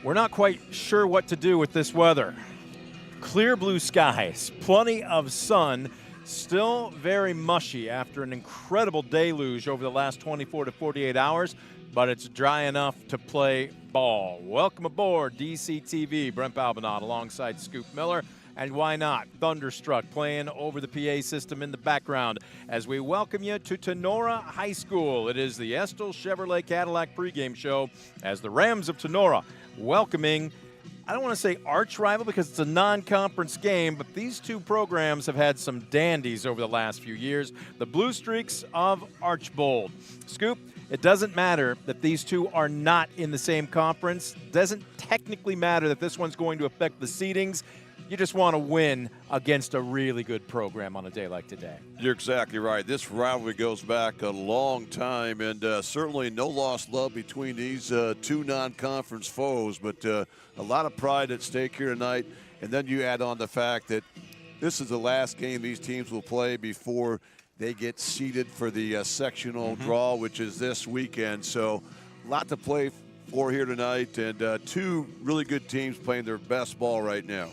We're not quite sure what to do with this weather. Clear blue skies, plenty of sun, still very mushy after an incredible deluge over the last 24 to 48 hours, but it's dry enough to play ball. Welcome aboard DCTV, Brent Balbinot alongside Scoop Miller. And why not? Thunderstruck playing over the PA system in the background as we welcome you to Tinora High School. It is the Estill Chevrolet Cadillac pregame show as the Rams of Tinora welcoming, I don't want to say arch rival because it's a non-conference game, but these two programs have had some dandies over the last few years. The Bluestreaks of Archbold. Scoop, it doesn't matter that these two are not in the same conference. Doesn't technically matter that this one's going to affect the seedings. You just want to win against a really good program on a day like today. You're exactly right. This rivalry goes back a long time, and certainly no lost love between these two non-conference foes, but a lot of pride at stake here tonight. And then you add on the fact that this is the last game these teams will play before they get seeded for the sectional draw, which is this weekend. So a lot to play for here tonight, and two really good teams playing their best ball right now.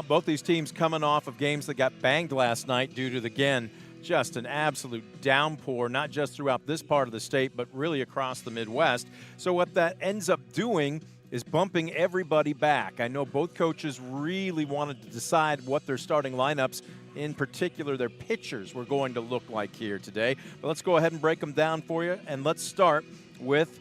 Both these teams coming off of games that got banged last night due to, again, just an absolute downpour, not just throughout this part of the state, but really across the Midwest. So what that ends up doing is bumping everybody back. I know both coaches really wanted to decide what their starting lineups, in particular their pitchers, were going to look like here today. But let's go ahead and break them down for you, and let's start with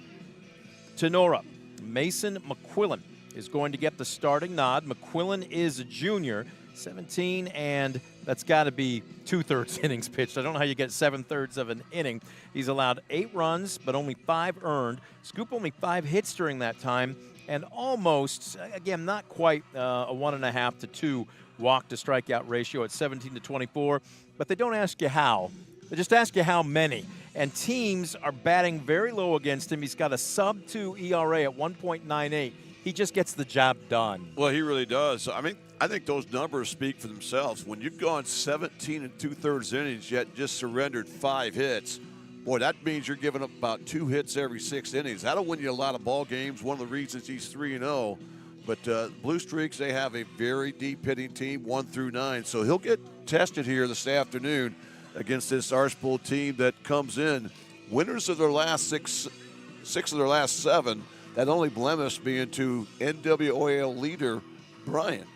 Tinora. Mason McQuillan is going to get the starting nod. McQuillan is a junior, 17, and that's got to be 2/3 innings pitched. I don't know how you get 7/3 of an inning. He's allowed 8 runs, but only 5 earned. Scoop only 5 hits during that time, and almost, again, not quite a 1.5 to 2 walk to strikeout ratio at 17 to 24, but they don't ask you how. They just ask you how many. And teams are batting very low against him. He's got a sub-2 ERA at 1.98. He just gets the job done. Well, he really does. I mean, I think those numbers speak for themselves. When you've gone 17 2/3 innings, yet just surrendered 5 hits, boy, that means you're giving up about 2 hits every 6 innings. That'll win you a lot of ball games. One of the reasons he's 3-0. But Bluestreaks, they have a very deep hitting team, 1 through 9. So he'll get tested here this afternoon against this Archbold team that comes in winners of their last six of their last 7. That only blemish being to NWOL leader Brian.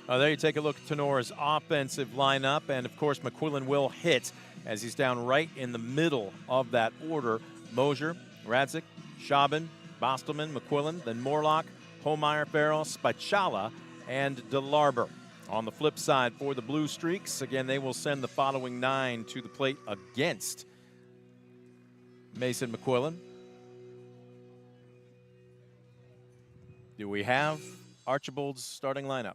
There you take a look at Tenora's offensive lineup, and of course McQuillan will hit as he's down right in the middle of that order. Mosier, Radzik, Schabin, Bostelman, McQuillan, then Morlock, Homeyer, Farrell, Spichala, and DeLarber. On the flip side for the Bluestreaks, again, they will send the following 9 to the plate against Mason McQuillan. Do we have Archbold's starting lineup?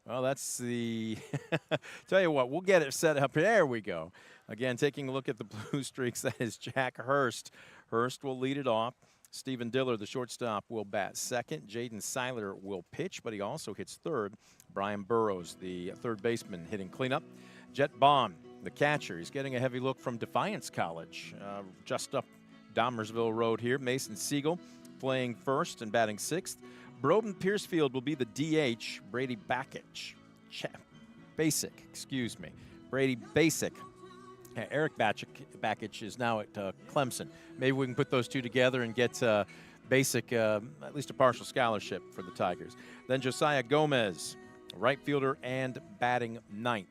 Well, that's the – tell you what, we'll get it set up. There we go. Again, taking a look at the Bluestreaks, that is Jack Hurst. Hurst will lead it off. Stephen Diller, the shortstop, will bat second. Jaden Seiler will pitch, but he also hits third. Brian Burrows, the third baseman, hitting cleanup. Jet Bond, the catcher, he's getting a heavy look from Defiance College, just up Dahmersville Road here. Mason Siegel playing first and batting 6th. Broden Piercefield will be the DH. Brady Brady Basic. Eric Bakich is now at Clemson. Maybe we can put those two together and get Basic at least a partial scholarship for the Tigers. Then Josiah Gomez, right fielder and batting 9th.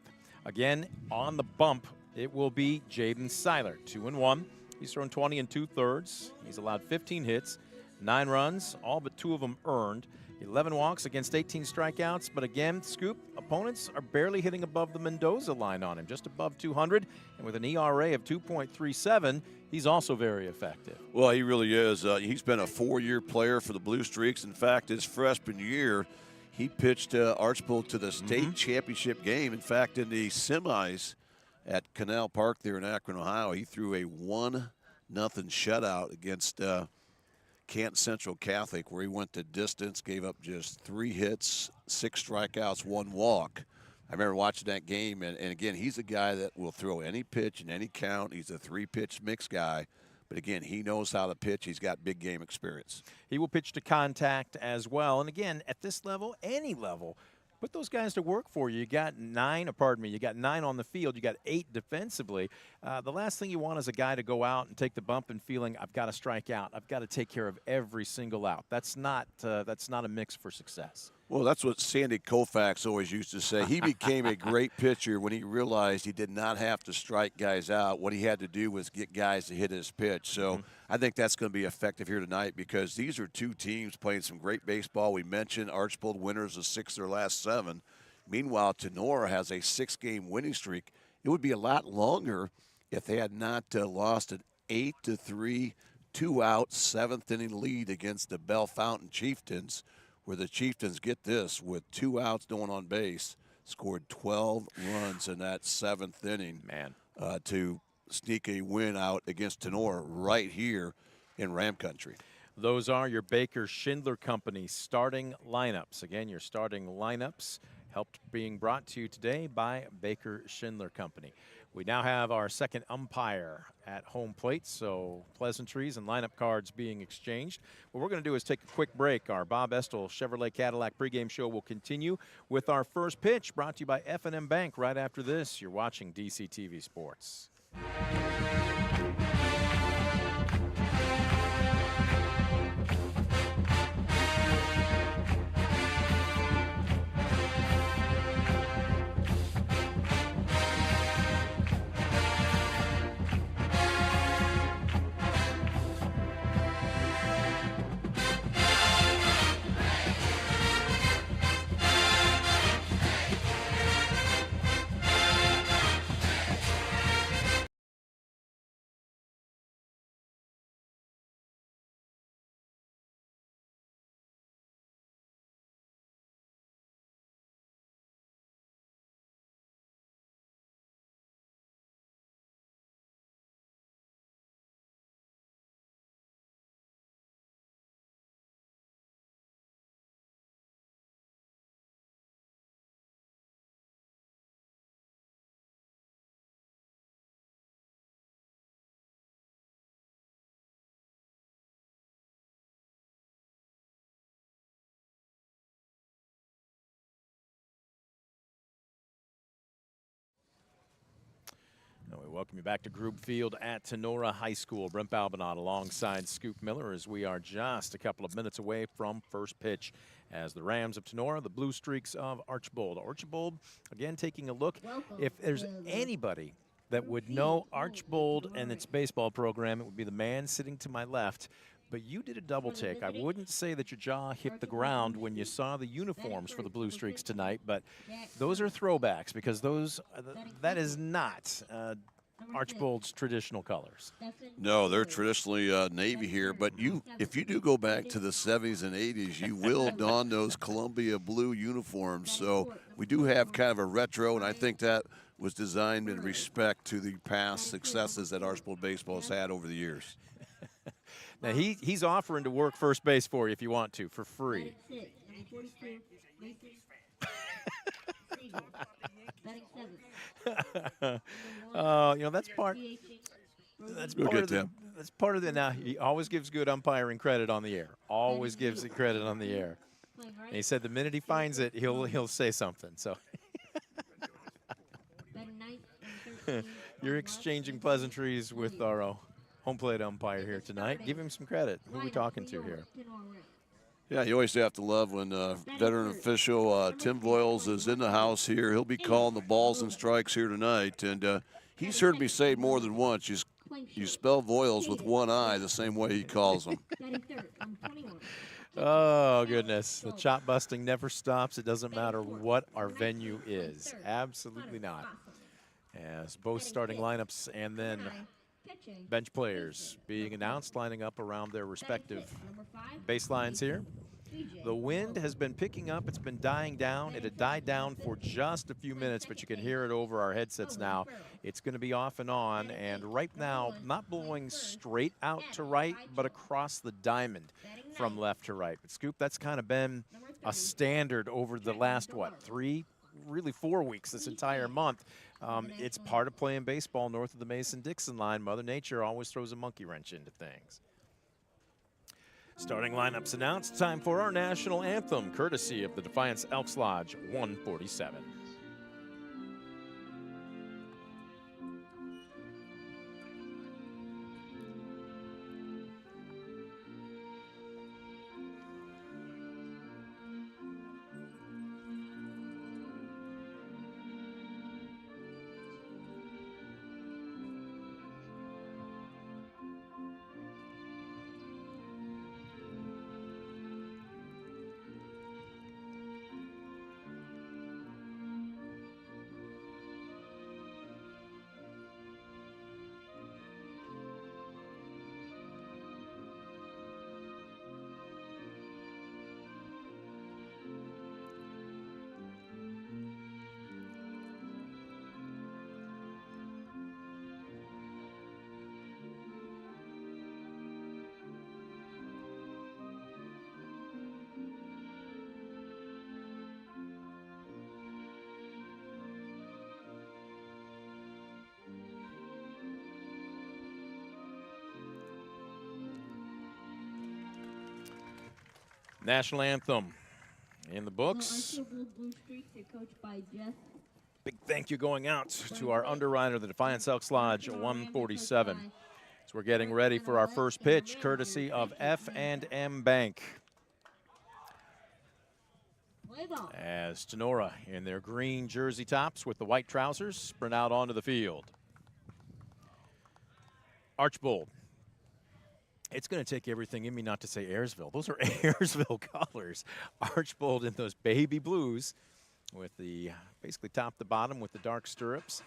Again, on the bump, it will be Jaden Seiler, 2-1. He's thrown 20 2/3. He's allowed 15 hits, 9 runs, all but 2 of them earned. 11 walks against 18 strikeouts. But again, Scoop, opponents are barely hitting above the Mendoza line on him, just above 200. And with an ERA of 2.37, he's also very effective. Well, he really is. He's been a 4-year player for the Bluestreaks. In fact, his freshman year, he pitched Archbold to the state championship game. In fact, in the semis at Canal Park there in Akron, Ohio, he threw a 1-0 shutout against Canton Central Catholic, where he went the distance, gave up just 3 hits, 6 strikeouts, 1 walk. I remember watching that game, and again, he's a guy that will throw any pitch in any count. He's a 3-pitch mix guy, But again, he knows how to pitch. He's got big game experience. He will pitch to contact as well. And again, at this level, any level, put those guys to work for you. You got you got 9 on the field. You got 8 defensively. The last thing you want is a guy to go out and take the bump and feeling, I've got to strike out. I've got to take care of every single out. That's not a mix for success. Well, that's what Sandy Koufax always used to say. He became a great pitcher when he realized he did not have to strike guys out. What he had to do was get guys to hit his pitch. So I think that's going to be effective here tonight because these are 2 teams playing some great baseball. We mentioned Archbold winners of 6 of their last 7. Meanwhile, Tinora has a 6-game winning streak. It would be a lot longer if they had not lost an 8-3, 2-out, 7th-inning lead against the Bell Fountain Chieftains, where the Chieftains, get this, with 2 outs, no one on base, scored 12 runs in that 7th inning to sneak a win out against Tinora right here in Ram Country. Those are your Baker Schindler Company starting lineups. Again, your starting lineups being brought to you today by Baker Schindler Company. We now have our second umpire at home plate, so pleasantries and lineup cards being exchanged. What we're going to do is take a quick break. Our Bob Estel Chevrolet Cadillac pregame show will continue with our first pitch, brought to you by F&M Bank. Right after this, you're watching DCTV Sports. We welcome you back to Group Field at Tinora High School. Brent Balbinot alongside Scoop Miller as we are just a couple of minutes away from first pitch as the Rams of Tinora, the Bluestreaks of Archbold. Archbold, again, taking a look. If there's anybody that would know Archbold and its baseball program, it would be the man sitting to my left. But you did a double take. I wouldn't say that your jaw hit the ground when you saw the uniforms for the Bluestreaks tonight, but those are throwbacks because that is not Archbold's traditional colors. No, they're traditionally Navy here, but if you do go back to the 70s and 80s, you will don those Columbia blue uniforms. So we do have kind of a retro, and I think that was designed in respect to the past successes that Archbold baseball has had over the years. Now, he's offering to work first base for you if you want to, for free. That's part of the. Now, he always gives good umpiring credit on the air. Always gives it credit on the air. And he said the minute he finds it, he'll say something. So you're exchanging pleasantries with our home plate umpire here tonight. Give him some credit. Who are we talking to here? Yeah, you always have to love when veteran official Tim Voiles is in the house here. He'll be calling the balls and strikes here tonight. And he's heard me say more than once, you spell Voiles with one I the same way he calls them. Oh, goodness. The chop busting never stops. It doesn't matter what our venue is. Absolutely not. As both starting lineups and then bench players being announced, lining up around their respective baselines here. The wind has been picking up. It's been dying down. It had died down for just a few minutes, but you can hear it over our headsets now. It's going to be off and on, and right now, not blowing straight out to right, but across the diamond from left to right. But, Scoop, that's kind of been a standard over the last, 3 really 4 weeks this entire month. It's part of playing baseball north of the Mason-Dixon line. Mother Nature always throws a monkey wrench into things. Starting lineups announced. Time for our national anthem, courtesy of the Defiance Elks Lodge 147. National anthem in the books. Bluestreaks are coached by Jeff. Big thank you going out to our underwriter, the Defiance Elks Lodge 147. So we're getting ready for our first pitch, courtesy of F&M Bank. As Tinora in their green jersey tops with the white trousers sprint out onto the field. Archbold. It's going to take everything in me not to say Ayersville. Those are Ayersville colors. Archbold in those baby blues with the basically top to bottom with the dark stirrups.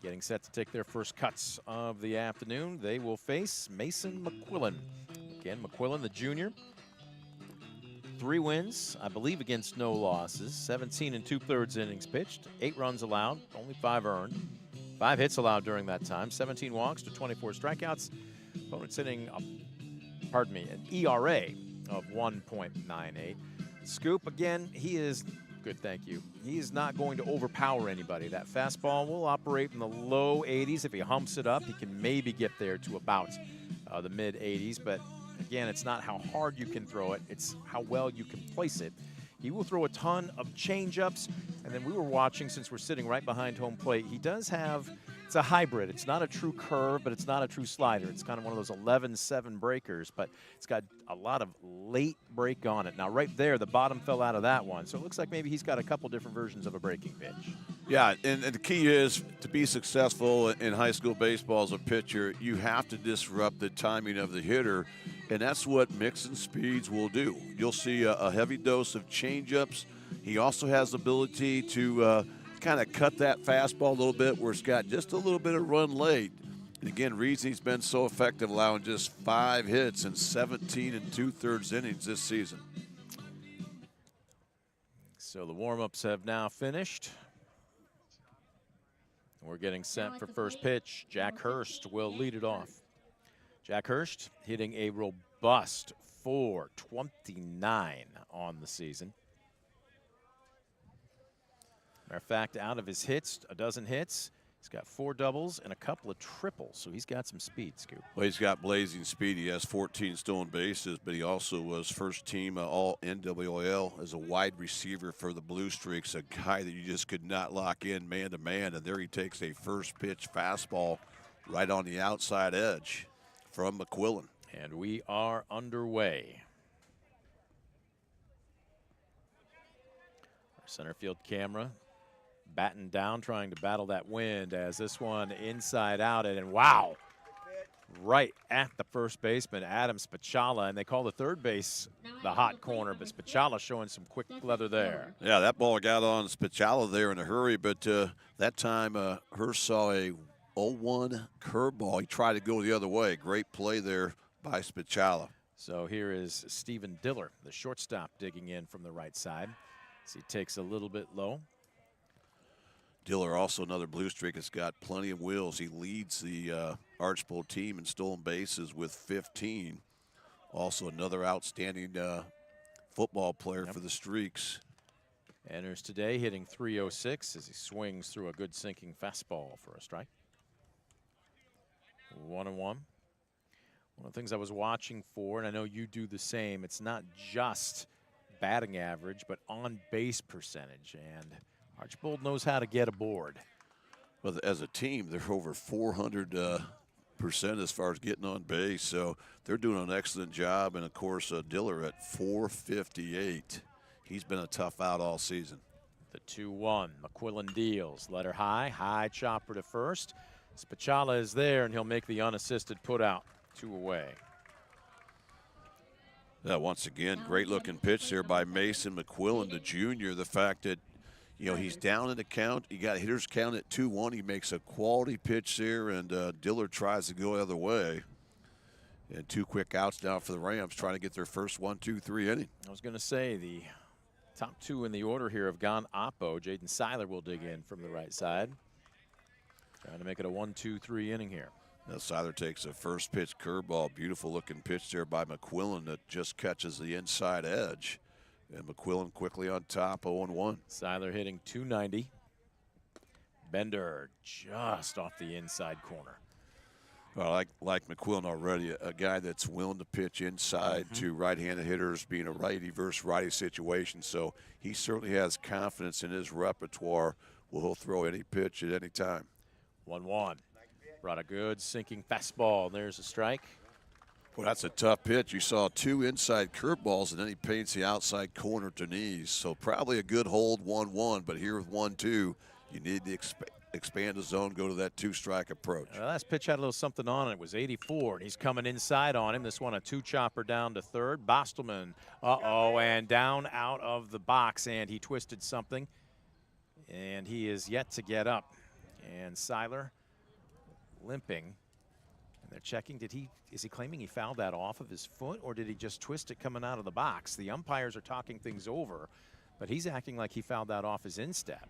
Getting set to take their first cuts of the afternoon. They will face Mason McQuillan. Again, McQuillan, the junior. 3 wins, I believe, against no losses. 17 2/3 innings pitched. 8 runs allowed, only 5 earned. 5 hits allowed during that time. 17 walks to 24 strikeouts. Opponent's hitting, an ERA of 1.98. Scoop, again, he is good, thank you. He is not going to overpower anybody. That fastball will operate in the low 80s. If he humps it up, he can maybe get there to about the mid 80s. But again, it's not how hard you can throw it, it's how well you can place it. He will throw a ton of changeups. And then we were watching, since we're sitting right behind home plate, he does have, it's a hybrid. It's not a true curve, but it's not a true slider. It's kind of one of those 11-7 breakers, but it's got a lot of late break on it. Now, right there, the bottom fell out of that one. So it looks like maybe he's got a couple different versions of a breaking pitch. Yeah, and the key is to be successful in high school baseball as a pitcher, you have to disrupt the timing of the hitter, and that's what mixing speeds will do. You'll see a heavy dose of changeups. He also has the ability to kind of cut that fastball a little bit where it's got just a little bit of run late. And again, reason he's been so effective, allowing just 5 hits in 17 2/3 innings this season. So the warm-ups have now finished. We're getting set for first pitch. Jack Hurst will lead it off. Jack Hurst hitting a robust .429 on the season. Matter of fact, out of his hits, a dozen hits, he's got 4 doubles and a couple of triples, so he's got some speed, Scoop. Well, he's got blazing speed. He has 14 stolen bases, but he also was first team all NWL as a wide receiver for the Bluestreaks, a guy that you just could not lock in man-to-man, and there he takes a first pitch fastball right on the outside edge from McQuillan. And we are underway. Our center field camera batting down, trying to battle that wind as this one inside out, and wow, right at the first baseman, Adam Spichala, and they call the third base the hot corner, but Spichala showing some quick leather there. Yeah, that ball got on Spichala there in a hurry, but that time Hurst saw a 0-1 curveball. He tried to go the other way. Great play there by Spichala. So here is Stephen Diller, the shortstop, digging in from the right side. So he takes a little bit low. Diller, also another Bluestreak, has got plenty of wheels. He leads the Archbold team in stolen bases with 15. Also another outstanding football player for the Streaks. Enters today hitting .306 as he swings through a good sinking fastball for a strike. 1-1. One of the things I was watching for, and I know you do the same, it's not just batting average, but on base percentage. And Archbold knows how to get aboard. Well, as a team, they're over 400% as far as getting on base, so they're doing an excellent job. And of course, Diller at 458. He's been a tough out all season. The 2-1. McQuillan deals. Letter high chopper to first. Spachala is there, and he'll make the unassisted put out. 2 away. Yeah, once again, great looking pitch there by Mason McQuillan, the junior. The fact that, you know, he's down in the count. He got hitter's count at 2-1. He makes a quality pitch there, and Diller tries to go the other way. And 2 quick outs now for the Rams, trying to get their first 1-2-3 inning. I was going to say the top 2 in the order here have gone oppo. Jaden Seiler will dig in from the right side. Trying to make it a 1-2-3 inning here. Now Seiler takes a first pitch curveball. Beautiful looking pitch there by McQuillan that just catches the inside edge. And McQuillan quickly on top, 0-1. Seiler hitting .290. Bender just off the inside corner. Well, like McQuillan already, a guy that's willing to pitch inside to right-handed hitters, being a righty versus righty situation. So he certainly has confidence in his repertoire. Well, he'll throw any pitch at any time. 1-1. Brought a good sinking fastball. There's a strike. Well, that's a tough pitch. You saw 2 inside curveballs, and then he paints the outside corner to knees. So probably a good hold, 1-1. But here with 1-2, you need to expand the zone, go to that 2-strike approach. The last pitch had a little something on it. It was 84, and he's coming inside on him. This one a 2-chopper down to third. Bostelman, and down out of the box, and he twisted something. And he is yet to get up. And Seiler limping, and they're checking. Is he claiming he fouled that off of his foot, or did he just twist it coming out of the box? The umpires are talking things over, but he's acting like he fouled that off his instep.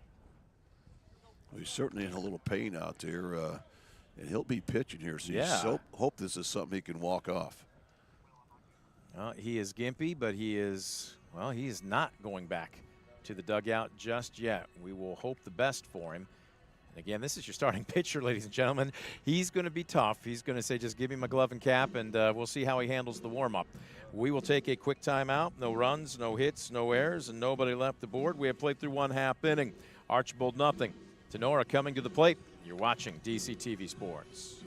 Well, he's certainly in a little pain out there, and he'll be pitching here, so yeah. you hope this is something he can walk off. He is gimpy, but he is not going back to the dugout just yet. We will hope the best for him. Again, this is your starting pitcher, ladies and gentlemen. He's going to be tough. He's going to say, just give me my glove and cap, and we'll see how he handles the warm-up. We will take a quick timeout. No runs, no hits, no errors, and nobody left aboard. We have played through 1/2 inning. Archbold nothing. Tinora coming to the plate. You're watching DCTV Sports.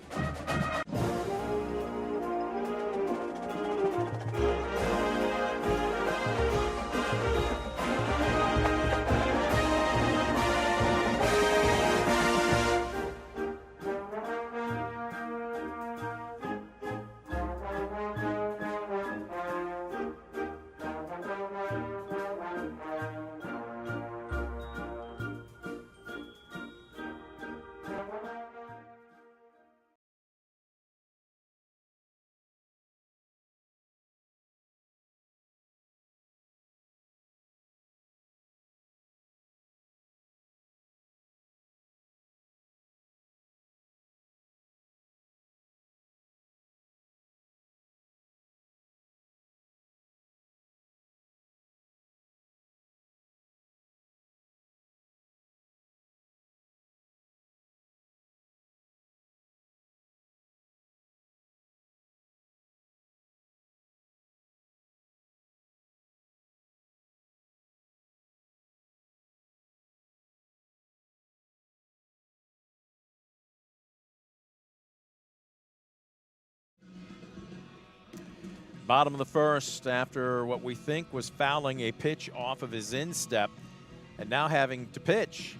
Bottom of the first, after what we think was fouling a pitch off of his instep, and now having to pitch.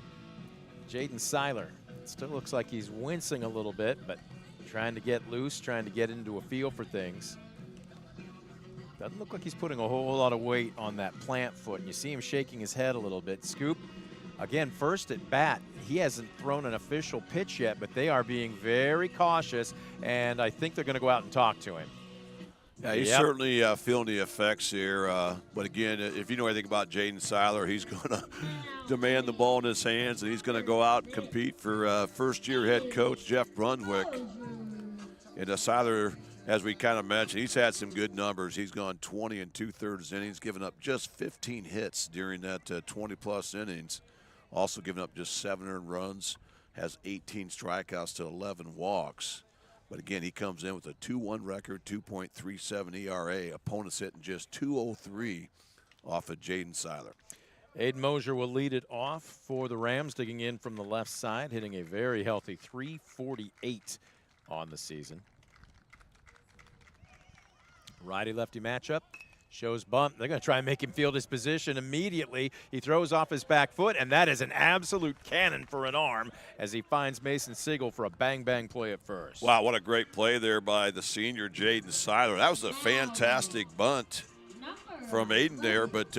Jaden Seiler. It still looks like he's wincing a little bit, but trying to get loose, trying to get into a feel for things. Doesn't look like he's putting a whole lot of weight on that plant foot, and you see him shaking his head a little bit. Scoop, again, first at bat. He hasn't thrown an official pitch yet, but they are being very cautious, and I think they're going to go out and talk to him. Yeah, he's certainly feeling the effects here. But again, if you know anything about Jaden Seiler, he's going to demand the ball in his hands, and he's going to go out and compete for first-year head coach Jeff Brunwick. And Seiler, as we kind of mentioned, he's had some good numbers. He's gone 20 and 2/3 innings, given up just 15 hits during that 20-plus innings. Also given up just 7 earned runs, has 18 strikeouts to 11 walks. But again, he comes in with a 2-1 record, 2.37 ERA. Opponents hitting just 203 off of Jaden Seiler. Aiden Mosier will lead it off for the Rams, digging in from the left side, hitting a very healthy 348 on the season. Righty-lefty matchup. Shows bunt. They're going to try and make him field his position immediately. He throws off his back foot, and that is an absolute cannon for an arm as he finds Mason Siegel for a bang-bang play at first. Wow, what a great play there by the senior Jaden Seiler. That was a fantastic bunt from Aiden there, but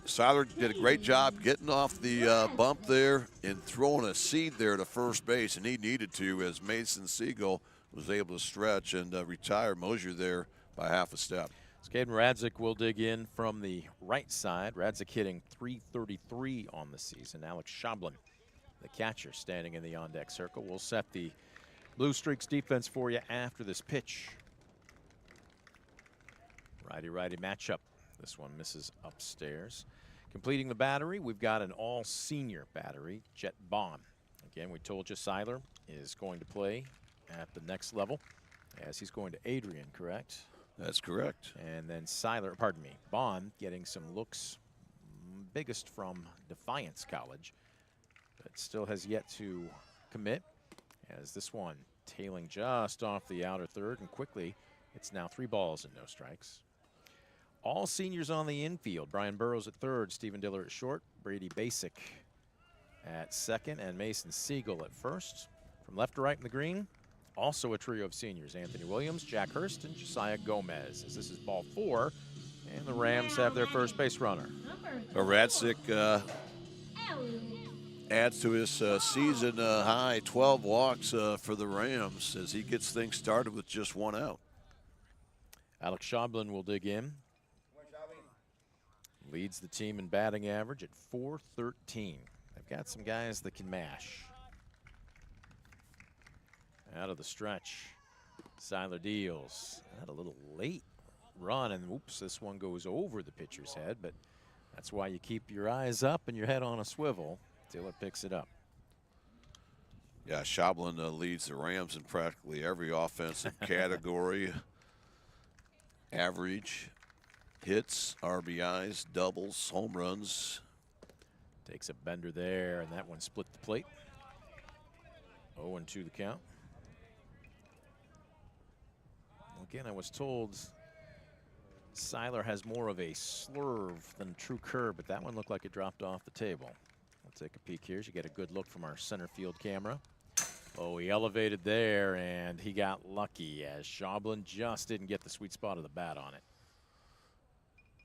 Seiler did a great job getting off the bump there and throwing a seed there to first base, and he needed to as Mason Siegel was able to stretch and retire Mosier there by half a step. Caden Radzik will dig in from the right side. Radzik hitting 333 on the season. Alex Schoblin, the catcher, standing in the on-deck circle. We'll set the Bluestreaks defense for you after this pitch. Righty-righty matchup. This one misses upstairs. Completing the battery, we've got an all-senior battery, Jet Bond. Again, we told you Seiler is going to play at the next level as he's going to Adrian, correct? That's correct. And then Bond getting some looks, biggest from Defiance College, but still has yet to commit, as this one tailing just off the outer third, and quickly it's now 3 balls and no strikes. All seniors on the infield. Brian Burrows at third, Stephen Diller at short, Brady Basic at second, and Mason Siegel at first. From left to right in the green, also a trio of seniors, Anthony Williams, Jack Hurst, and Josiah Gomez, as this is ball 4, and the Rams have their first base runner. Radzik adds to his season high 12 walks for the Rams as he gets things started with just 1 out. Alex Schoblin will dig in. Leads the team in batting average at .413. They've got some guys that can mash. Out of the stretch, Seiler deals. Had a little late run, and oops, this one goes over the pitcher's head, but that's why you keep your eyes up and your head on a swivel till it picks it up. Yeah, Schoblin leads the Rams in practically every offensive category. Average, hits, RBIs, doubles, home runs. Takes a bender there, and that one split the plate. 0-2 the count. Again, I was told Seiler has more of a slurve than true curve, but that one looked like it dropped off the table. We'll take a peek here. You get a good look from our center field camera. Oh, he elevated there, and he got lucky as Schoblin just didn't get the sweet spot of the bat on it.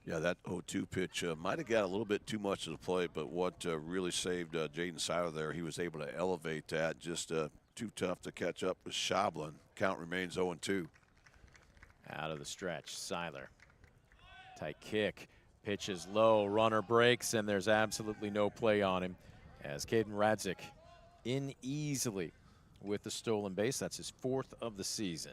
Yeah, that 0-2 pitch might have got a little bit too much of the play, but what really saved Jaden Seiler there, he was able to elevate that. Just too tough to catch up with Schoblin. Count remains 0-2. Out of the stretch, Seiler. Tight kick, pitches low, runner breaks, and there's absolutely no play on him as Caden Radzik in easily with the stolen base. That's his 4th of the season.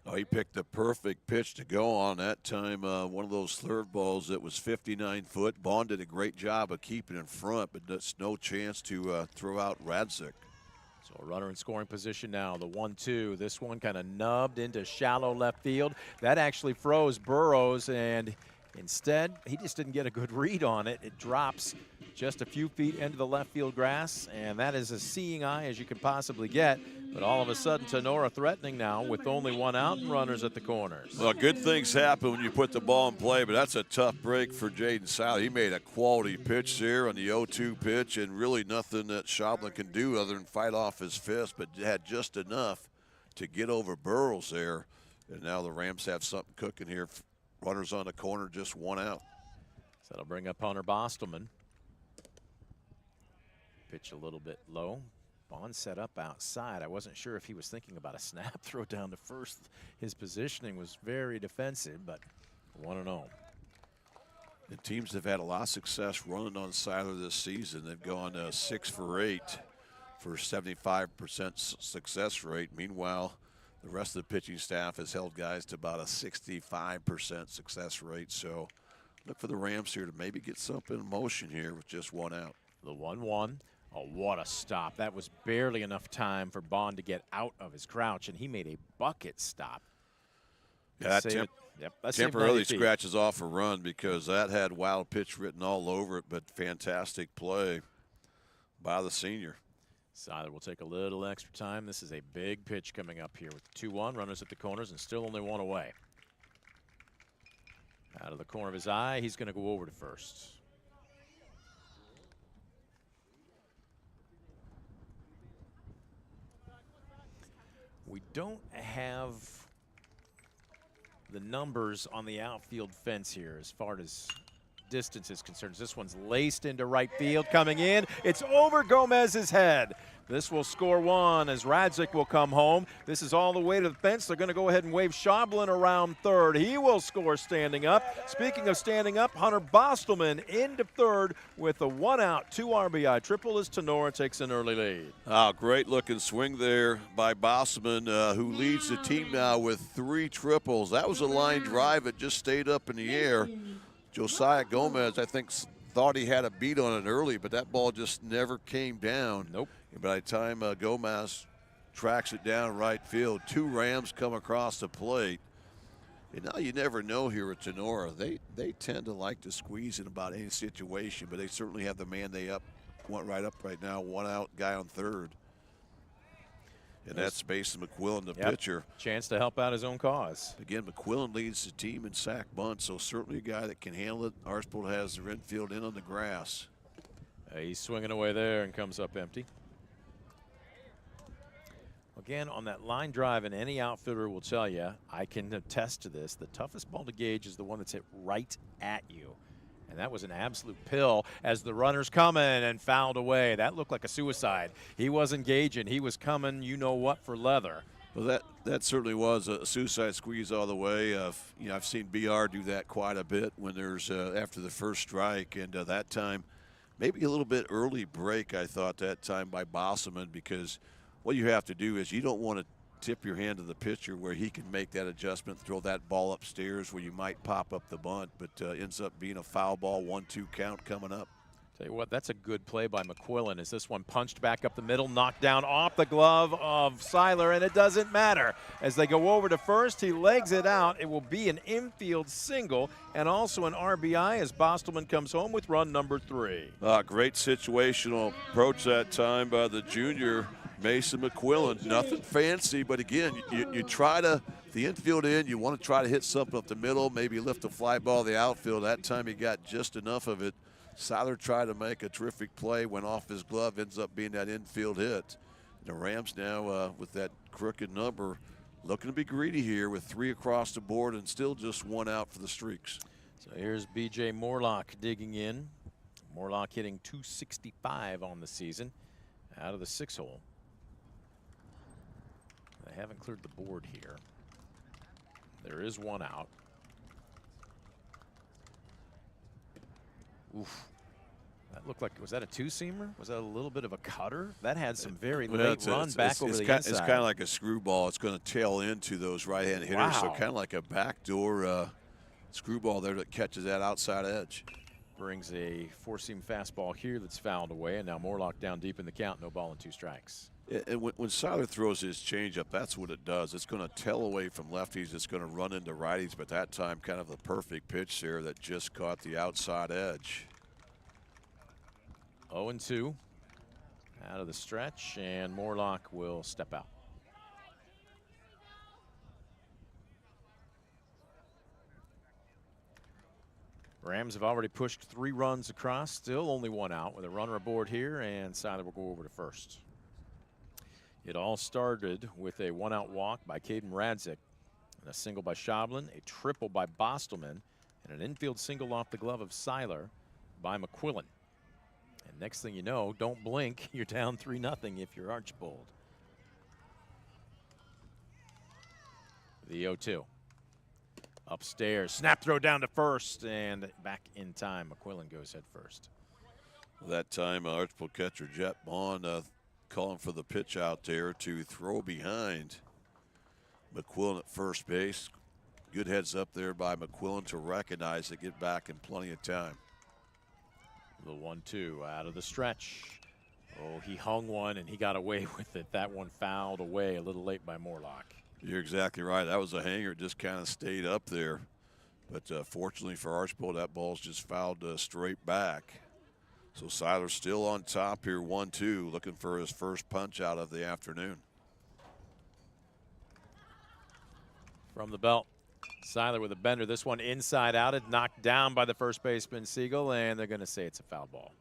Oh, he picked the perfect pitch to go on that time. One of those third balls that was 59 foot. Bond did a great job of keeping in front, but there's no chance to throw out Radzik. So a runner in scoring position now, the 1-2. This one kind of nubbed into shallow left field. That actually froze Burrows, and instead, he just didn't get a good read on it. It drops just a few feet into the left field grass, and that is as seeing eye as you can possibly get. But all of a sudden, Tinora threatening now with only 1 out and runners at the corners. Well, good things happen when you put the ball in play, but that's a tough break for Jaden Seiler. He made a quality pitch there on the 0-2 pitch, and really nothing that Schoblin can do other than fight off his fist, but had just enough to get over Burrows there. And now the Rams have something cooking here. Runners on the corner, just 1 out. So that'll bring up Hunter Bostelman. Pitch a little bit low. Bond set up outside. I wasn't sure if he was thinking about a snap throw down to first. His positioning was very defensive, but 1-0. The teams have had a lot of success running on Seiler this season. They've gone 6 for 8 for 75% success rate. Meanwhile, The rest of the pitching staff has held guys to about a 65% success rate. So look for the Rams here to maybe get something in motion here with just one out. The 1-1. Oh, what a stop. That was barely enough time for Bond to get out of his crouch, and he made a bucket stop. Yeah, that temporarily scratches off a run because that had wild pitch written all over it, but fantastic play by the senior. Seiler will take a little extra time. This is a big pitch coming up here with 2-1, runners at the corners, and still only one away. Out of the corner of his eye, he's going to go over to first. We don't have the numbers on the outfield fence here as far as distance is concerned. This one's laced into right field, coming in. It's over Gomez's head. This will score one as Radzik will come home. This is all the way to the fence. They're going to go ahead and wave Schoblin around third. He will score standing up. Speaking of standing up, Hunter Bostelman into third with a 1-out, 2 RBI triple as Tinora takes an early lead. Oh, great looking swing there by Bostelman, who leads the team now with 3 triples. That was a line drive. It just stayed up in the air. Josiah Gomez, I think, thought he had a beat on it early, but that ball just never came down. Nope. By the time Gomez tracks it down right field, 2 Rams come across the plate. And now you never know here at Tinora. They tend to like to squeeze in about any situation, but they certainly have the man want right up right now, 1 out, guy on third. And that's Mason McQuillan, the pitcher. Chance to help out his own cause. Again, McQuillan leads the team in sack bunt, so certainly a guy that can handle it. Archbold has the infield in on the grass. He's swinging away there and comes up empty. Again, on that line drive, and any outfielder will tell you, I can attest to this, the toughest ball to gauge is the one that's hit right at you. And that was an absolute pill as the runner's coming and fouled away. That looked like a suicide. He wasn't gauging. He was coming, you know what, for leather. Well, that certainly was a suicide squeeze all the way. I've seen BR do that quite a bit when there's after the first strike, and that time maybe a little bit early break, I thought that time by Bosselman, because what you have to do is you don't want to tip your hand to the pitcher where he can make that adjustment, throw that ball upstairs where you might pop up the bunt, but ends up being a foul ball, 1-2 count coming up. Tell you what, that's a good play by McQuillan as this one punched back up the middle, knocked down off the glove of Seiler, and it doesn't matter. As they go over to first, he legs it out. It will be an infield single and also an RBI as Bostelman comes home with run number 3. Great situational approach that time by the junior Mason McQuillan. Nothing fancy, but again, you try to, the infield in, you want to try to hit something up the middle, maybe lift a fly ball to the outfield. That time he got just enough of it. Seiler tried to make a terrific play, went off his glove, ends up being that infield hit. The Rams now with that crooked number looking to be greedy here with 3 across the board and still just 1 out for the Streaks. So here's B.J. Morlock digging in. Morlock hitting .265 on the season out of the 6-hole. They haven't cleared the board here. There is 1 out. Oof. That looked like, was that a 2-seamer? Was that a little bit of a cutter? That had some very late run back over the inside. It's kind of like a screwball. It's going to tail into those right-hand hitters. Wow. So kind of like a backdoor screwball there that catches that outside edge. Brings a 4-seam fastball here that's fouled away, and now Morlock down deep in the count, no ball and 2 strikes. And when Seiler throws his changeup, that's what it does. It's going to tail away from lefties. It's going to run into righties, but that time kind of the perfect pitch there that just caught the outside edge. 0-2 out of the stretch, and Morlock will step out. Rams have already pushed 3 runs across, still only 1 out with a runner aboard here, and Seiler will go over to first. It all started with a 1-out walk by Caden Radzik, and a single by Schoblin, a triple by Bostelman, and an infield single off the glove of Seiler by McQuillan. And next thing you know, don't blink, you're down 3-0 if you're Archbold. The 0-2. Upstairs, snap throw down to first, and back in time. McQuillan goes head first. That time, Archbold catcher Jet Bond calling for the pitch out there to throw behind. McQuillan at first base. Good heads up there by McQuillan to recognize it, get back in plenty of time. The 1-2 out of the stretch. Oh, he hung one and he got away with it. That one fouled away a little late by Morlock. You're exactly right. That was a hanger. It just kind of stayed up there. But fortunately for Archbold, that ball's just fouled straight back. So Seiler's still on top here, 1-2, looking for his first punch out of the afternoon. From the belt, Seiler with a bender. This one inside outed, knocked down by the first baseman Siegel, and they're going to say it's a foul ball.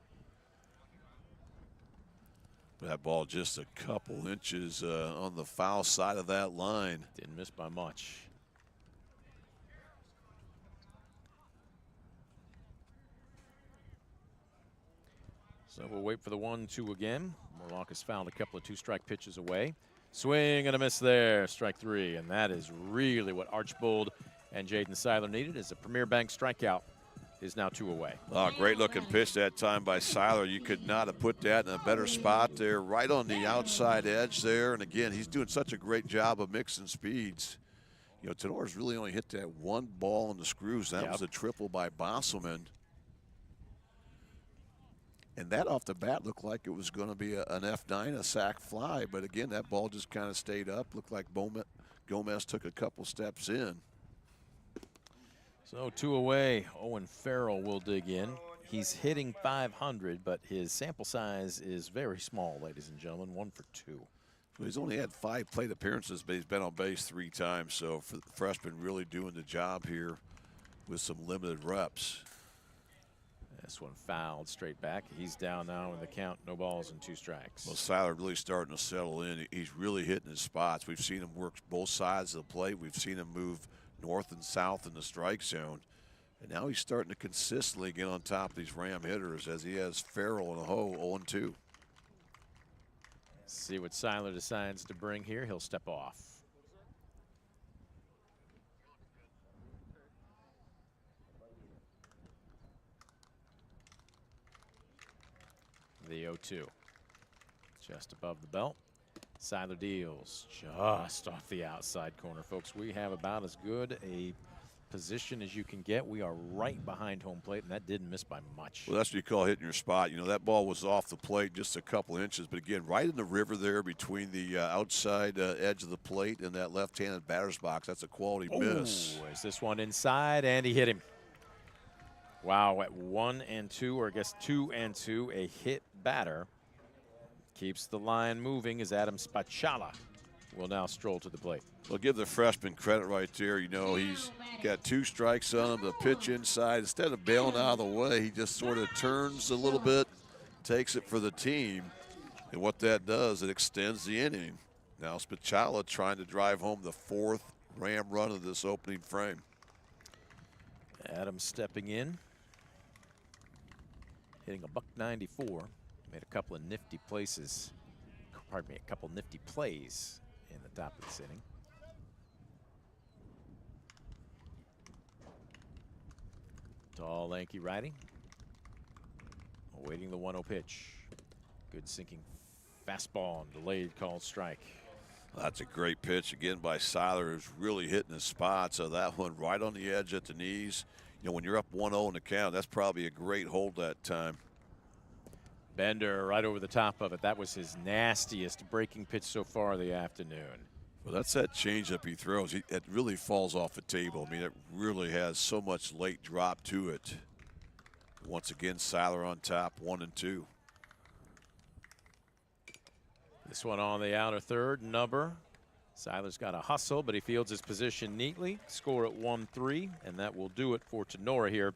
That ball just a couple inches on the foul side of that line. Didn't miss by much. So we'll wait for the 1-2 again. Morlock has fouled a couple of two-strike pitches away. Swing and a miss there, strike 3. And that is really what Archbold and Jaden Seiler needed, as a Premier Bank strikeout is now 2 away. Oh, great looking pitch that time by Seiler. You could not have put that in a better spot there, right on the outside edge there. And again, he's doing such a great job of mixing speeds. You know, Tenora's really only hit that one ball in the screws. That was a triple by Bosselman. And that off the bat looked like it was going to be an F9, a sac fly. But again, that ball just kind of stayed up. Looked like Gomez took a couple steps in. So 2 away. Owen Farrell will dig in. He's hitting .500, but his sample size is very small, ladies and gentlemen. 1 for 2. So he's only had 5 plate appearances, but he's been on base 3 times. So for the freshman, really doing the job here with some limited reps. This one fouled straight back. He's down now in the count, no balls and 2 strikes. Well, Seiler really starting to settle in. He's really hitting his spots. We've seen him work both sides of the plate. We've seen him move north and south in the strike zone. And now he's starting to consistently get on top of these Ram hitters, as he has Farrell in a hole, 0-2. See what Seiler decides to bring here. He'll step off. The 0-2. Just above the belt. Seiler deals just off the outside corner, folks. We have about as good a position as you can get. We are right behind home plate, and that didn't miss by much. Well, that's what you call hitting your spot. You know, that ball was off the plate just a couple inches, but again, right in the river there between the outside edge of the plate and that left-handed batter's box. That's a quality miss. Is this one inside? And he hit him. Wow, at 1-2, or I guess 2-2, a hit batter keeps the line moving as Adam Spachala will now stroll to the plate. Well, give the freshman credit right there. You know, he's got 2 strikes on him. The pitch inside, instead of bailing out of the way, he just sort of turns a little bit, takes it for the team. And what that does, it extends the inning. Now Spachala trying to drive home the 4th Ram run of this opening frame. Adam stepping in, hitting $194. Made a couple of nifty places. Pardon me, a couple nifty plays in the top of this inning. Tall, lanky righty. Awaiting the 1-0 pitch. Good sinking fastball and delayed called strike. Well, that's a great pitch again by Seiler, who's really hitting his spot. So that one right on the edge at the knees. You know, when you're up 1-0 in the count, that's probably a great hold that time. Bender right over the top of it. That was his nastiest breaking pitch so far the afternoon. Well, that's that changeup he throws. It really falls off the table. I mean, it really has so much late drop to it. Once again, Seiler on top, 1-2. This one on the outer third, number. Seiler's got a hustle, but he fields his position neatly. Score at 1-3, and that will do it for Tinora here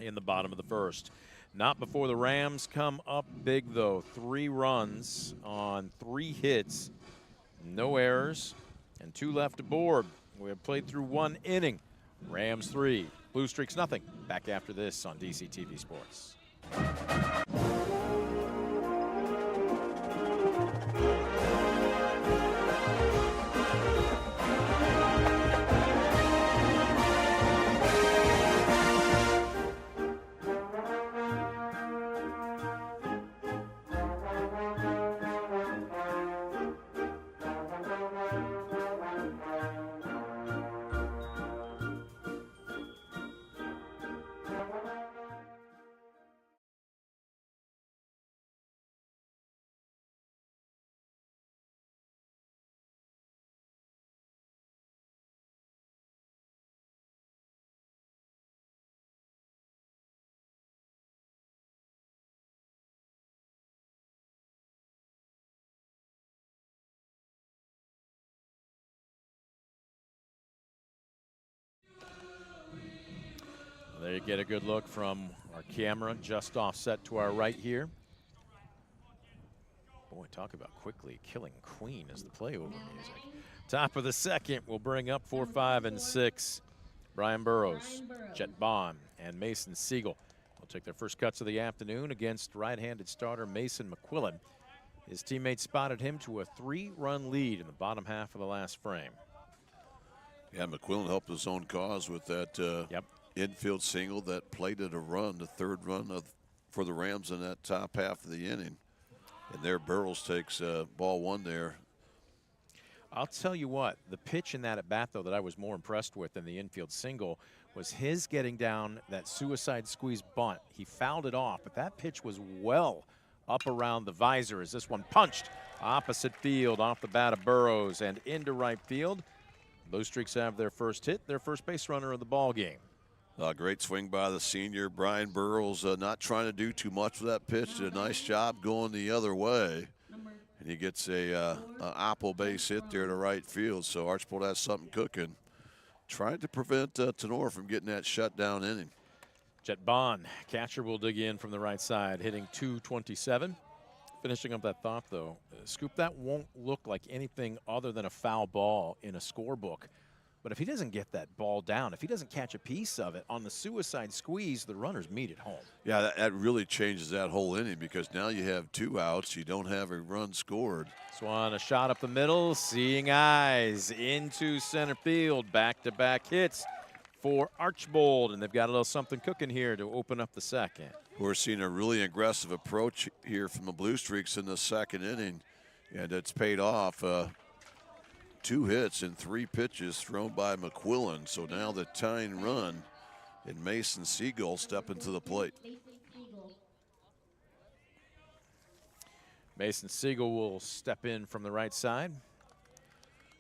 in the bottom of the first. Not before the Rams come up big, though. 3 runs on 3 hits, no errors, and 2 left aboard. We have played through 1 inning. Rams 3, Bluestreaks nothing. Back after this on DCTV Sports. There you get a good look from our camera, just offset to our right here. Boy, talk about quickly killing Queen as the playover music. Top of the second, we'll bring up 4, 5, and 6. Brian Burrows, Jet Bond, and Mason Siegel will take their first cuts of the afternoon against right-handed starter Mason McQuillan. His teammates spotted him to a 3-run lead in the bottom half of the last frame. Yeah, McQuillan helped his own cause with that infield single that plated a run, the third run for the Rams in that top half of the inning. And there Burrows takes ball 1 there. I'll tell you what, the pitch in that at bat, though, that I was more impressed with than the infield single was his getting down that suicide squeeze bunt. He fouled it off, but that pitch was well up around the visor as this one punched opposite field off the bat of Burrows and into right field. Bluestreaks have their first hit, their first base runner of the ball game. Great swing by the senior. Brian Burrows not trying to do too much with that pitch. Did a nice job going the other way. And he gets a apple base hit there to right field. So Archbold has something cooking. Trying to prevent Tinora from getting that shutdown inning. Jet Bond, catcher, will dig in from the right side, hitting .227. Finishing up that thought, though, Scoop, that won't look like anything other than a foul ball in a scorebook. But if he doesn't get that ball down, if he doesn't catch a piece of it on the suicide squeeze, the runners meet at home. Yeah, that really changes that whole inning because now you have 2 outs. You don't have a run scored. Swan, a shot up the middle, seeing eyes into center field. Back-to-back hits for Archbold, and they've got a little something cooking here to open up the second. We're seeing a really aggressive approach here from the Bluestreaks in the second inning, and it's paid off. 2 hits and 3 pitches thrown by McQuillan. So now the tying run and Mason Siegel stepping to the plate. Mason Siegel will step in from the right side.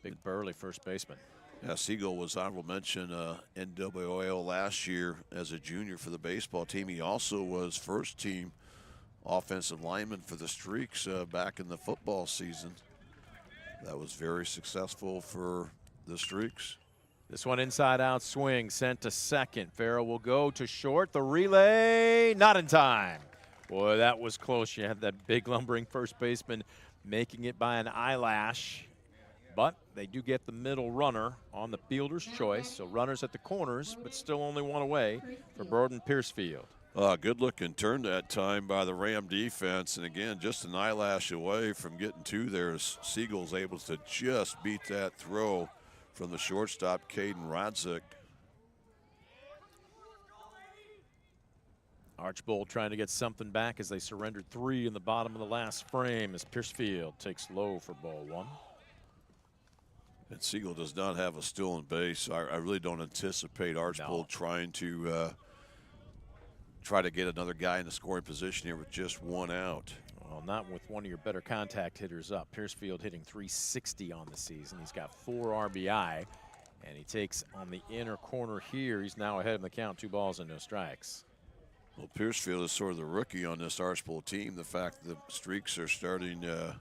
Big burly first baseman. Yeah, Siegel was honorable mention NWAL last year as a junior for the baseball team. He also was first team offensive lineman for the Streaks back in the football season. That was very successful for the Streaks. This one inside out swing sent to second. Farrell will go to short. The relay not in time. Boy, that was close. You had that big lumbering first baseman making it by an eyelash. But they do get the middle runner on the fielder's choice. So runners at the corners, but still only 1 away for Broden Piercefield. Good looking turn that time by the Ram defense. And again, just an eyelash away from getting 2 there. Siegel's able to just beat that throw from the shortstop, Caden Rodzik. Archbold trying to get something back as they surrendered 3 in the bottom of the last frame as Piercefield takes low for ball 1. And Siegel does not have a stolen base. I really don't anticipate Archbold trying to try to get another guy in the scoring position here with just 1 out. Well, not with one of your better contact hitters up. Piercefield hitting .360 on the season. He's got 4 RBI, and he takes on the inner corner here. He's now ahead in the count, 2 balls and no strikes. Well, Piercefield is sort of the rookie on this Archbold team. The fact that the Streaks are starting 9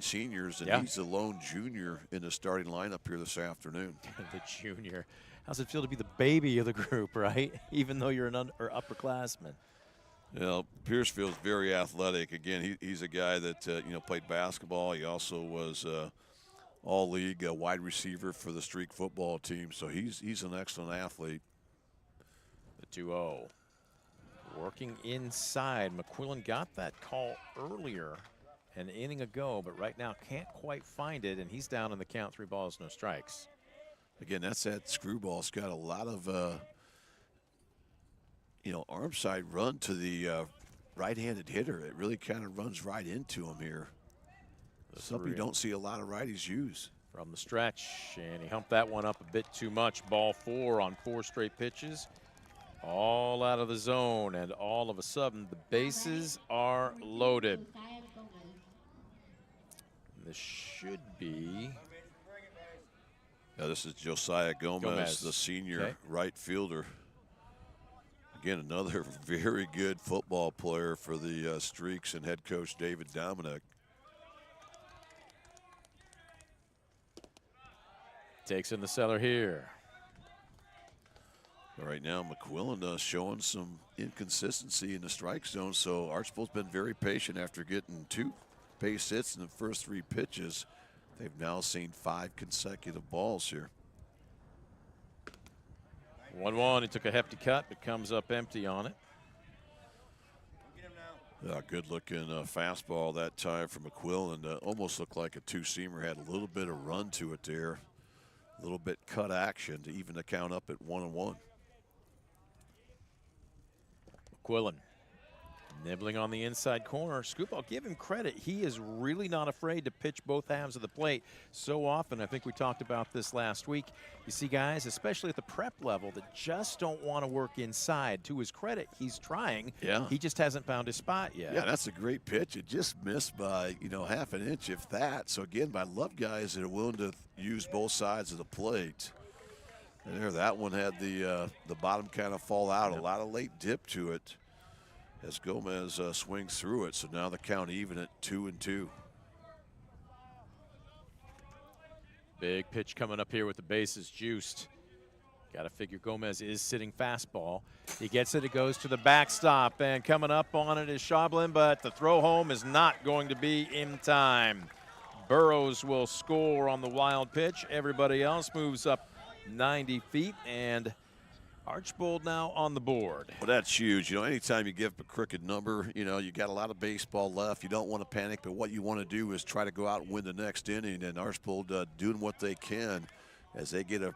seniors, and he's the lone junior in the starting lineup here this afternoon. The junior. How's it feel to be the baby of the group, right? Even though you're an upperclassman. You know, Piercefield's very athletic. Again, he's a guy that played basketball. He also was all-league wide receiver for the Streak football team. So he's an excellent athlete. The 2-0. Working inside. McQuillan got that call earlier an inning ago, but right now can't quite find it, and he's down in the count, 3 balls, no strikes. Again, that's that screwball. It's got a lot of, arm side run to the right-handed hitter. It really kind of runs right into him here. Something you don't see a lot of righties use. From the stretch, and he humped that one up a bit too much. Ball 4 on 4 straight pitches. All out of the zone, and all of a sudden, the bases are loaded. This should be... Now this is Josiah Gomez, the senior right fielder. Again, another very good football player for the Streaks and head coach David Dominic. Takes in the cellar here. Right now, McQuillan showing some inconsistency in the strike zone, so Archbold's been very patient after getting 2 base hits in the first 3 pitches. They've now seen 5 consecutive balls here. 1-1. He took a hefty cut, but comes up empty on it. Good looking fastball that time from McQuillan. Almost looked like a 2-seamer. Had a little bit of run to it there. A little bit cut action to even the count up at 1-1. McQuillan nibbling on the inside corner. Scoop, I'll give him credit. He is really not afraid to pitch both halves of the plate. So often, I think we talked about this last week, you see guys, especially at the prep level, that just don't want to work inside. To his credit, he's trying. Yeah. He just hasn't found his spot yet. Yeah, that's a great pitch. It just missed by, half an inch, if that. So, again, I love guys that are willing to use both sides of the plate. And there, that one had the bottom kind of fall out. A lot of late dip to it as Gomez swings through it. So now the count even at 2-2. Big pitch coming up here with the bases juiced. Got to figure Gomez is sitting fastball. He gets it, it goes to the backstop, and coming up on it is Schablin, but the throw home is not going to be in time. Burrows will score on the wild pitch. Everybody else moves up 90 feet, and Archbold now on the board. Well, that's huge. Anytime you give up a crooked number, you got a lot of baseball left. You don't want to panic, but what you want to do is try to go out and win the next inning. And Archbold doing what they can as they get a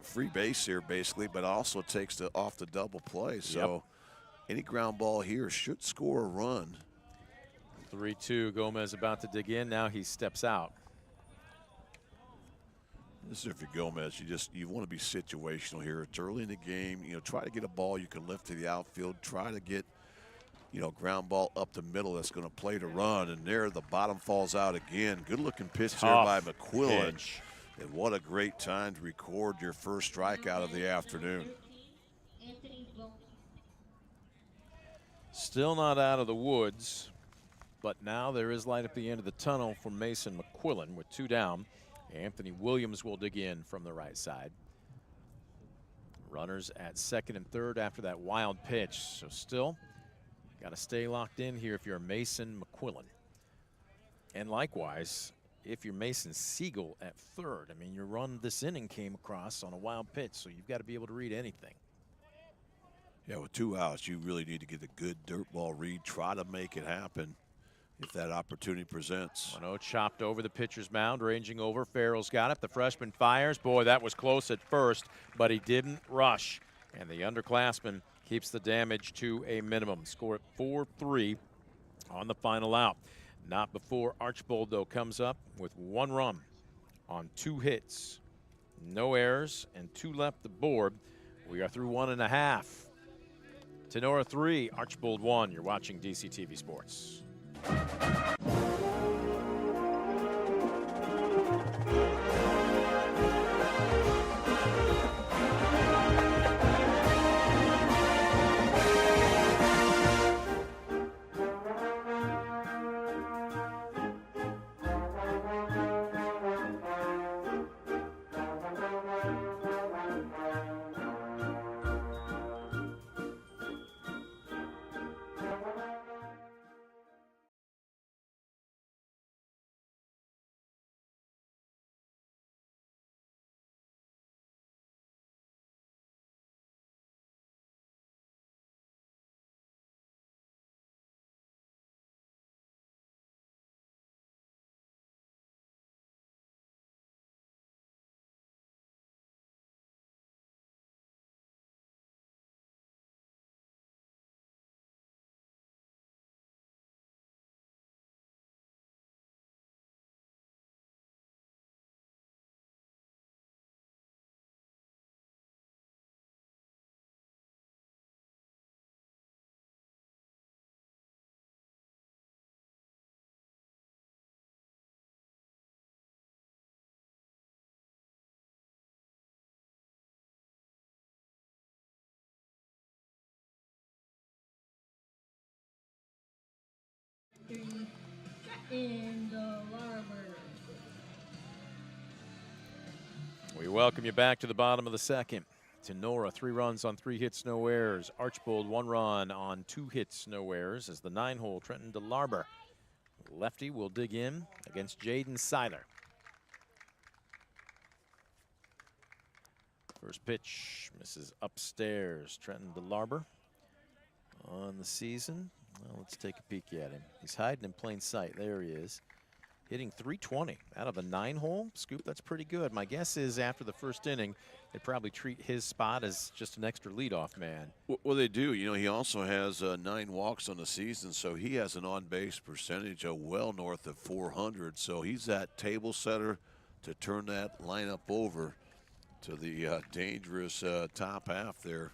free base here, basically, but also takes off the double play. So any ground ball here should score a run. 3-2. Gomez about to dig in. Now he steps out. This is if you're Gomez, you want to be situational here. It's early in the game. Try to get a ball you can lift to the outfield. Try to get, ground ball up the middle that's going to play to run. And there, the bottom falls out again. Good looking pitch there by McQuillan. Pitch. And what a great time to record your first strikeout of the afternoon. Still not out of the woods, but now there is light at the end of the tunnel for Mason McQuillan with 2 down. Anthony Williams will dig in from the right side. Runners at second and third after that wild pitch. So still got to stay locked in here if you're Mason McQuillan. And likewise, if you're Mason Siegel at third. I mean, your run this inning came across on a wild pitch, so you've got to be able to read anything. Yeah, with 2 outs, you really need to get a good dirt ball read. Try to make it happen if that opportunity presents. 1-0 chopped over the pitcher's mound, ranging over. Farrell's got it. The freshman fires. Boy, that was close at first, but he didn't rush. And the underclassman keeps the damage to a minimum. Score at 4-3 on the final out. Not before Archbold, though, comes up with 1 run on 2 hits. No errors and 2 left the board. We are through 1.5. Tinora 3, Archbold 1. You're watching DCTV Sports. In the Larber. We welcome you back to the bottom of the second. Tinora, 3 runs on 3 hits, no errors. Archbold, 1 run on 2 hits, no errors. As the 9-hole, Trenton DeLarber. Lefty will dig in against Jaden Seiler. First pitch misses upstairs. Trenton DeLarber on the season. Well, let's take a peek at him. He's hiding in plain sight. There he is. Hitting .320 out of a 9-hole. Scoop, that's pretty good. My guess is after the first inning, they probably treat his spot as just an extra leadoff man. Well, they do. You know, he also has 9 walks on the season, so he has an on-base percentage of well north of 400. So he's that table setter to turn that lineup over to the dangerous top half there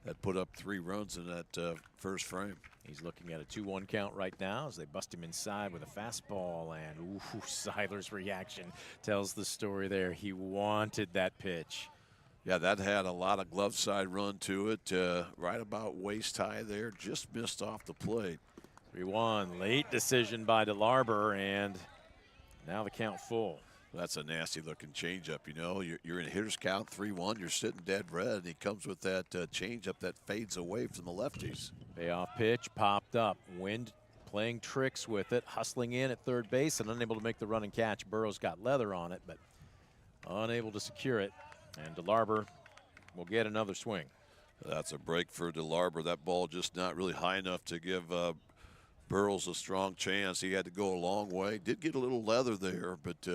that put up 3 runs in that first frame. He's looking at a 2-1 count right now as they bust him inside with a fastball, and ooh, Seiler's reaction tells the story there. He wanted that pitch. Yeah, that had a lot of glove side run to it, right about waist high there, just missed off the plate. 3-1, late decision by DeLarber, and now the count full. That's a nasty looking changeup, you know. You're in a hitter's count, 3-1, you're sitting dead red, and he comes with that changeup that fades away from the lefties. Payoff pitch popped up. Wind playing tricks with it, hustling in at third base and unable to make the run and catch. Burrows got leather on it, but unable to secure it. And DeLarber will get another swing. That's a break for DeLarber. That ball just not really high enough to give Burrows a strong chance. He had to go a long way. Did get a little leather there, but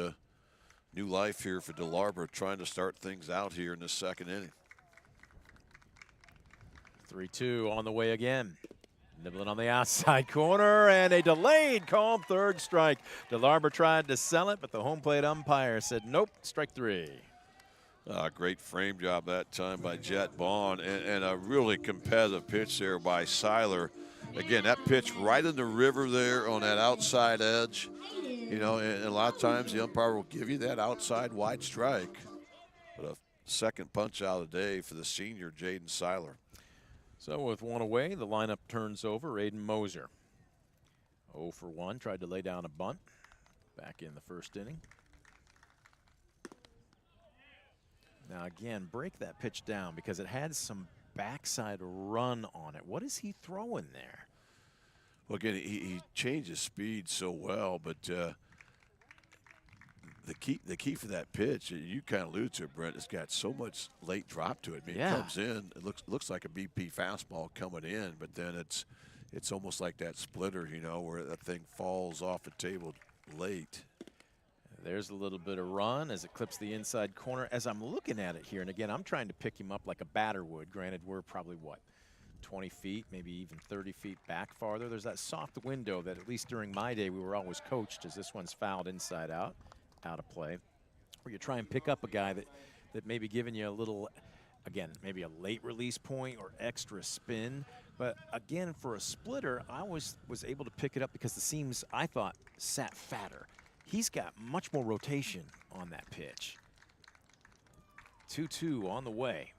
new life here for DeLarber, trying to start things out here in the second inning. 3-2 on the way again. Nibbling on the outside corner, and a delayed call, 3rd strike. DeLarber tried to sell it, but the home plate umpire said nope, strike 3. Great frame job that time by Jet Bond, and a really competitive pitch there by Seiler. Again, that pitch right in the river there on that outside edge. You know, and a lot of times the umpire will give you that outside wide strike. But a second punch out of the day for the senior, Jaden Seiler. So with 1 away, the lineup turns over. Aiden Moser. 0 for 1, tried to lay down a bunt back in the first inning. Now again, break that pitch down because it had some backside run on it. What is he throwing there? Well, again, he changes speed so well, but the key for that pitch, you kind of alluded to it, Brent, it's got so much late drop to it. I mean, yeah. It comes in, it looks like a BP fastball coming in, but then it's almost like that splitter, you know, where that thing falls off the table late. There's a little bit of run as it clips the inside corner. As I'm looking at it here, and again, I'm trying to pick him up like a batter would. Granted, we're probably, what, 20 feet, maybe even 30 feet back farther. There's that soft window that at least during my day we were always coached, as this one's fouled inside out of play, where you try and pick up a guy that may be giving you a little, again, maybe a late release point or extra spin. But again, for a splitter, I was able to pick it up because the seams, I thought, sat fatter. He's got much more rotation on that pitch. 2-2 on the way.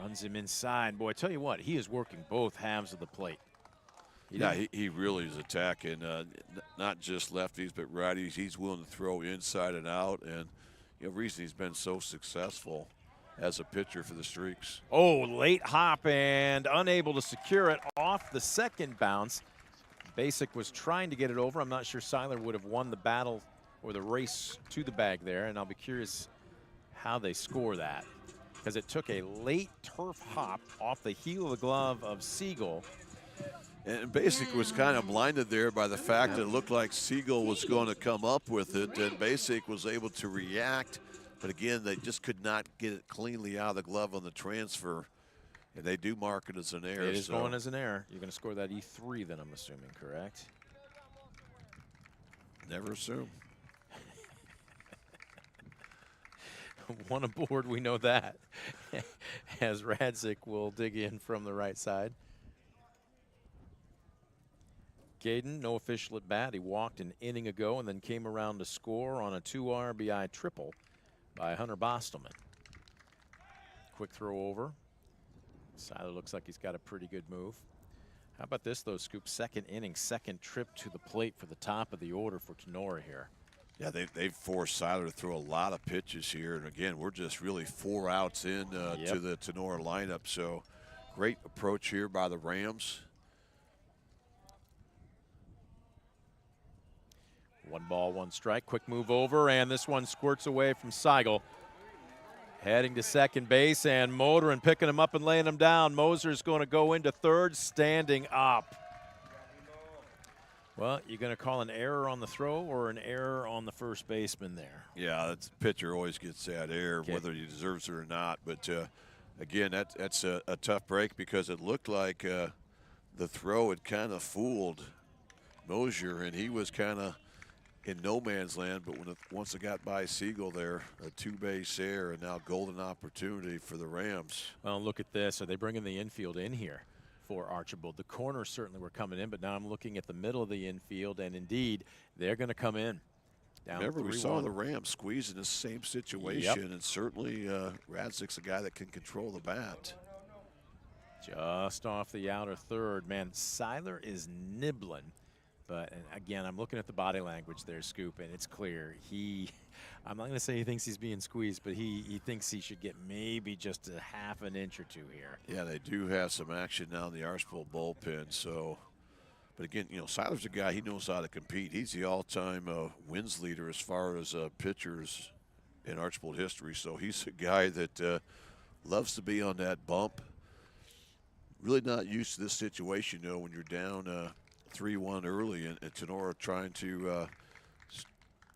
Runs him inside. Boy, I tell you what, he is working both halves of the plate. He really is attacking not just lefties but righties. He's willing to throw inside and out, and you know, reason he's been so successful as a pitcher for the Streaks. Oh, late hop and unable to secure it off the second bounce. Basic was trying to get it over. I'm not sure Seiler would have won the battle or the race to the bag there, and I'll be curious how they score that, because it took a late turf hop off the heel of the glove of Siegel. And Basic was kind of blinded there by the fact that it looked like Siegel was going to come up with it, and Basic was able to react. But again, they just could not get it cleanly out of the glove on the transfer. And they do mark it as an error. It is going as an error. You're going to score that E3 then, I'm assuming, correct? Never assume. One aboard, we know that. As Radzik will dig in from the right side. Gaden, no official at bat. He walked an inning ago and then came around to score on a 2 RBI triple by Hunter Bostelman. Quick throw over. Seiler looks like he's got a pretty good move. How about this, though, Scoop? Second inning, second trip to the plate for the top of the order for Tinora here. Yeah, they've forced Seiler to throw a lot of pitches here. And again, we're just really 4 outs in to the Tinora lineup. So great approach here by the Rams. 1 ball, 1 strike. Quick move over, and this one squirts away from Seigel. Heading to second base, and Motorin picking him up and laying him down. Moser's going to go into third, standing up. Well, you're going to call an error on the throw or an error on the first baseman there? Yeah, that's, pitcher always gets that error, whether he deserves it or not. But again, that's a tough break because it looked like the throw had kind of fooled Mosier, and he was kind of in no man's land. But once it got by Siegel there, a 2-base error, and now golden opportunity for the Rams. Well, look at this. Are they bringing the infield in here for Archbold? The corners certainly were coming in, but now I'm looking at the middle of the infield, and indeed, they're going to come in. Remember, we saw the Rams squeeze in the same situation, and certainly Radzik's a guy that can control the bat. Just off the outer third. Man, Seiler is nibbling. But and again, I'm looking at the body language there, Scoop, and it's clear. I'm not going to say he thinks he's being squeezed, but he thinks he should get maybe just a half an inch or 2 here. Yeah, they do have some action now in the Archbold bullpen. So, but again, you know, Seiler's a guy, he knows how to compete. He's the all-time wins leader as far as pitchers in Archbold history. So he's a guy that loves to be on that bump. Really not used to this situation, though, when you're down 3-1 early, and Tinora trying to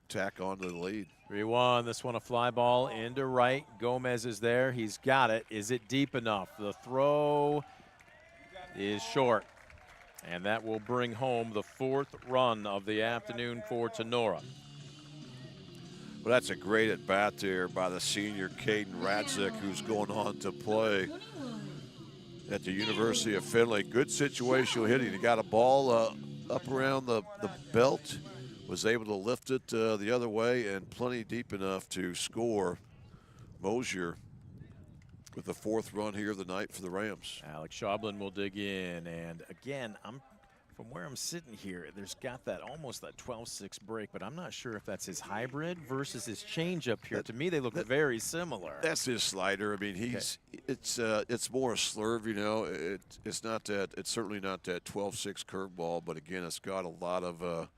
tack on to the lead. 3-1. This one a fly ball into right. Gomez is there. He's got it. Is it deep enough? The throw is short. And that will bring home the 4th run of the afternoon for Tinora. Well, that's a great at bat there by the senior Caden Radzik, who's going on to play at the University of Findlay. Good situational hitting. He got a ball up around the belt, was able to lift it the other way, and plenty deep enough to score. Mosier with the 4th run here of the night for the Rams. Alex Schaublin will dig in, and again, from where I'm sitting here, there's got that almost that 12-6 break, but I'm not sure if that's his hybrid versus his changeup here. To me, they look very similar. That's his slider. I mean, it's more a slurve, you know. It's not that. It's certainly not that 12-6 curveball, but again, it's got a lot of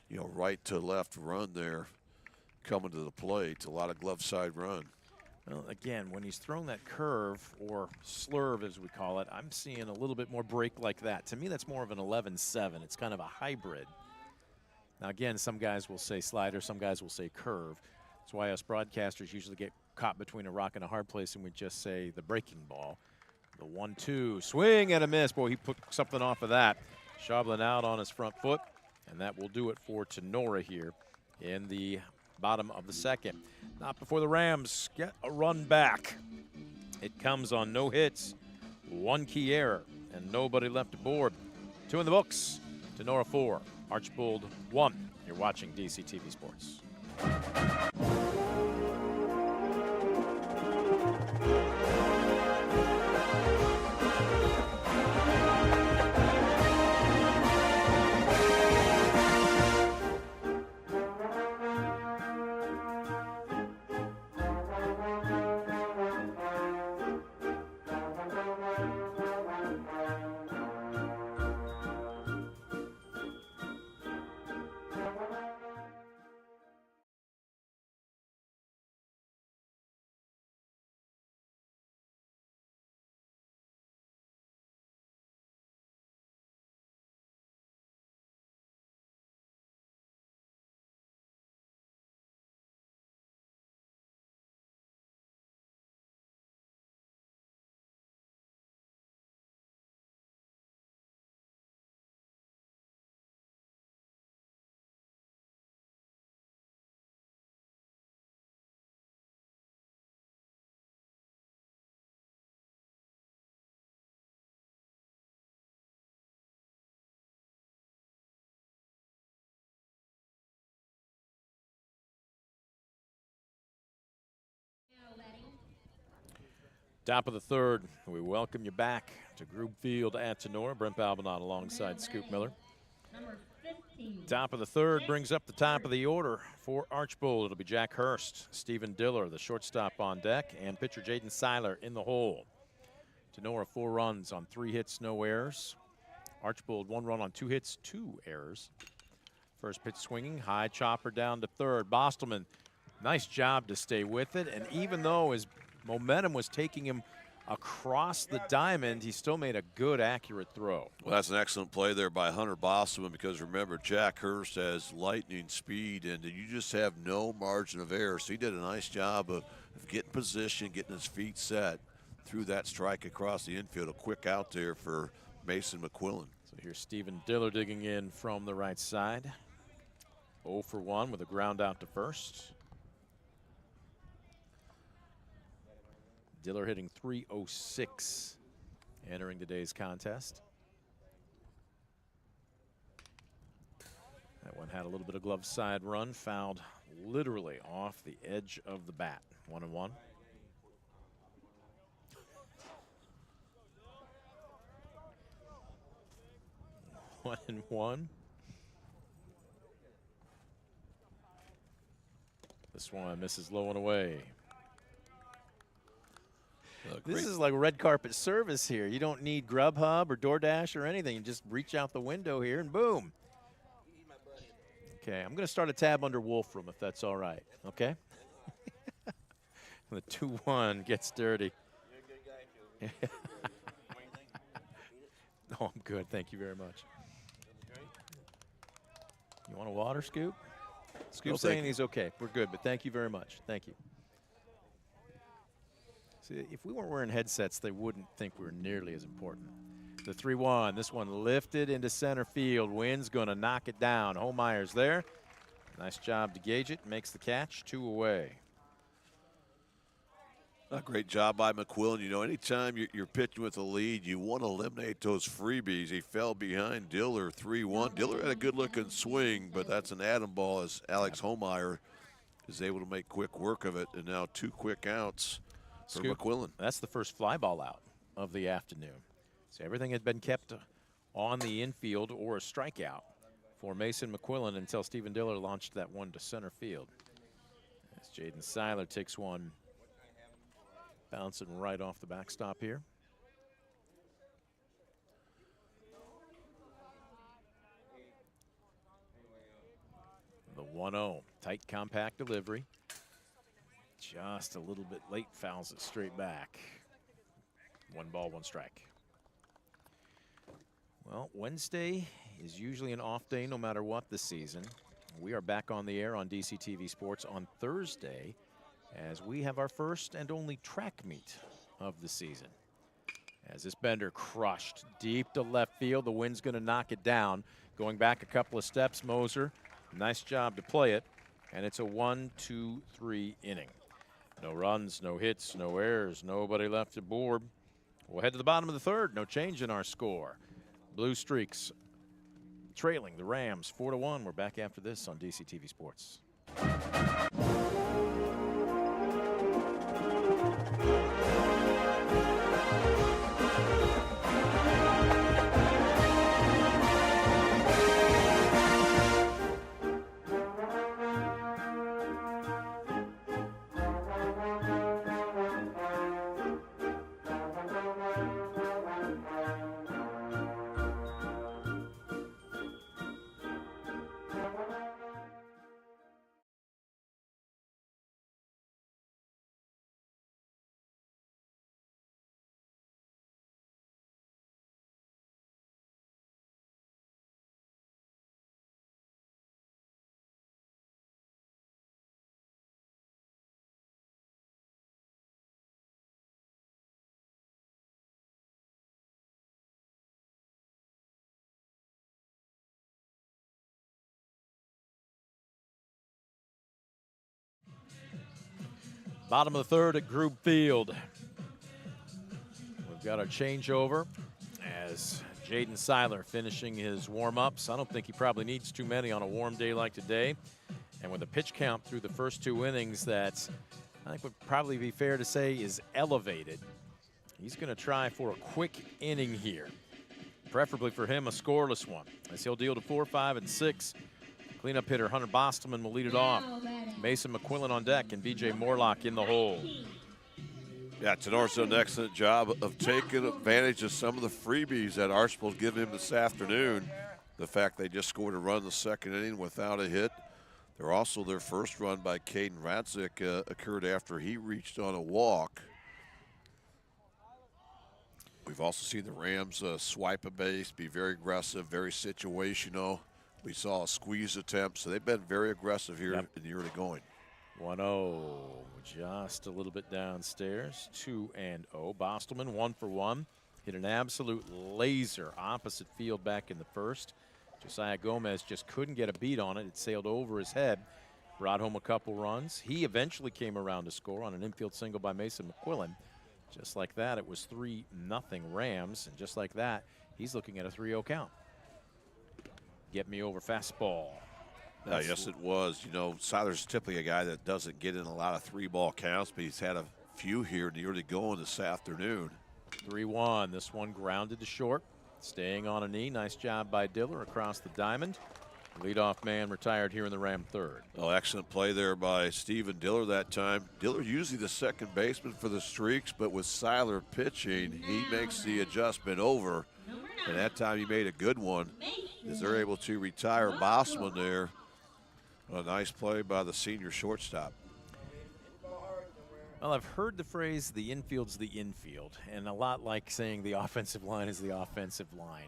you know, right to left run there coming to the plate. A lot of glove side run. Well, again, when he's thrown that curve, or slurve as we call it, I'm seeing a little bit more break like that. To me, that's more of an 11-7. It's kind of a hybrid. Now, again, some guys will say slider, some guys will say curve. That's why us broadcasters usually get caught between a rock and a hard place, and we just say the breaking ball. The 1-2, swing and a miss. Boy, he put something off of that. Schaublin out on his front foot, and that will do it for Tinora here in the bottom of the 2nd. Not before the Rams get a run back. It comes on no hits, 1 key error, and nobody left aboard. 2 in the books. Tinora 4, Archbold 1. You're watching DCTV Sports. Top of the 3rd, we welcome you back to Group Field at Tinora. Brent Balbinot alongside Scoop Miller. Number 15. Top of the third brings up the top of the order for Archbold. It'll be Jack Hurst, Stephen Diller, the shortstop on deck, and pitcher Jaden Seiler in the hole. Tinora 4 runs on 3 hits, no errors. Archbold 1 run on 2 hits, 2 errors. First pitch swinging, high chopper down to third. Bostelman, nice job to stay with it, and even though his momentum was taking him across the diamond, he still made a good, accurate throw. Well, that's an excellent play there by Hunter Bostelman, because remember, Jack Hurst has lightning speed, and you just have no margin of error. So he did a nice job of getting position, getting his feet set, threw that strike across the infield. A quick out there for Mason McQuillan. So here's Stephen Diller digging in from the right side. 0 for 1 with a ground out to first. Diller hitting .306 entering today's contest. That one had a little bit of glove side run, fouled literally off the edge of the bat. 1-1. One and one. This one misses low and away. This is like red carpet service here. You don't need Grubhub or DoorDash or anything. You just reach out the window here and boom. Okay, I'm going to start a tab under Wolfram if that's all right. Okay? The 2-1 gets dirty. You're a good guy, too. No, I'm good. Thank you very much. You want a water, Scoop? Scoop's saying he's okay. We're good, but thank you very much. Thank you. See, if we weren't wearing headsets, they wouldn't think we were nearly as important. The 3-1, this one lifted into center field. Wynn's going to knock it down. Holmeyer's there. Nice job to gauge it. Makes the catch. 2 away. A great job by McQuillan. You know, anytime you're pitching with a lead, you want to eliminate those freebies. He fell behind Diller 3-1. Diller had a good-looking swing, but that's an atom ball as Alex Holmeyer is able to make quick work of it. And now 2 quick outs for McQuillan. That's the first fly ball out of the afternoon. So everything had been kept on the infield or a strikeout for Mason McQuillan until Stephen Diller launched that one to center field. As Jaden Seiler takes one bouncing right off the backstop here. The 1-0, tight, compact delivery. Just a little bit late, fouls it straight back. 1 ball, 1 strike. Well, Wednesday is usually an off day no matter what this season. We are back on the air on DCTV Sports on Thursday as we have our first and only track meet of the season. As this bender crushed deep to left field, the wind's going to knock it down. Going back a couple of steps, Moser, nice job to play it, and it's a 1-2-3 inning. No runs, no hits, no errors, nobody left aboard. We'll head to the bottom of the third, no change in our score. Bluestreaks trailing the Rams 4-1. We're back after this on DCTV Sports. Bottom of the third at Grube Field. We've got our changeover as Jaden Seiler finishing his warm-ups. I don't think he probably needs too many on a warm day like today. And with a pitch count through the first 2 innings that I think would probably be fair to say is elevated, he's going to try for a quick inning here. preferably for him a scoreless one, as he'll deal to 4, 5, and 6. Cleanup hitter Hunter Bostelman will lead it off. Mason McQuillan on deck and B.J. Morlock in the hole. Yeah, Tenora's done an excellent job of taking advantage of some of the freebies that Archbold given him this afternoon. The fact they just scored a run in the second inning without a hit. They're also their first run by Caden Radzik occurred after he reached on a walk. We've also seen the Rams swipe a base, be very aggressive, very situational. We saw a squeeze attempt, so they've been very aggressive here in the early going. 1-0, just a little bit downstairs. 2-0. Bostelman 1 for 1. Hit an absolute laser opposite field back in the first. Josiah Gomez just couldn't get a beat on it. It sailed over his head, brought home a couple runs. He eventually came around to score on an infield single by Mason McQuillan. Just like that, it was 3-0 Rams, and just like that, he's looking at a 3-0 count. Get me over fastball. Yes, it was. You know, Seiler's typically a guy that doesn't get in a lot of 3-ball counts, but he's had a few here in the early going this afternoon. 3-1. This one grounded to short, staying on a knee. Nice job by Diller across the diamond. Leadoff man retired here in the Ram third. Oh, excellent play there by Steven Diller that time. Diller usually the second baseman for the Streaks, but with Seiler pitching, he makes the adjustment over. And that time he made a good one, as they're able to retire Bosman there. A nice play by the senior shortstop. Well, I've heard the phrase, the infield's the infield, and a lot like saying the offensive line is the offensive line.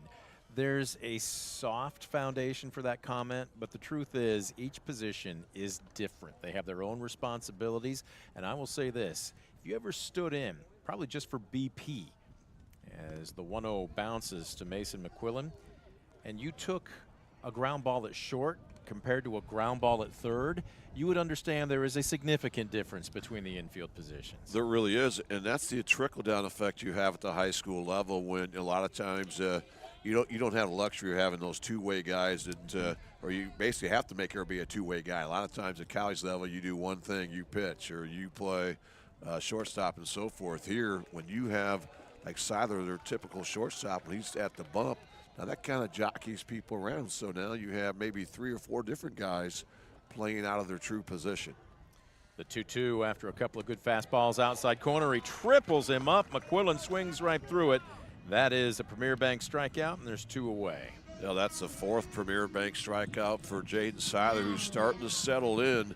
There's a soft foundation for that comment, but the truth is each position is different. They have their own responsibilities, and I will say this. If you ever stood in, probably just for BP, as the 1-0 bounces to Mason McQuillan, and you took a ground ball at short compared to a ground ball at third, you would understand there is a significant difference between the infield positions. There really is, and that's the trickle-down effect you have at the high school level when a lot of times you don't have the luxury of having those two-way guys that, or you basically have to make everybody a two-way guy. A lot of times at college level, you do one thing, you pitch, or you play shortstop and so forth. Here, when you have like Seiler, their typical shortstop, when he's at the bump, now that kind of jockeys people around. So now you have maybe 3 or 4 different guys playing out of their true position. The 2-2 after a couple of good fastballs outside corner. He triples him up. McQuillan swings right through it. That is a Premier Bank strikeout, and there's 2 away. Yeah, that's the 4th Premier Bank strikeout for Jaden Seiler, who's starting to settle in.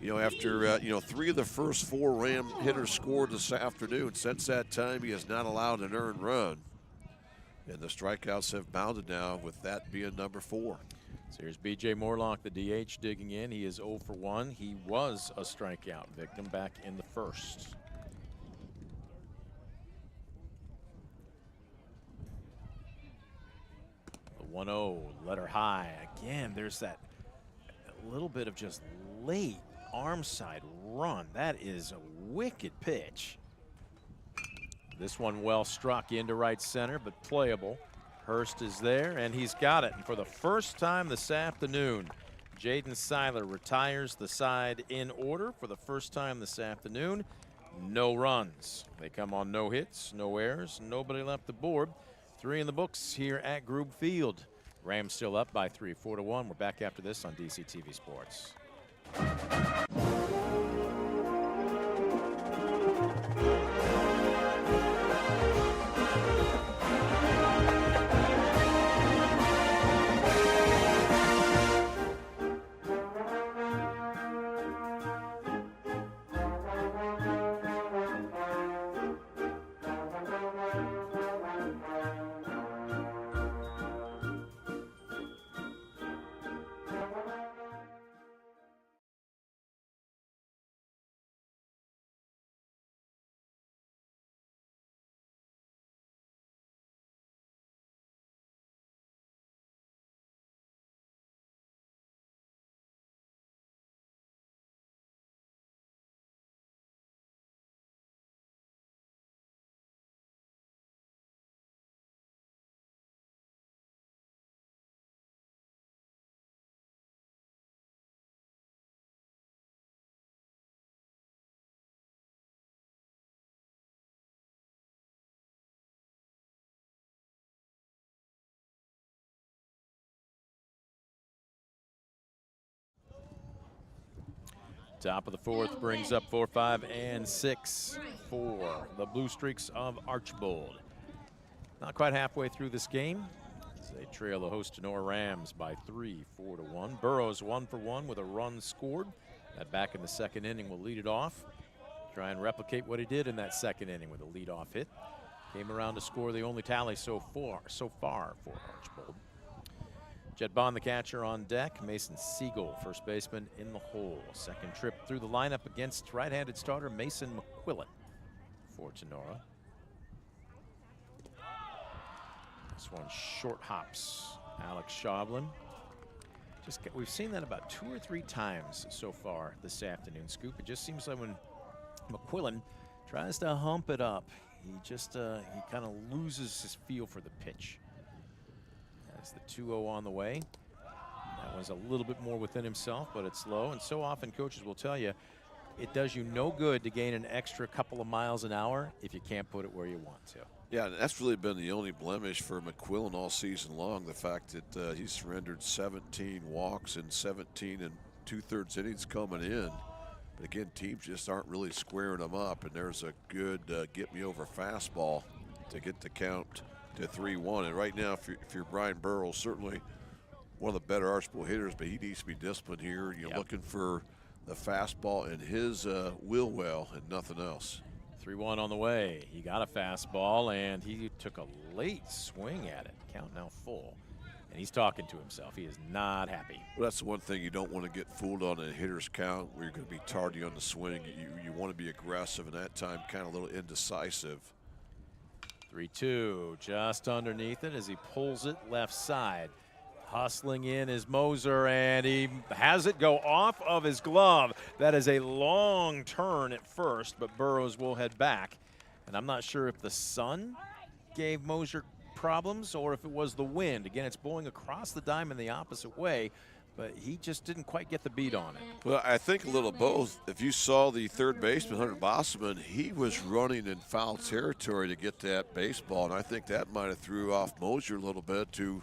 You know, after 3 of the first 4 Ram hitters scored this afternoon. Since that time, he has not allowed an earned run. And the strikeouts have mounted now, with that being number 4. So here's B.J. Morlock, the DH, digging in. He is 0 for 1. He was a strikeout victim back in the first. The 1-0, letter high. Again, there's that little bit of just late arm side run. That is a wicked pitch. This one well struck into right center, but playable. Hurst is there, and he's got it. And for the first time this afternoon, Jaden Seiler retires the side in order for the first time this afternoon. No runs. They come on no hits, no errors, nobody left the board. 3 in the books here at Grube Field. Rams still up by 3, 4-1. We're back after this on DCTV Sports. Top of the fourth brings up 4, 5, and 6 for the Bluestreaks of Archbold. Not quite halfway through this game, as they trail the host Tinora Rams by 3, 4-1. Burrows 1 for 1 with a run scored. That back in the second inning will lead it off. Try and replicate what he did in that second inning with a leadoff hit. Came around to score the only tally so far for Archbold. Jet Bond, the catcher, on deck. Mason Siegel, first baseman, in the hole. Second trip through the lineup against right-handed starter Mason McQuillan for Tinora. This one short hops Alex Shovlin. We've seen that about 2 or 3 times so far this afternoon, Scoop. It just seems like when McQuillan tries to hump it up, he just he kind of loses his feel for the pitch. That's the 2-0 on the way. That one's a little bit more within himself, but it's low. And so often coaches will tell you it does you no good to gain an extra couple of miles an hour if you can't put it where you want to. Yeah, and that's really been the only blemish for McQuillan all season long, the fact that he's surrendered 17 walks in 17 2/3 innings coming in. But again, teams just aren't really squaring them up, and there's a good get-me-over fastball to get the count to 3-1. And right now, if you're Brian Burrows, certainly one of the better Archbold hitters, but he needs to be disciplined here. You're looking for the fastball in his wheel well and nothing else. 3-1 on the way. He got a fastball, and he took a late swing at it. Count now full. And he's talking to himself. He is not happy. Well, that's the one thing you don't want to get fooled on a hitter's count where you're going to be tardy on the swing. You want to be aggressive, and that time kind of a little indecisive. 3-2, just underneath it as he pulls it left side. Hustling in is Moser, and he has it go off of his glove. That is a long turn at first, but Burrows will head back. And I'm not sure if the sun gave Moser problems or if it was the wind. Again, it's blowing across the diamond the opposite way, but he just didn't quite get the beat on it. Well, I think a little both. If you saw the third baseman, Hunter Bosselman, he was running in foul territory to get that baseball, and I think that might have threw off Moser a little bit, who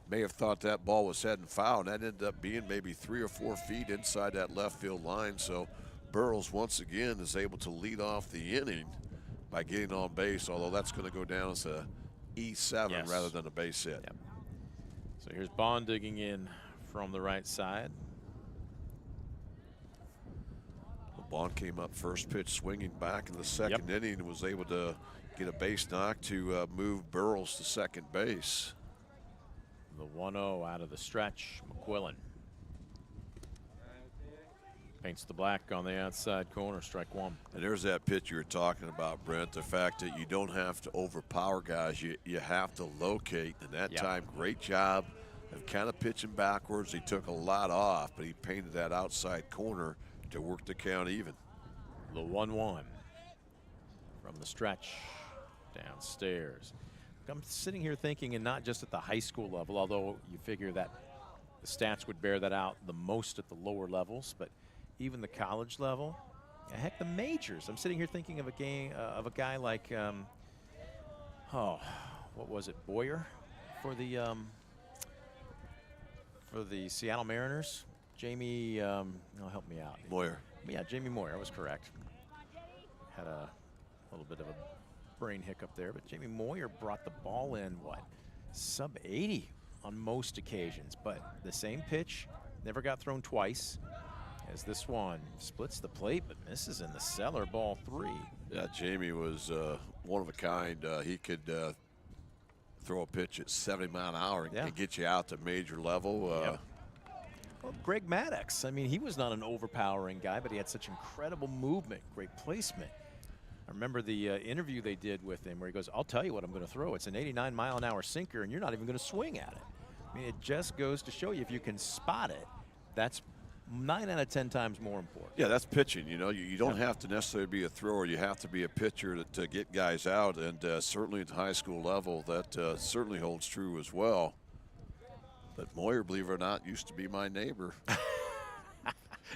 may have thought that ball was heading foul, and that ended up being maybe 3 or 4 feet inside that left field line. So Burrows once again is able to lead off the inning by getting on base, although that's going to go down as a E7 rather than a base hit. Yep. So here's Bond digging in from the right side. Bond came up first pitch swinging back in the second inning and was able to get a base knock to move Burrows to second base. The 1-0 out of the stretch, McQuillan. Paints the black on the outside corner, strike one. And there's that pitch you were talking about, Brent, the fact that you don't have to overpower guys, you have to locate. And that time, great job of kind of pitching backwards. He took a lot off, but he painted that outside corner to work the count even. The 1-1 from the stretch downstairs. I'm sitting here thinking, and not just at the high school level, although you figure that the stats would bear that out the most at the lower levels, but even the college level, heck, the majors. I'm sitting here thinking of a game of a guy like, what was it, Boyer for the Seattle Mariners. Jamie, help me out. Moyer. Yeah, Jamie Moyer. I was correct. Had a little bit of a brain hiccup there, but Jamie Moyer brought the ball in, sub 80 on most occasions, but the same pitch never got thrown twice, as this one splits the plate but misses in the cellar, ball 3. Yeah, Jamie was one of a kind. He could throw a pitch at 70 mile an hour and get you out to major level. Well, Greg Maddox, I mean, he was not an overpowering guy, but he had such incredible movement, great placement. I remember the interview they did with him where he goes, I'll tell you what I'm going to throw. It's an 89 mile an hour sinker, and you're not even going to swing at it. I mean, it just goes to show you if you can spot it, that's 9 out of 10 times more important. Yeah, that's pitching. You know, you don't have to necessarily be a thrower. You have to be a pitcher to get guys out, and certainly at the high school level, that certainly holds true as well. But Moyer, believe it or not, used to be my neighbor.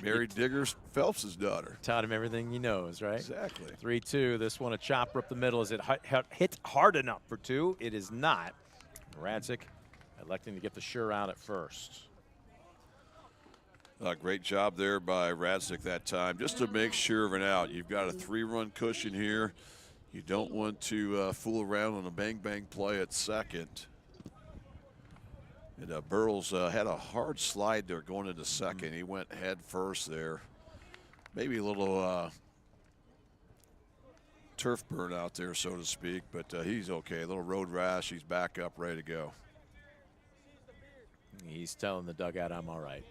Mary Diggers Phelps' daughter. Taught him everything he knows, right? Exactly. 3-2. This one a chopper up the middle. Is it hit hard enough for 2? It is not. Radzik electing to get the sure out at first. Great job there by Radzik that time, just to make sure of an out. You've got a 3-run cushion here. You don't want to fool around on a bang-bang play at second. And Burrows had a hard slide there going into second. He went head first there. Maybe a little turf burn out there, so to speak, but he's okay. A little road rash. He's back up, ready to go. He's telling the dugout, I'm all right.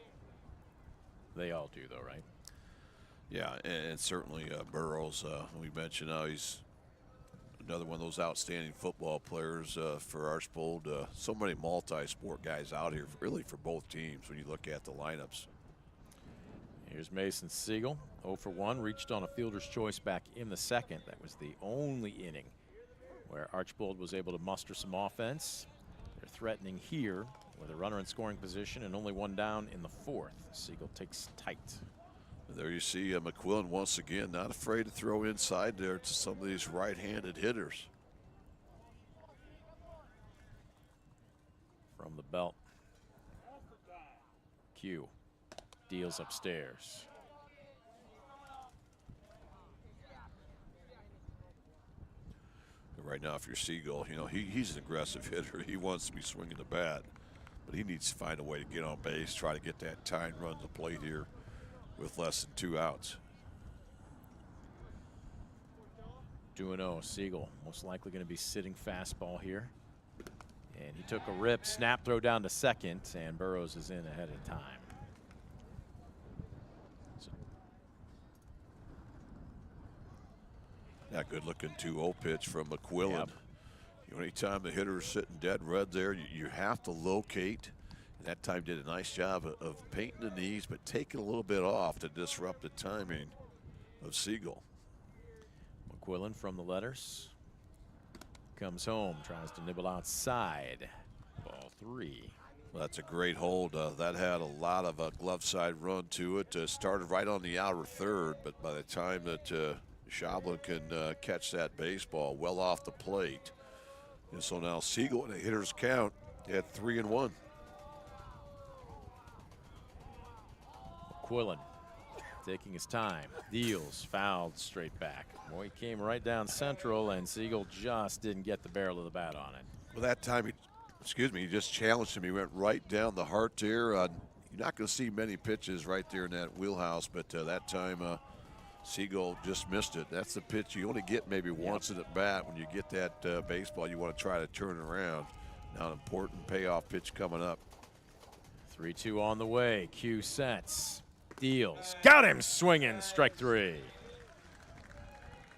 They all do, though, right? Yeah, and certainly Burrows, we mentioned how he's another one of those outstanding football players for Archbold. So many multi-sport guys out here, really for both teams when you look at the lineups. Here's Mason Siegel, 0 for 1, reached on a fielder's choice back in the second. That was the only inning where Archbold was able to muster some offense. They're threatening here with a runner in scoring position and only 1 down in the 4th. Siegel takes tight. There you see McQuillan once again, not afraid to throw inside there to some of these right-handed hitters. From the belt, Q deals upstairs. Right now, if you're Siegel, you know, he's an aggressive hitter. He wants to be swinging the bat, but he needs to find a way to get on base, try to get that tying run to the plate here with less than 2 outs. 2-0, Siegel most likely going to be sitting fastball here. And he took a rip, snap throw down to second, and Burrows is in ahead of time. That good looking 2-0 pitch from McQuillan. Yep. You know, anytime the hitter is sitting dead red there, you have to locate. And that time did a nice job of painting the knees, but taking a little bit off to disrupt the timing of Siegel. McQuillan from the letters. Comes home, tries to nibble outside. Ball 3. Well, that's a great hold. That had a lot of glove side run to it. Started right on the outer third, but by the time that Schablin can catch that baseball well off the plate. And so now Siegel in a hitter's count at 3-1. McQuillan taking his time, deals, fouled straight back. Boy, he came right down central, and Siegel just didn't get the barrel of the bat on it. Well, that time, he just challenged him. He went right down the heart there. You're not going to see many pitches right there in that wheelhouse, but that time Siegel just missed it. That's the pitch you only get maybe once at bat. When you get that baseball, you want to try to turn it around. Now an important payoff pitch coming up. 3-2 on the way. Q sets, deals, got him swinging. Strike 3.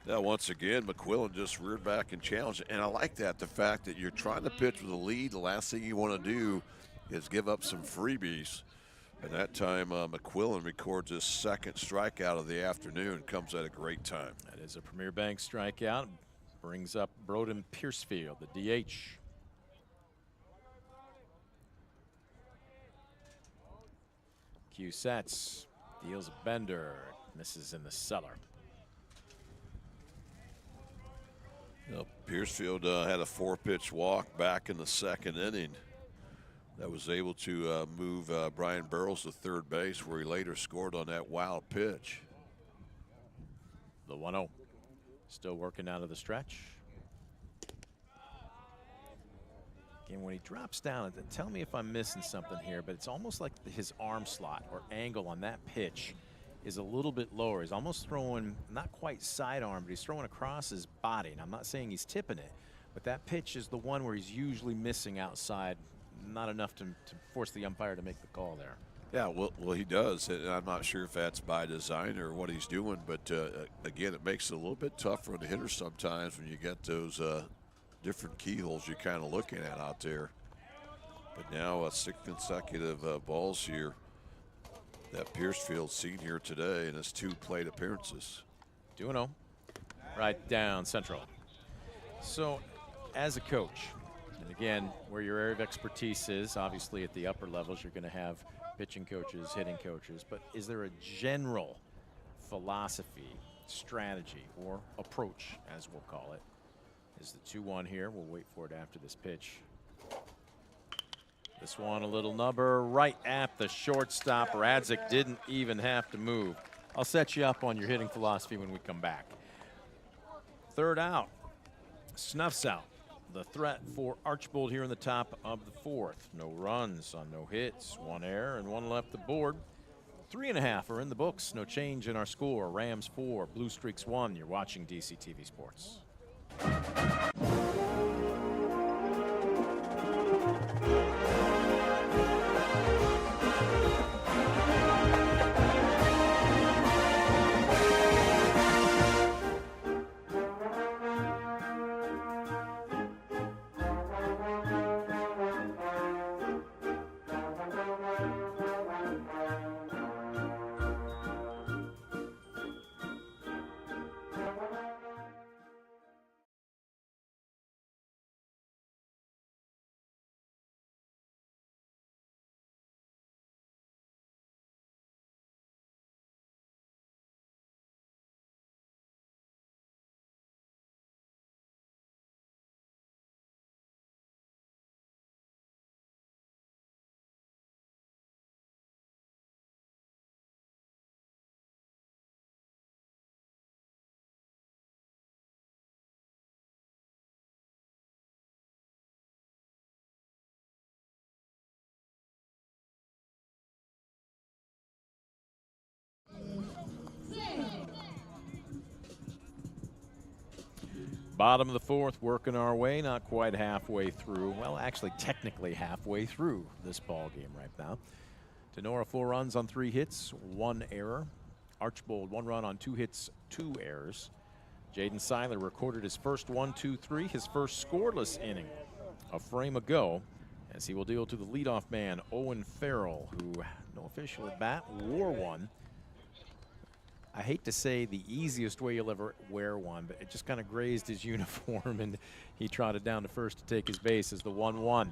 Now once again, McQuillan just reared back and challenged. And I like that, the fact that you're trying to pitch with a lead. The last thing you want to do is give up some freebies. And that time, McQuillan records his 2nd strikeout of the afternoon. Comes at a great time. That is a Premier Bank strikeout. Brings up Broden Piercefield, the DH. Q sets, deals a bender, misses in the cellar. You know, Piercefield had a 4-pitch walk back in the 2nd inning. That was able to move Brian Burrows to third base, where he later scored on that wild pitch. The 1-0. Still working out of the stretch. Again, when he drops down, tell me if I'm missing something here, but it's almost like his arm slot or angle on that pitch is a little bit lower. He's almost throwing, not quite sidearm, but he's throwing across his body. And I'm not saying he's tipping it, but that pitch is the one where he's usually missing outside. Not enough to force the umpire to make the call there. Yeah, well, he does. And I'm not sure if that's by design or what he's doing, but again, it makes it a little bit tougher on the hitter sometimes when you get those different keyholes you're kind of looking at out there. But now 6 consecutive balls here that Piercefield's seen here today in his 2 plate appearances. 2-0, right down central. So, as a coach, and again, where your area of expertise is, obviously at the upper levels, you're going to have pitching coaches, hitting coaches, but is there a general philosophy, strategy, or approach, as we'll call it? Is the 2-1 here. We'll wait for it after this pitch. This one a little nubber right at the shortstop. Radzik didn't even have to move. I'll set you up on your hitting philosophy when we come back. Third out, snuffs out the threat for Archbold here in the top of the fourth. No runs on no hits, one error and one left the board. 3.5 are in the books. No change in our score. Rams 4, Bluestreaks 1. You're watching DCTV Sports. Bottom of the fourth, working our way, not quite halfway through. Well, actually, technically halfway through this ball game right now. Tinora 4 runs on 3 hits, 1 error. Archbold 1 run on 2 hits, 2 errors. Jaden Seiler recorded his first 1-2-3, his first scoreless inning a frame ago, as he will deal to the leadoff man, Owen Farrell, who, no official at bat, wore one. I hate to say the easiest way you'll ever wear one, but it just kind of grazed his uniform, and he trotted down to first to take his base as the 1-1.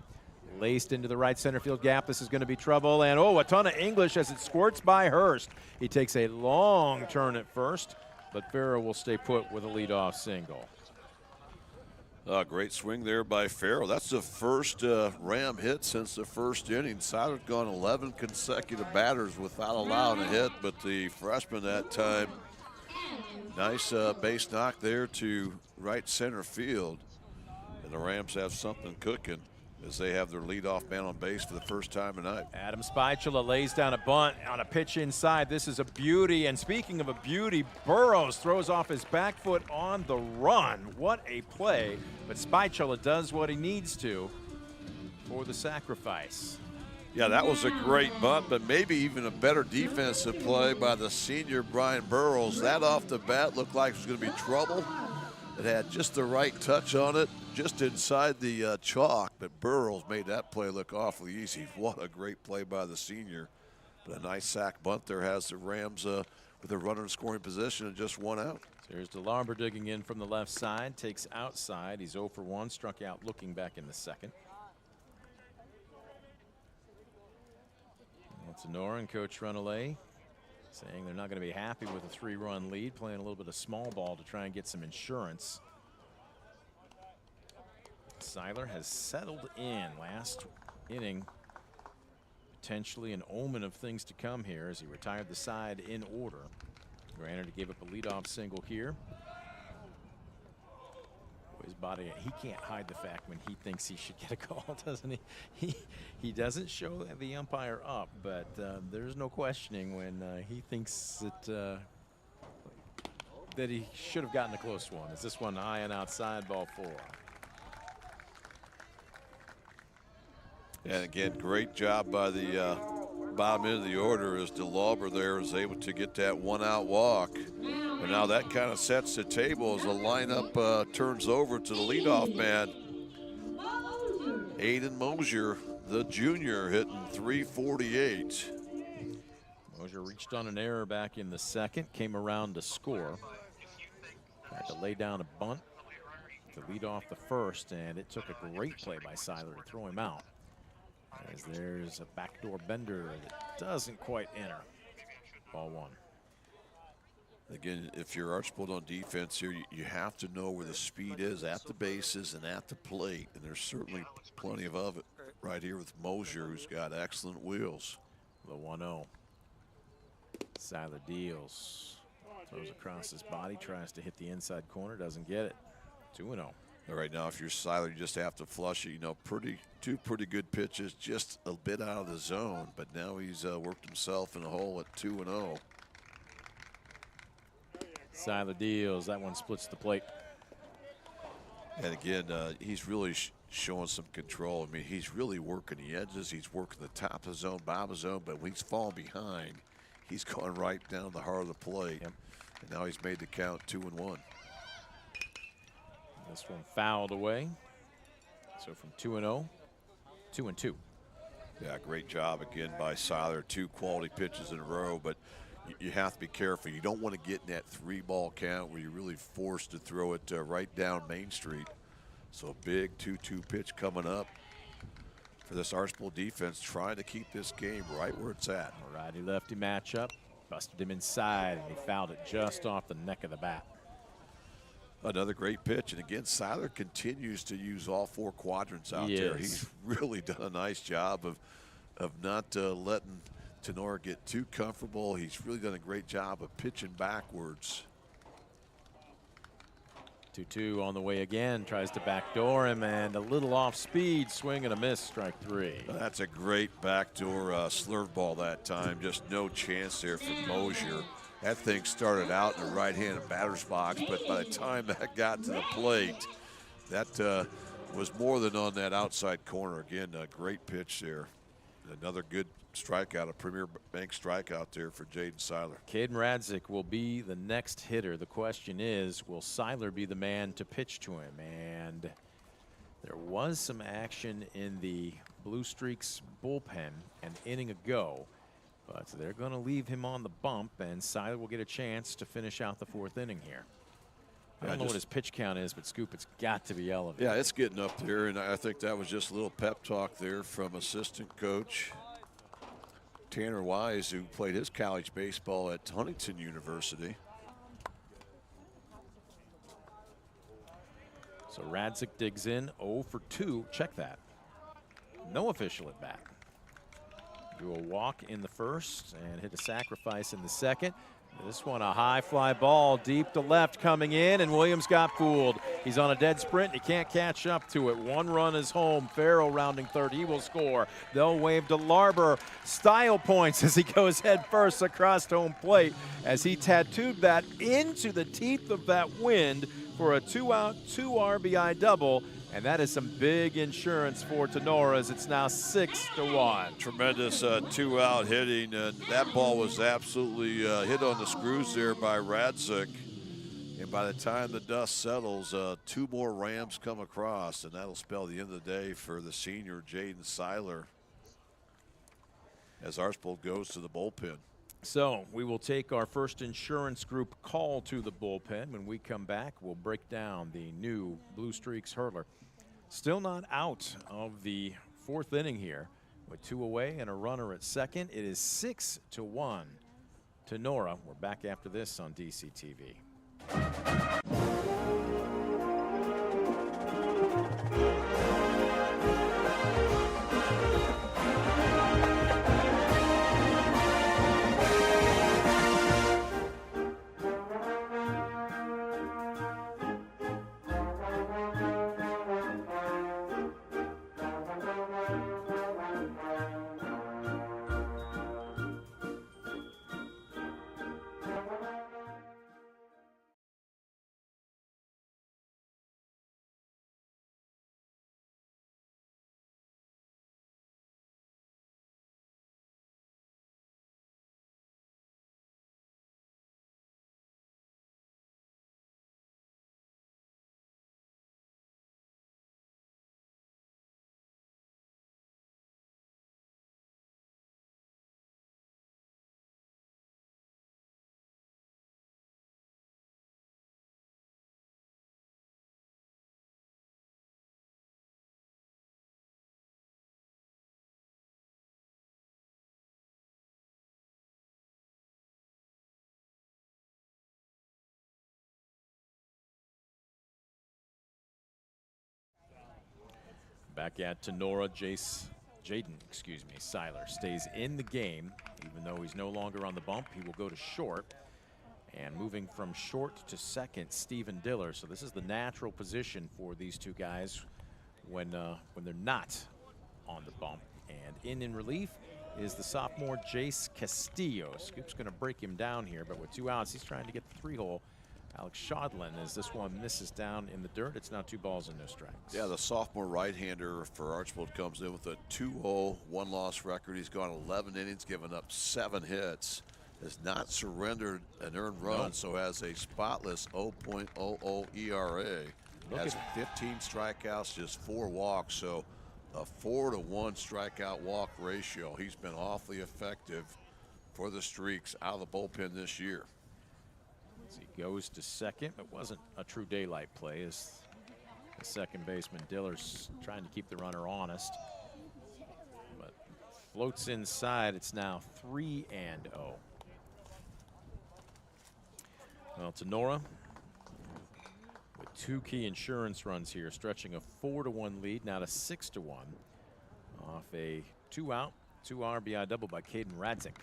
Laced into the right center field gap. This is going to be trouble, and oh, a ton of English as it squirts by Hurst. He takes a long turn at first, but Farrell will stay put with a leadoff single. Great swing there by Farrell. That's the first Ram hit since the first inning. Seiler's gone 11 consecutive batters without allowing a hit, but the freshman that time, nice base knock there to right center field. And the Rams have something cooking as they have their leadoff man on base for the first time tonight. Adam Spicula lays down a bunt on a pitch inside. This is a beauty, and speaking of a beauty, Burrows throws off his back foot on the run. What a play, but Spicula does what he needs to for the sacrifice. Yeah, that was a great bunt, but maybe even a better defensive play by the senior Brian Burrows. That off the bat looked like it was going to be trouble. It had just the right touch on it, just inside the chalk, but Burrows made that play look awfully easy. What a great play by the senior. But a nice sack bunt there has the Rams with a runner in scoring position and just 1 out. So here's DeLarber digging in from the left side, takes outside. He's 0 for 1, struck out looking back in the second. Tinora and Coach Runaway saying they're not going to be happy with a 3-run lead, playing a little bit of small ball to try and get some insurance. Seiler has settled in last inning. Potentially an omen of things to come here as he retired the side in order. Granted, he gave up a leadoff single here. His body, he can't hide the fact when he thinks he should get a call, doesn't he? He doesn't show the umpire up, but there's no questioning when he thinks that he should have gotten a close one. Is this one high and outside, ball 4? And again, great job by the bottom end of the order as DeLauber there is able to get that 1-out walk. And now that kind of sets the table as the lineup turns over to the leadoff man. Aiden Mosier, the junior, hitting .348. Mosier reached on an error back in the second, came around to score. Had to lay down a bunt to lead off the first, and it took a great play by Seiler to throw him out. As there's a backdoor bender that doesn't quite enter. Ball 1. Again, if you're Archbold on defense here, you have to know where the speed is at the bases and at the plate, and there's certainly plenty of it. right here with Mosier, who's got excellent wheels. The 1-0. Seiler deals. Throws across his body, tries to hit the inside corner, doesn't get it. 2-0. Right now, if you're Seiler, you just have to flush it. You know, two pretty good pitches, just a bit out of the zone. But now he's worked himself in a hole at 2-0. Seiler deals. That one splits the plate. And again, he's really showing some control. I mean, he's really working the edges. He's working the top of the zone, bottom of the zone. But when he's falling behind, he's going right down the heart of the plate. Yep. And now he's made the count 2-1. This one fouled away. So from 2-0, 2-2. Yeah, great job again by Seiler. 2 quality pitches in a row, but you have to be careful. You don't want to get in that 3-ball count where you're really forced to throw it right down Main Street. So a big 2-2 pitch coming up for this Archbold defense, trying to keep this game right where it's at. Righty-lefty matchup. Busted him inside, and he fouled it just off the neck of the bat. Tinora great pitch, and again, Seiler continues to use all 4 quadrants out there. He's really done a nice job of not letting Tinora get too comfortable. He's really done a great job of pitching backwards. 2-2 on the way again, tries to backdoor him, and a little off speed, swing and a miss, strike 3. That's a great backdoor slurve ball that time. Just no chance there for Mosier. That thing started out in the right-handed batter's box, but by the time that got to the plate, that was more than on that outside corner. Again, a great pitch there. Another good strikeout, a Premier Bank strikeout there for Jaden Seiler. Caden Radzik will be the next hitter. The question is, will Seiler be the man to pitch to him? And there was some action in the Bluestreaks bullpen an inning ago, but they're going to leave him on the bump, and Seiler will get a chance to finish out the 4th inning here. I don't know what his pitch count is, but Scoop, it's got to be elevated. Yeah, it's getting up there, and I think that was just a little pep talk there from assistant coach Tanner Wise, who played his college baseball at Huntington University. So Radzik digs in, 0 for 2. Check that. No official at bat. Drew a walk in the first and hit a sacrifice in the second. This one a high fly ball deep to left coming in, and Williams got fooled. He's on a dead sprint. He can't catch up to it. 1 run is home. Farrell rounding third. He will score. They'll wave to Larber. Style points as he goes head first across home plate as he tattooed that into the teeth of that wind for a 2-out, 2 RBI double. And that is some big insurance for Tinora as it's now 6-1. Tremendous 2-out hitting, and that ball was absolutely hit on the screws there by Radzik. And by the time the dust settles, 2 more Rams come across, and that'll spell the end of the day for the senior Jaden Seiler as Archbold goes to the bullpen. So we will take our first insurance group call to the bullpen. When we come back, we'll break down the new Bluestreaks hurler. Still not out of the 4th inning here with 2 away and a runner at second. It is 6-1 Tinora. We're back after this on DCTV. Back at Tinora, Jaden, Seiler stays in the game. Even though he's no longer on the bump, he will go to short. And moving from short to second, Stephen Diller. So this is the natural position for these two guys when they're not on the bump. And in relief is the sophomore Jace Castillo. Scoop's going to break him down here, but with 2 outs, he's trying to get the 3-hole. Alex Shadlin, as this one misses down in the dirt. It's now 2 balls and no strikes. Yeah, the sophomore right-hander for Archbold comes in with a 2-0, 1-loss record. He's gone 11 innings, given up 7 hits. Has not surrendered an earned run, so has a spotless 0.00 ERA. Has 15 strikeouts, just 4 walks, so a 4-to-1 strikeout walk ratio. He's been awfully effective for the Streaks out of the bullpen this year. As he goes to second, it wasn't a true daylight play as the second baseman Diller's trying to keep the runner honest. But floats inside, it's now 3-0. Well, Tinora with 2 key insurance runs here, stretching a 4-to-1 lead, now to 6-1 off a 2-out, 2 RBI double by Caden Radzik.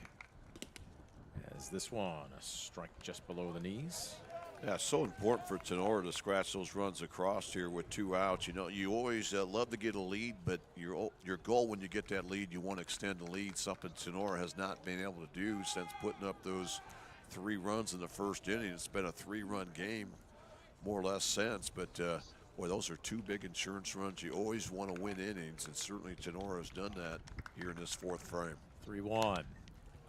As this one, a strike just below the knees. Yeah, it's so important for Tinora to scratch those runs across here with 2 outs. You know, you always love to get a lead, but your goal when you get that lead, you want to extend the lead, something Tinora has not been able to do since putting up those 3 runs in the first inning. It's been a 3-run game, more or less, since. But, boy, those are 2 big insurance runs. You always want to win innings, and certainly Tinora has done that here in this 4th frame. 3-1.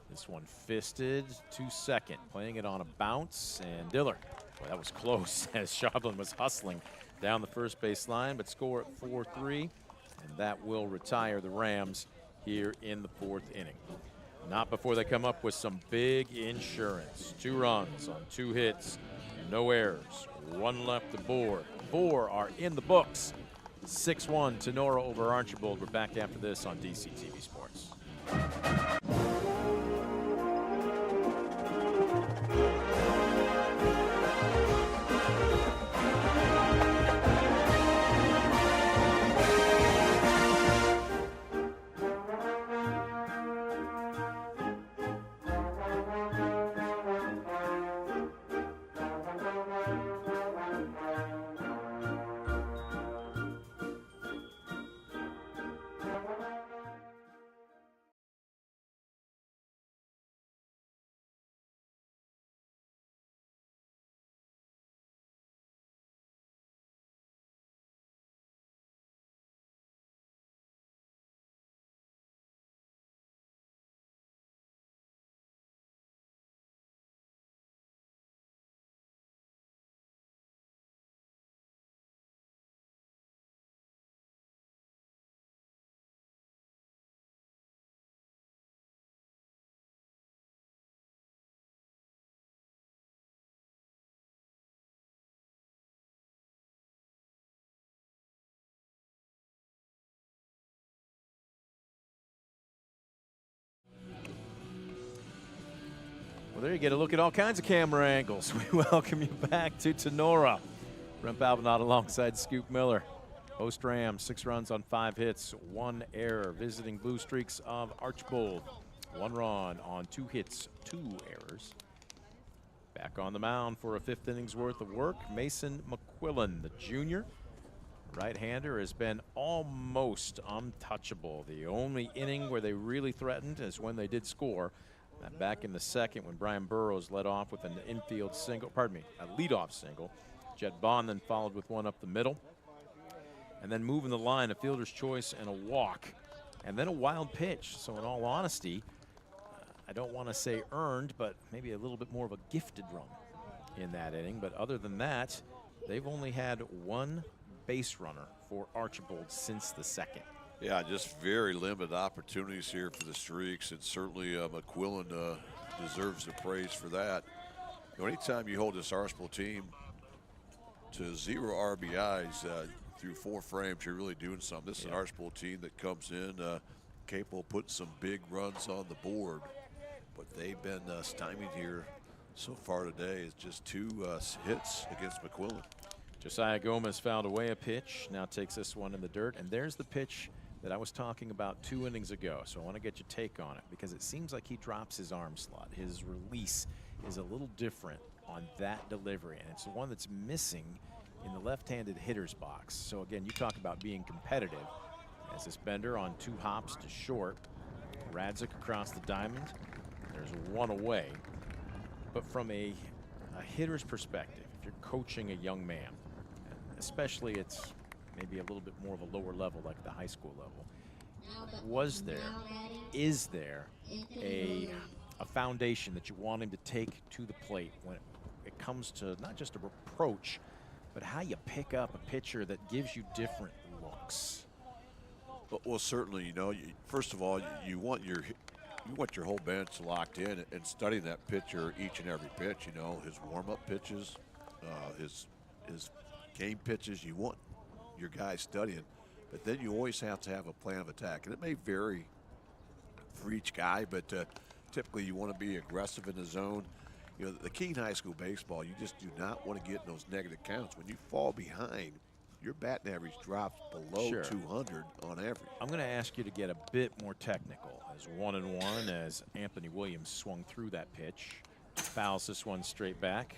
This one fisted to second, playing it on a bounce, and Diller. Boy, that was close as Shadlin was hustling down the first base line, but score at 4-3, and that will retire the Rams here in the 4th inning. Not before they come up with some big insurance. 2 runs on 2 hits, no errors, 1 left to board. 4 are in the books. 6-1 Tinora over Archbold. We're back after this on DCTV Sports. Well, there you get a look at all kinds of camera angles. We welcome you back to Tinora. Brent Balbinot alongside Scoop Miller. Host Rams, 6 runs on 5 hits, 1 error. Visiting Bluestreaks of Archbold, 1 run on 2 hits, 2 errors. Back on the mound for a 5th inning's worth of work, Mason McQuillan, the junior. Right-hander has been almost untouchable. The only inning where they really threatened is when they did score. Back in the second when Brian Burrows led off with an infield single, a leadoff single. Jet Bond then followed with one up the middle. And then moving the line, a fielder's choice and a walk. And then a wild pitch. So in all honesty, I don't want to say earned, but maybe a little bit more of a gifted run in that inning. But other than that, they've only had 1 base runner for Archbold since the second. Yeah, just very limited opportunities here for the Streaks, and certainly McQuillan deserves the praise for that. You know, anytime you hold this Archbold team to 0 RBIs through 4 frames, you're really doing something. This is an Archbold team that comes in capable of putting some big runs on the board, but they've been stymied here so far today. It's just 2 hits against McQuillan. Josiah Gomez fouled away a pitch, now takes this one in the dirt, and there's the pitch that I was talking about 2 innings ago. So I want to get your take on it because it seems like he drops his arm slot. His release is a little different on that delivery, and it's the one that's missing in the left-handed hitter's box. So again, you talk about being competitive. As this bender on 2 hops to short, Radzik across the diamond. There's 1 away. But from a hitter's perspective, if you're coaching a young man, especially it's maybe a little bit more of a lower level like the high school level, is there a foundation that you want him to take to the plate when it comes to not just a approach, but how you pick up a pitcher that gives you different looks? Well, certainly, you know, first of all, you want your whole bench locked in and studying that pitcher each and every pitch. You know, his warm-up pitches, his game pitches. You want your guys studying, but then you always have to have a plan of attack, and it may vary for each guy, but typically you want to be aggressive in the zone. You know, the key in high school baseball, you just do not want to get in those negative counts. When you fall behind, your batting average drops below 200 on average. I'm going to ask you to get a bit more technical. As 1-1 as Anthony Williams swung through that pitch. Fouls this one straight back.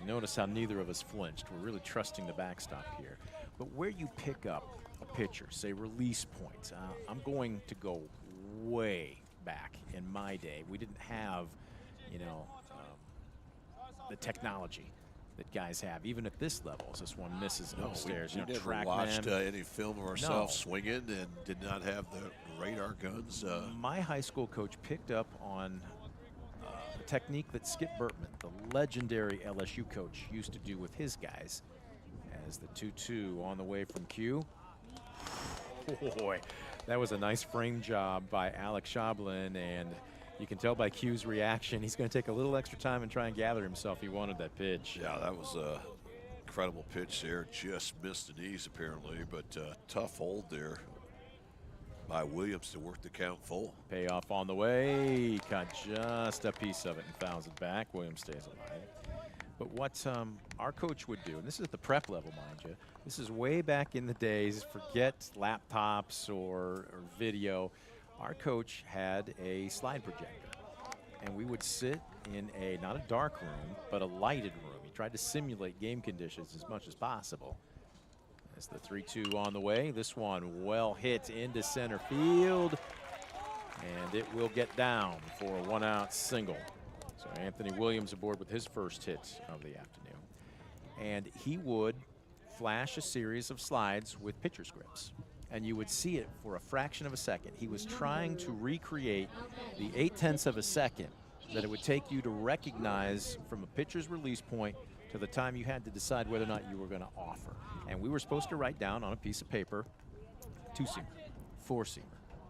Notice how neither of us flinched. We're really trusting the backstop here. But where you pick up a pitcher, say release points, I'm going to go way back in my day. We didn't have, you know, the technology that guys have, even at this level. As this one misses upstairs. We never watched any film of ourselves swinging and did not have the radar guns. My high school coach picked up on a technique that Skip Burtman, the legendary LSU coach, used to do with his guys. As the 2-2 on the way from Q. Boy, that was a nice frame job by Alex Shablin, and you can tell by Q's reaction, he's going to take a little extra time and try and gather himself. He wanted that pitch. Yeah, that was a incredible pitch there. Just missed the knees apparently, but tough hold there by Williams to work the count full. Payoff on the way. Caught just a piece of it and fouls it back. Williams stays alive. But what our coach would do, and this is at the prep level, mind you, this is way back in the days, forget laptops or video. Our coach had a slide projector, and we would sit in not a dark room, but a lighted room. He tried to simulate game conditions as much as possible. As the 3-2 on the way, this one well hit into center field, and it will get down for a 1-out single. So Anthony Williams aboard with his first hit of the afternoon. And he would flash a series of slides with pitcher's grips. And you would see it for a fraction of a second. He was trying to recreate the 0.8 of a second that it would take you to recognize from a pitcher's release point to the time you had to decide whether or not you were going to offer. And we were supposed to write down on a piece of paper 2-seamer, 4-seamer,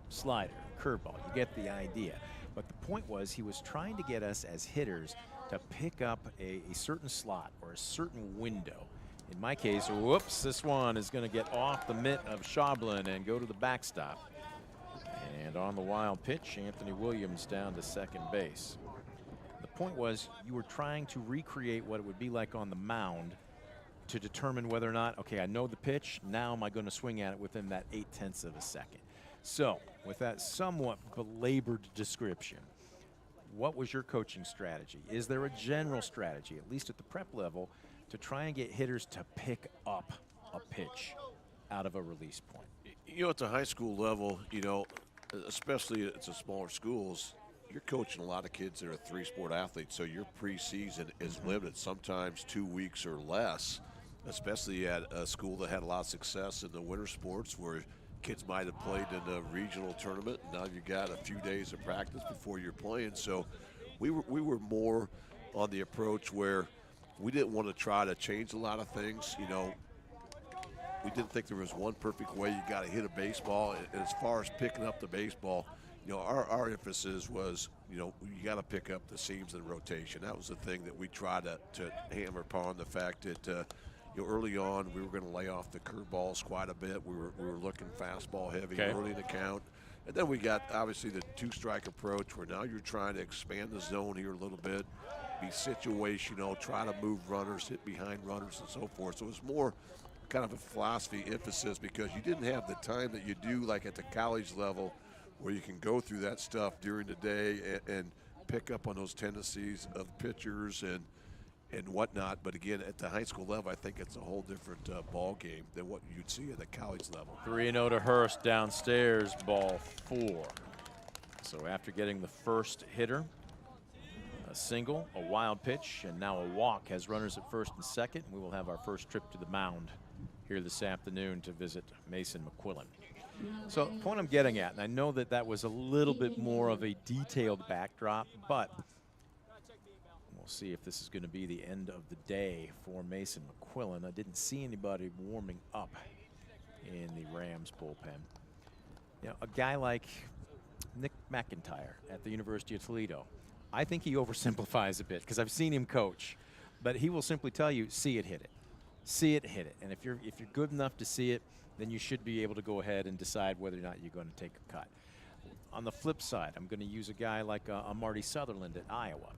slider, curveball. You get the idea. But the point was he was trying to get us as hitters to pick up a certain slot or a certain window. In my case, whoops, this one is going to get off the mitt of Shablin and go to the backstop. And on the wild pitch, Anthony Williams down to second base. The point was you were trying to recreate what it would be like on the mound to determine whether or not, okay, I know the pitch, now am I going to swing at it within that 0.8 of a second. So, with that somewhat belabored description, what was your coaching strategy? Is there a general strategy, at least at the prep level, to try and get hitters to pick up a pitch out of a release point? You know, at the high school level, you know, especially at the smaller schools, you're coaching a lot of kids that are 3-sport athletes, so your preseason is limited, sometimes 2 weeks or less, especially at a school that had a lot of success in the winter sports where kids might have played in a regional tournament. Now you got a few days of practice before you're playing. So we were more on the approach where we didn't want to try to change a lot of things. You know, we didn't think there was one perfect way you got to hit a baseball. And as far as picking up the baseball, you know, our emphasis was, you know, you got to pick up the seams and rotation. That was the thing that we tried to hammer upon, the fact that you know, early on, we were going to lay off the curveballs quite a bit. We were looking fastball heavy early in the count. And then we got, obviously, the two-strike approach where now you're trying to expand the zone here a little bit, be situational, try to move runners, hit behind runners, and so forth. So it's more kind of a philosophy emphasis because you didn't have the time that you do like at the college level where you can go through that stuff during the day and pick up on those tendencies of pitchers and whatnot. But again, at the high school level, I think it's a whole different ball game than what you'd see at the college level. 3-0 to Hurst downstairs, ball 4. So after getting the first hitter, a single, a wild pitch, and now a walk has runners at first and second. We will have our first trip to the mound here this afternoon to visit Mason McQuillan. So the point I'm getting at, and I know that that was a little bit more of a detailed backdrop, but we'll see if this is going to be the end of the day for Mason McQuillan. I didn't see anybody warming up in the Rams bullpen. You know, a guy like Nick McIntyre at the University of Toledo, I think he oversimplifies a bit because I've seen him coach, but he will simply tell you, see it, hit it. See it, hit it. And if you're good enough to see it, then you should be able to go ahead and decide whether or not you're going to take a cut. On the flip side, I'm going to use a guy like a Marty Sutherland at Iowa,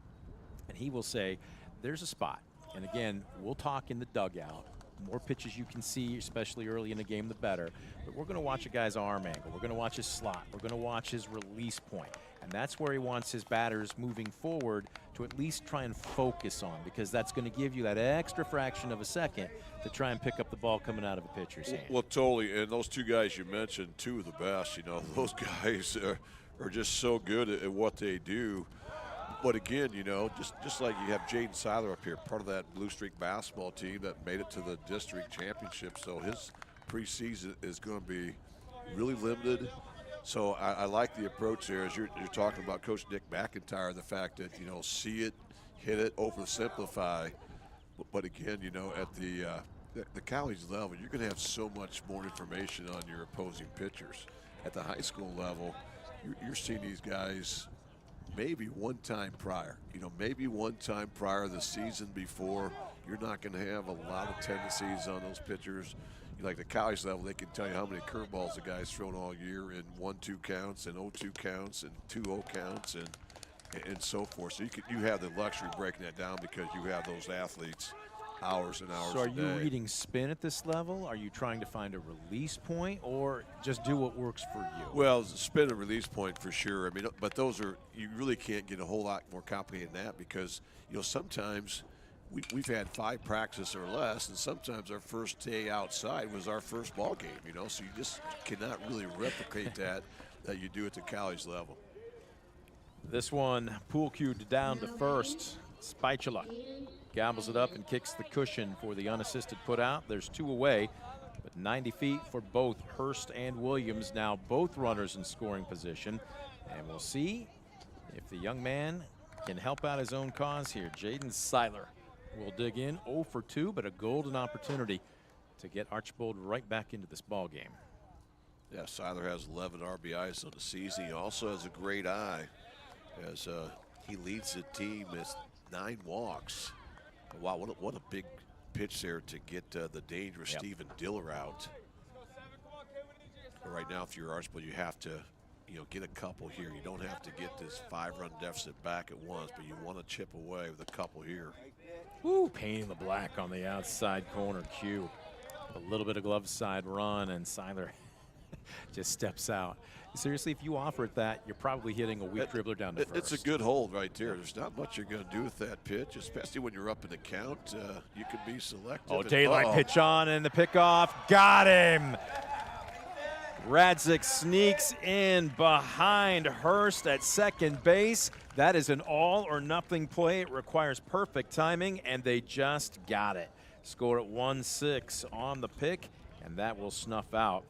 and he will say, there's a spot. And again, we'll talk in the dugout. More pitches you can see, especially early in the game, the better. But we're going to watch a guy's arm angle. We're going to watch his slot. We're going to watch his release point. And that's where he wants his batters moving forward to at least try and focus on, because that's going to give you that extra fraction of a second to try and pick up the ball coming out of a pitcher's hand. Well, totally. And those two guys you mentioned, two of the best. You know, those guys are just so good at what they do. But again, you know, just like you have Jaden Seiler up here, part of that Bluestreak basketball team that made it to the district championship. So his preseason is going to be really limited. So I like the approach there as you're talking about Coach Nick McIntyre, the fact that, you know, see it, hit it, oversimplify. But again, you know, at the college level, you're going to have so much more information on your opposing pitchers. At the high school level, you're seeing these guys maybe one time prior, maybe one time prior the season before. You're not going to have a lot of tendencies on those pitchers. Like the college level, they can tell you how many curveballs the guy's thrown all year in 1-2 counts and 0-2 counts and 2-0 counts and so forth. So you have the luxury of breaking that down because you have those athletes hours and hours. So are a you day. reading spin at this level? Are you trying to find a release point, or just do what works for you? Well, spin and release point for sure. I mean, but those are, you really can't get a whole lot more complicated than that because, sometimes we've had 5 practices or less, and sometimes our first day outside was our first ball game, so you just cannot really replicate that you do at the college level. This one, pool cued down to first. Spatula gobbles it up and kicks the cushion for the unassisted put out. There's 2 away, but 90 feet for both Hurst and Williams. Now both runners in scoring position, and we'll see if the young man can help out his own cause here. Jaden Seiler will dig in 0 for 2, but a golden opportunity to get Archbold right back into this ball game. Yeah, Seiler has 11 RBIs on the season. He also has a great eye as he leads the team as 9 walks. Wow, what a big pitch there to get the dangerous Stephen Diller out. But right now, if you're Archbold, you have to get a couple here. You don't have to get this 5-run deficit back at once, but you want to chip away with a couple here. Woo, pain in the black on the outside corner cue. A little bit of glove side run, and Seiler just steps out. Seriously, if you offer it that, you're probably hitting a weak dribbler down to first. It's a good hold right there. There's not much you're going to do with that pitch, especially when you're up in the count. You could be selective. Oh, daylight pitch on, and the pickoff. Got him! Radzik sneaks in behind Hurst at second base. That is an all-or-nothing play. It requires perfect timing, and they just got it. Score at 1-6 on the pick, and that will snuff out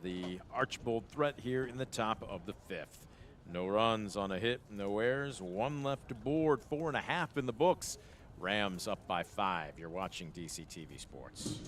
the Archbold threat here in the top of the 5th. No runs on a hit, no errors, 1 left to board, 4.5 in the books. Rams up by 5. You're watching DCTV Sports.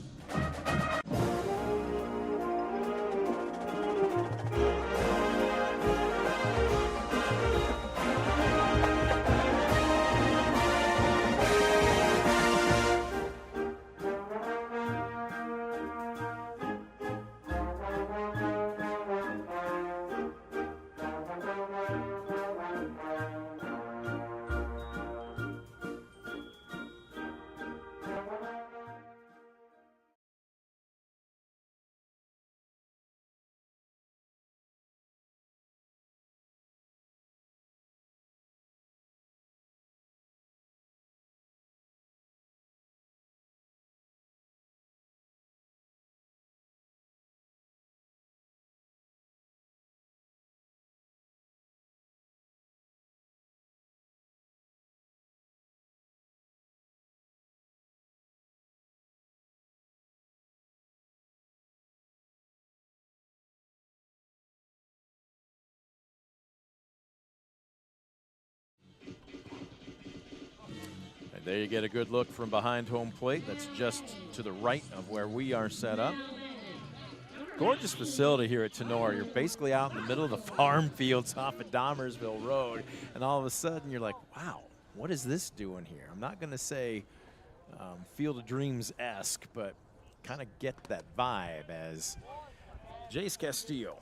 There you get a good look from behind home plate. That's just to the right of where we are set up. Gorgeous facility here at Tinora. You're basically out in the middle of the farm fields off of Ayersville Road, and all of a sudden you're like, wow, what is this doing here? I'm not going to say Field of Dreams-esque, but kind of get that vibe as Jace Castillo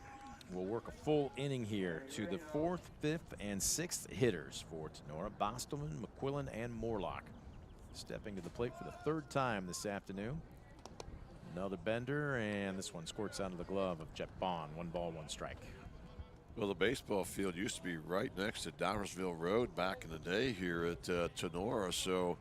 will work a full inning here to the 4th, 5th, and 6th hitters for Tinora. Bostelman, McQuillan, and Morlock stepping to the plate for the 3rd time this afternoon. Another bender, and this one squirts out of the glove of Jet Bond. 1 ball, 1 strike. Well, the baseball field used to be right next to Ayersville Road back in the day here at Tinora. So,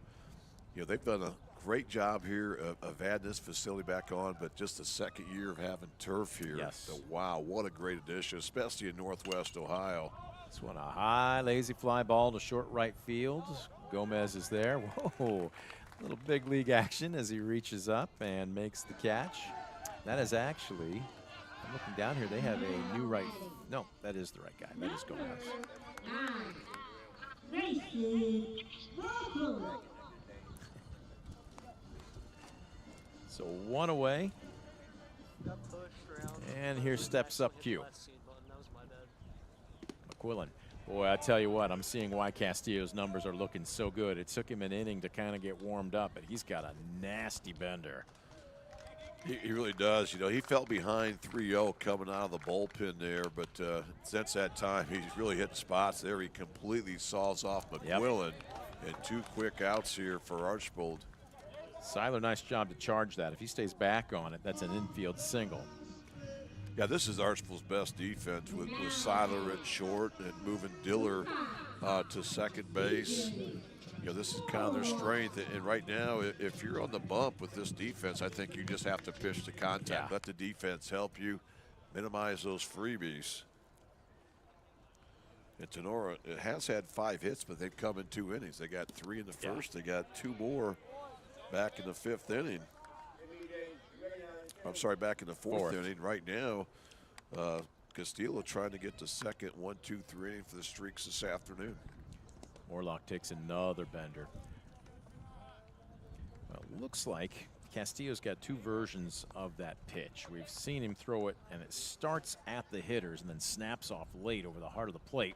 you know, they've done a great job here of adding this facility back on, but just the 2nd year of having turf here. Yes. So, wow, what a great addition, especially in Northwest Ohio. This one a high, lazy fly ball to short right field. Gomez is there. Whoa, little big league action as he reaches up and makes the catch. That is actually, I'm looking down here, they have a new right. No, that is the right guy. That is Gomez. So 1 away. And here steps up Q. McQuillan. Boy, I tell you what, I'm seeing why Castillo's numbers are looking so good. It took him an inning to kind of get warmed up, but he's got a nasty bender. He really does. You know, he fell behind 3-0 coming out of the bullpen there, but since that time, he's really hitting spots there. He completely saws off McQuillan, and 2 quick outs here for Archbold. Seiler, nice job to charge that. If he stays back on it, that's an infield single. Yeah, this is Archbold's best defense with Seiler at short and moving Diller to 2nd base. You know, this is kind of their strength. And right now, if you're on the bump with this defense, I think you just have to pitch to contact. Yeah. Let the defense help you minimize those freebies. And Tinora, it has had 5 hits, but they've come in 2 innings. They got 3 in the first. They got 2 more back in the 5th inning. I'm sorry, back in the 4th inning. Right now, Castillo trying to get the 2nd 1-2-3 inning for the Streaks this afternoon. Morlock takes another bender. Well, looks like Castillo's got 2 versions of that pitch. We've seen him throw it, and it starts at the hitters and then snaps off late over the heart of the plate.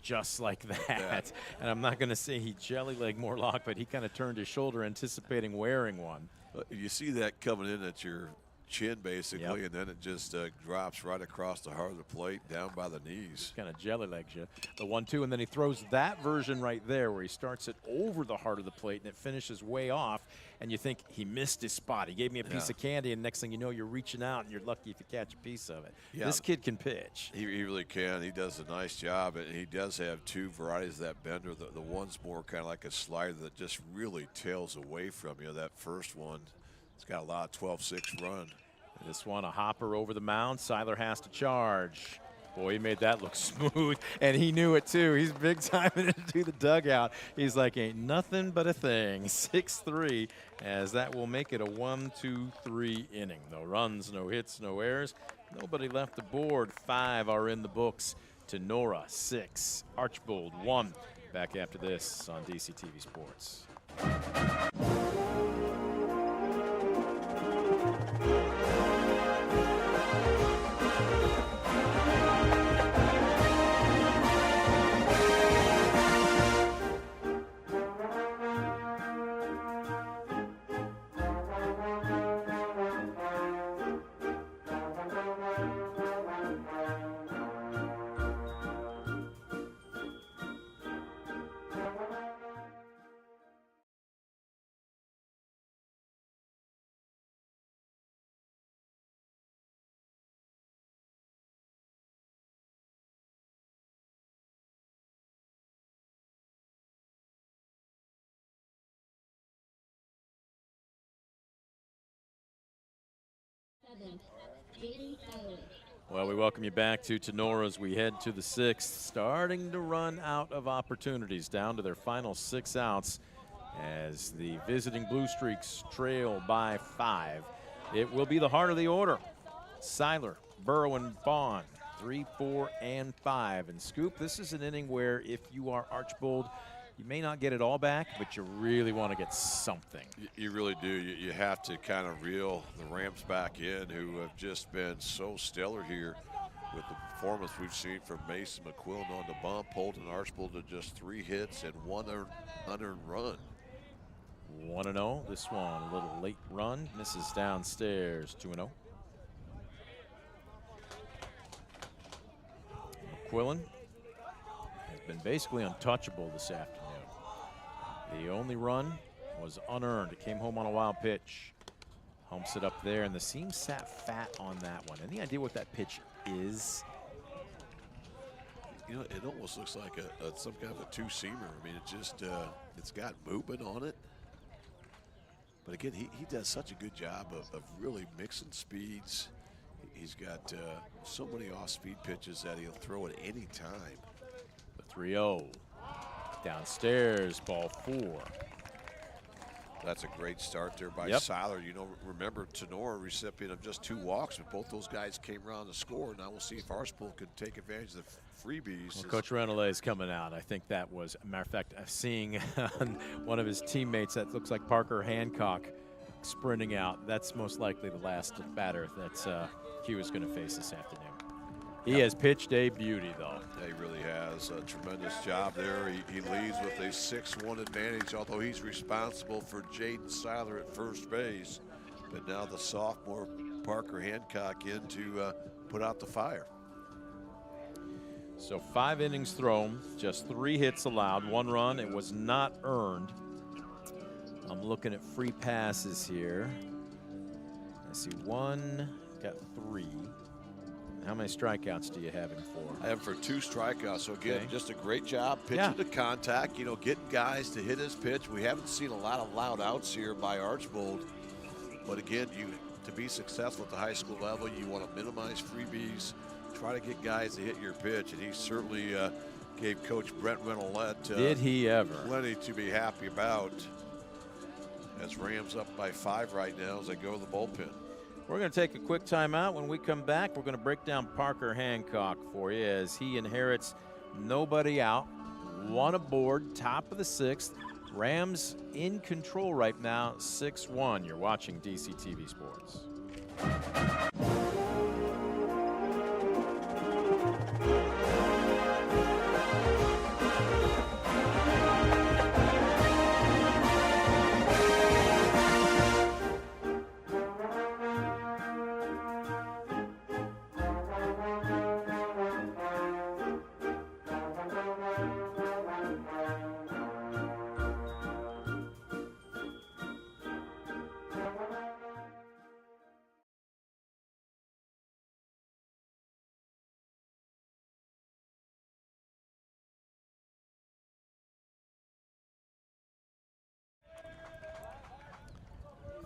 Just like that. Yeah. And I'm not going to say he jelly-legged Morlock, but he kind of turned his shoulder anticipating wearing one. You see that coming in at your chin, basically, and then it just drops right across the heart of the plate, down by the knees. Kind of jelly-legs you. The 1-2, and then he throws that version right there where he starts it over the heart of the plate, and it finishes way off, and you think he missed his spot. He gave me a piece of candy, and next thing you know, you're reaching out, and you're lucky if you catch a piece of it. Yeah. This kid can pitch. He really can. He does a nice job, and he does have 2 varieties of that bender. The one's more kind of like a slider that just really tails away from you. That first one, it's got a lot of 12-6 run. This one, a hopper over the mound. Seiler has to charge. Boy, he made that look smooth, and he knew it too. He's big time into the dugout. He's like, ain't nothing but a thing. 6-3, as that will make it a 1-2-3 inning. No runs, no hits, no errors. Nobody left the board. 5 are in the books. Tinora 6, Archbold 1. Back after this on DCTV Sports. Well, we welcome you back to Tinora as we head to the 6th, starting to run out of opportunities, down to their final 6 outs as the visiting Bluestreaks trail by 5. It will be the heart of the order. Seiler, Burrow, and Bond, 3, 4, and 5. And Scoop, this is an inning where if you are Archbold, You may not get it all back, but you really want to get something. You really do. You have to kind of reel the Rams back in, who have just been so stellar here with the performance we've seen from Mason McQuillan on the bump, holding Archbold to just 3 hits and 1 unearned run. 1-0. This one, a little late run, misses downstairs. 2-0. McQuillan has been basically untouchable this afternoon. The only run was unearned. It came home on a wild pitch. Humps it up there, and the seam sat fat on that one. Any idea what that pitch is? You know, it almost looks like some kind of a two-seamer. I mean, it just it's got movement on it. But again, he does such a good job of really mixing speeds. He's got so many off-speed pitches that he'll throw at any time. The 3-0. Downstairs, ball 4. That's a great start there by Seiler. You know, remember, Tinora, recipient of just 2 walks, but both those guys came around to score. Now we'll see if Archbold could take advantage of the freebies. Well, Coach Renoulet is coming out. I think that was, a matter of fact, seeing one of his teammates that looks like Parker Hancock sprinting out. That's most likely the last batter that Q is going to face this afternoon. He has pitched a beauty, though. Yeah, he really has a tremendous job there. He leads with a 6-1 advantage, although he's responsible for Jaden Seiler at first base. But now the sophomore Parker Hancock in to put out the fire. So 5 innings thrown, just 3 hits allowed, 1 run. It was not earned. I'm looking at free passes here. I see 1, got 3. How many strikeouts do you have him for? I have for 2 strikeouts. So again, just a great job pitching to contact, you know, getting guys to hit his pitch. We haven't seen a lot of loud outs here by Archbold. But again, to be successful at the high school level, you want to minimize freebies, try to get guys to hit your pitch. And he certainly gave Coach Brent Renoulet did he ever plenty to be happy about. As Rams up by 5 right now as they go to the bullpen. We're going to take a quick timeout. When we come back, we're going to break down Parker Hancock for you as he inherits nobody out, 1 aboard, top of the 6th. Rams in control right now, 6-1. You're watching DCTV Sports.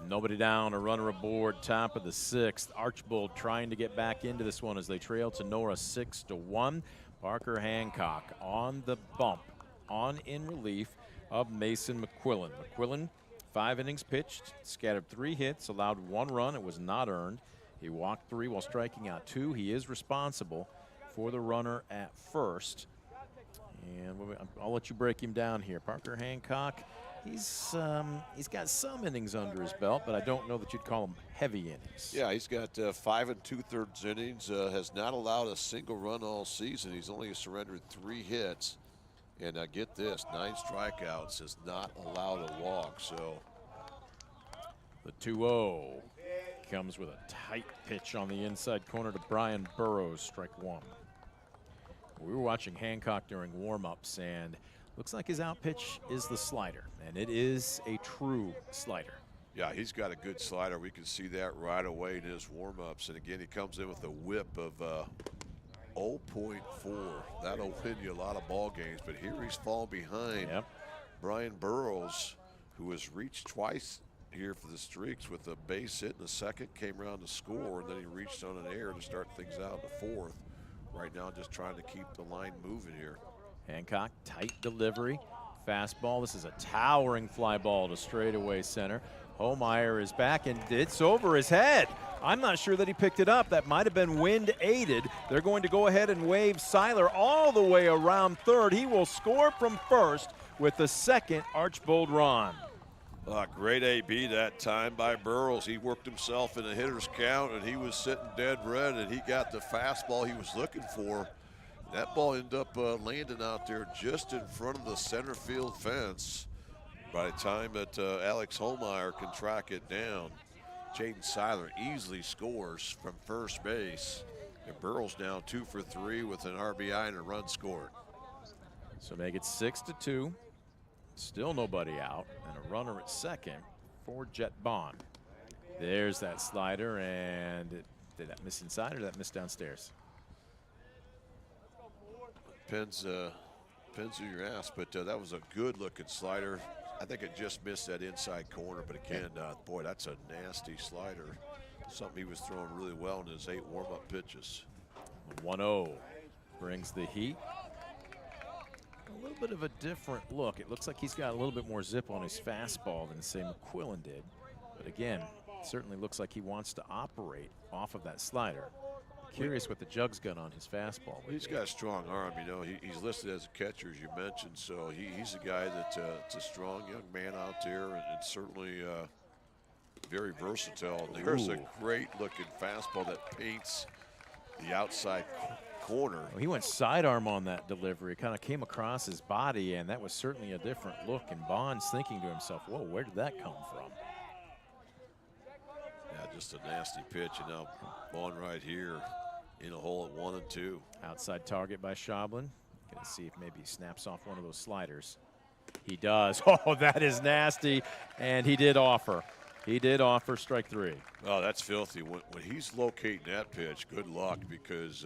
Nobody down, a runner aboard, top of the 6th. Archbold trying to get back into this one as they trail Tinora 6-1. Parker Hancock on the bump, on in relief of Mason McQuillan. McQuillan, 5 innings pitched, scattered 3 hits, allowed 1 run. It was not earned. He walked 3 while striking out 2. He is responsible for the runner at first. And I'll let you break him down here. Parker Hancock, he's got some innings under his belt, but I don't know that you'd call them heavy innings. Yeah, he's got 5 2/3 innings, has not allowed a single run all season. He's only surrendered 3 hits. And get this, 9 strikeouts, has not allowed a walk. So the 2-0 comes with a tight pitch on the inside corner to Brian Burrows, strike 1. We were watching Hancock during warm-ups, and looks like his out pitch is the slider, and it is a true slider. Yeah, he's got a good slider. We can see that right away in his warm-ups. And again, he comes in with a whip of 0.4. That'll win you a lot of ball games. But here he's falling behind Brian Burrows, who has reached twice here for the Streaks with a base hit in the 2nd, came around to score, and then he reached on an error to start things out in the 4th. Right now, just trying to keep the line moving here. Hancock, tight delivery, fastball. This is a towering fly ball to straightaway center. Homeyer is back, and it's over his head. I'm not sure that he picked it up. That might have been wind aided. They're going to go ahead and wave Seiler all the way around 3rd. He will score from 1st with the second Archbold run. Great AB that time by Burrows. He worked himself in a hitter's count, and he was sitting dead red, and he got the fastball he was looking for. That ball ended up landing out there just in front of the center field fence. By the time that Alex Holmeyer can track it down, Jaden Seiler easily scores from first base. And Burrows now 2 for 3 with an RBI and a run scored. So make it 6-2. Still nobody out, and a runner at second for Jet Bond. There's that slider, and did that miss inside or did that miss downstairs? Depends who you ask, but that was a good-looking slider. I think it just missed that inside corner, but again, boy, that's a nasty slider. Something he was throwing really well in his 8 warm-up pitches. 1-0 brings the heat. A little bit of a different look. It looks like he's got a little bit more zip on his fastball than, say, McQuillan did. But again, certainly looks like he wants to operate off of that slider. Curious what the jugs gun on his fastball. He's got a strong arm, you know. He's listed as a catcher, as you mentioned, so he's a guy that's a strong young man out there, and certainly very versatile. There's a great-looking fastball that paints the outside corner. Well, he went sidearm on that delivery, kind of came across his body, and that was certainly a different look. And Bond's thinking to himself, whoa, where did that come from? Yeah, just a nasty pitch, and now Bond right here in a hole at 1 and 2. Outside target by Schablin. Gonna see if maybe he snaps off one of those sliders. He does. Oh, that is nasty, and he did offer. He did offer strike 3. Oh, that's filthy. When he's locating that pitch, good luck, because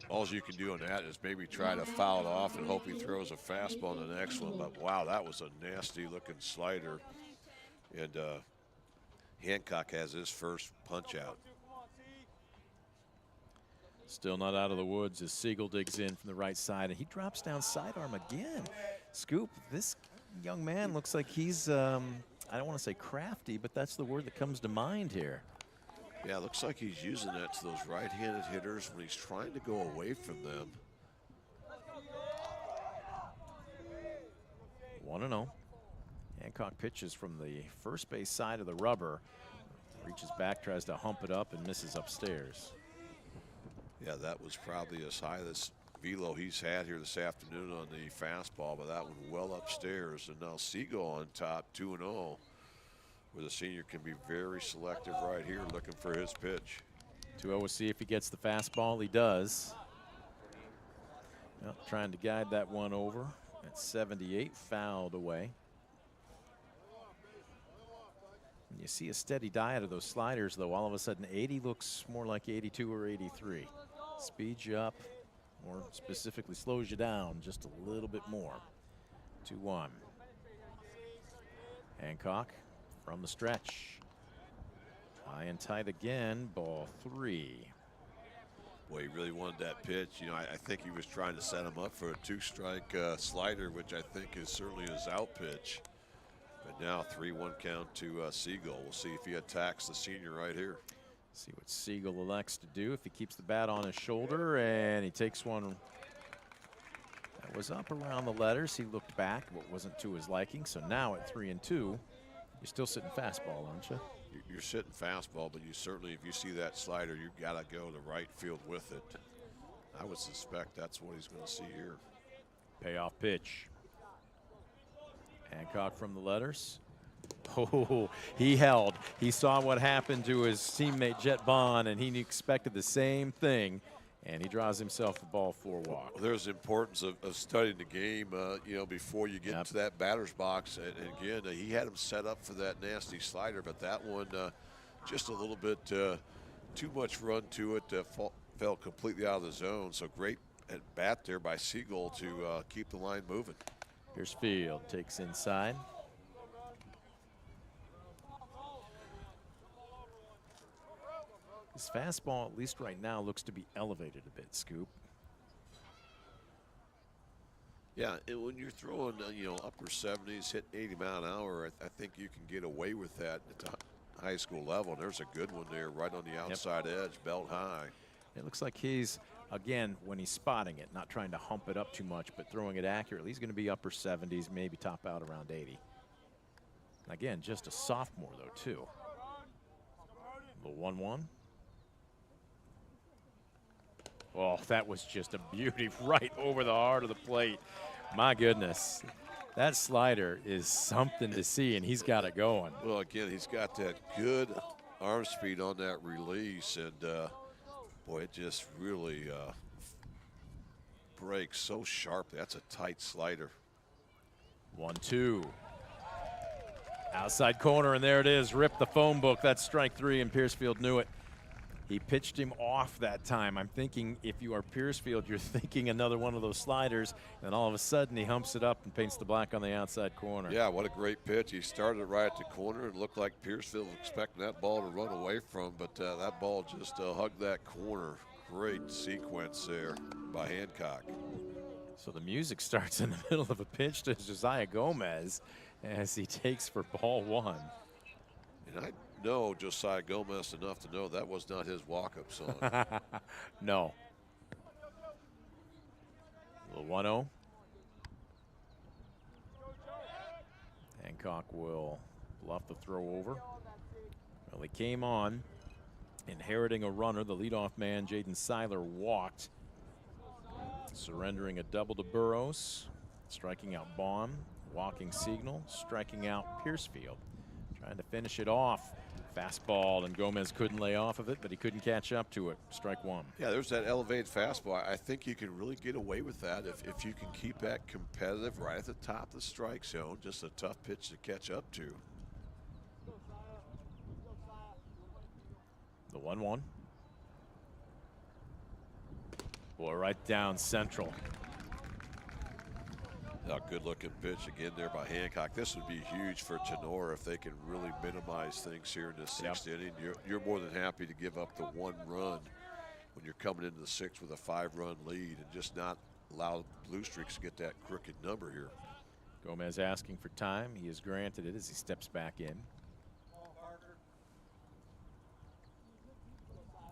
all you can do on that is maybe try to foul it off and hope he throws a fastball in the next one. But, wow, that was a nasty-looking slider. And Hancock has his first punch-out. Still not out of the woods as Siegel digs in from the right side, and he drops down sidearm again. Scoop, this young man looks like he's, I don't want to say crafty, but that's the word that comes to mind here. Yeah, it looks like he's using that to those right-handed hitters when he's trying to go away from them. 1-0. Hancock pitches from the first base side of the rubber. Reaches back, tries to hump it up, and misses upstairs. Yeah, that was probably as high as velo he's had here this afternoon on the fastball, but that one well upstairs. And now Siegel on top, 2-0, where the senior can be very selective right here, looking for his pitch. 2-0, we'll see if he gets the fastball. He does. Well, trying to guide that one over. At 78, fouled away. And you see a steady diet of those sliders, though. All of a sudden, 80 looks more like 82 or 83. Speeds you up, or specifically slows you down just a little bit more. 2-1. Hancock from the stretch. High and tight again, ball 3. Boy, he really wanted that pitch. You know, I think he was trying to set him up for a 2-strike slider, which I think is certainly his out pitch. But now 3-1 count to Siegel. We'll see if he attacks the senior right here. See what Siegel elects to do if he keeps the bat on his shoulder, and he takes one that was up around the letters. He looked back, but wasn't to his liking. So now at 3-2, you're still sitting fastball, aren't you? You're sitting fastball, but you certainly, if you see that slider, you've got to go to right field with it. I would suspect that's what he's going to see here. Payoff pitch. Hancock from the letters. Oh, he held. He saw what happened to his teammate Jet Bond, and he expected the same thing, and he draws himself a ball 4 walk. Well, there's the importance of studying the game, you know, before you get into that batter's box. And again, he had him set up for that nasty slider, but that one just a little bit too much run to it, fell completely out of the zone. So great at bat there by Siegel to keep the line moving. Here's Field, takes inside. His fastball, at least right now, looks to be elevated a bit, Scoop. Yeah, and when you're throwing, you know, upper 70s, hit 80 mile an hour, I think you can get away with that at the high school level. And there's a good one there right on the outside edge, belt high. It looks like he's Again, when he's spotting it, not trying to hump it up too much, but throwing it accurately. He's going to be upper 70s, maybe top out around 80. Again, just a sophomore, though, too. The 1-1. Oh, that was just a beauty right over the heart of the plate. My goodness. That slider is something to see, and he's got it going. Well, again, he's got that good arm speed on that release, and boy, it just really breaks so sharply. That's a tight slider. 1-2. Outside corner, and there it is. Ripped the phone book. That's strike 3, and Piercefield knew it. He pitched him off that time. I'm thinking if you are Piercefield, you're thinking another one of those sliders, and all of a sudden he humps it up and paints the black on the outside corner. Yeah, what a great pitch. He started right at the corner. It looked like Piercefield was expecting that ball to run away from, but that ball just hugged that corner. Great sequence there by Hancock. So the music starts in the middle of a pitch to Josiah Gomez as he takes for ball 1. And I know Josiah Gomez enough to know that was not his walk-up song. No. The 1-0. Hancock will bluff the throw over. Well, he came on, inheriting a runner. The leadoff man, Jaden Seiler, walked, surrendering a double to Burrows, striking out Baum, walking Signal, striking out Piercefield. Trying to finish it off. Fastball, and Gomez couldn't lay off of it, but he couldn't catch up to it. Strike 1. Yeah, there's that elevated fastball. I think you can really get away with that if you can keep that competitive right at the top of the strike zone. Just a tough pitch to catch up to. The 1-1. Boy, right down central. A good-looking pitch again there by Hancock. This would be huge for Tinora if they can really minimize things here in the 6th inning. You're more than happy to give up the 1 run when you're coming into the 6th with a 5-run lead and just not allow Bluestreaks to get that crooked number here. Gomez asking for time. He is granted it as he steps back in.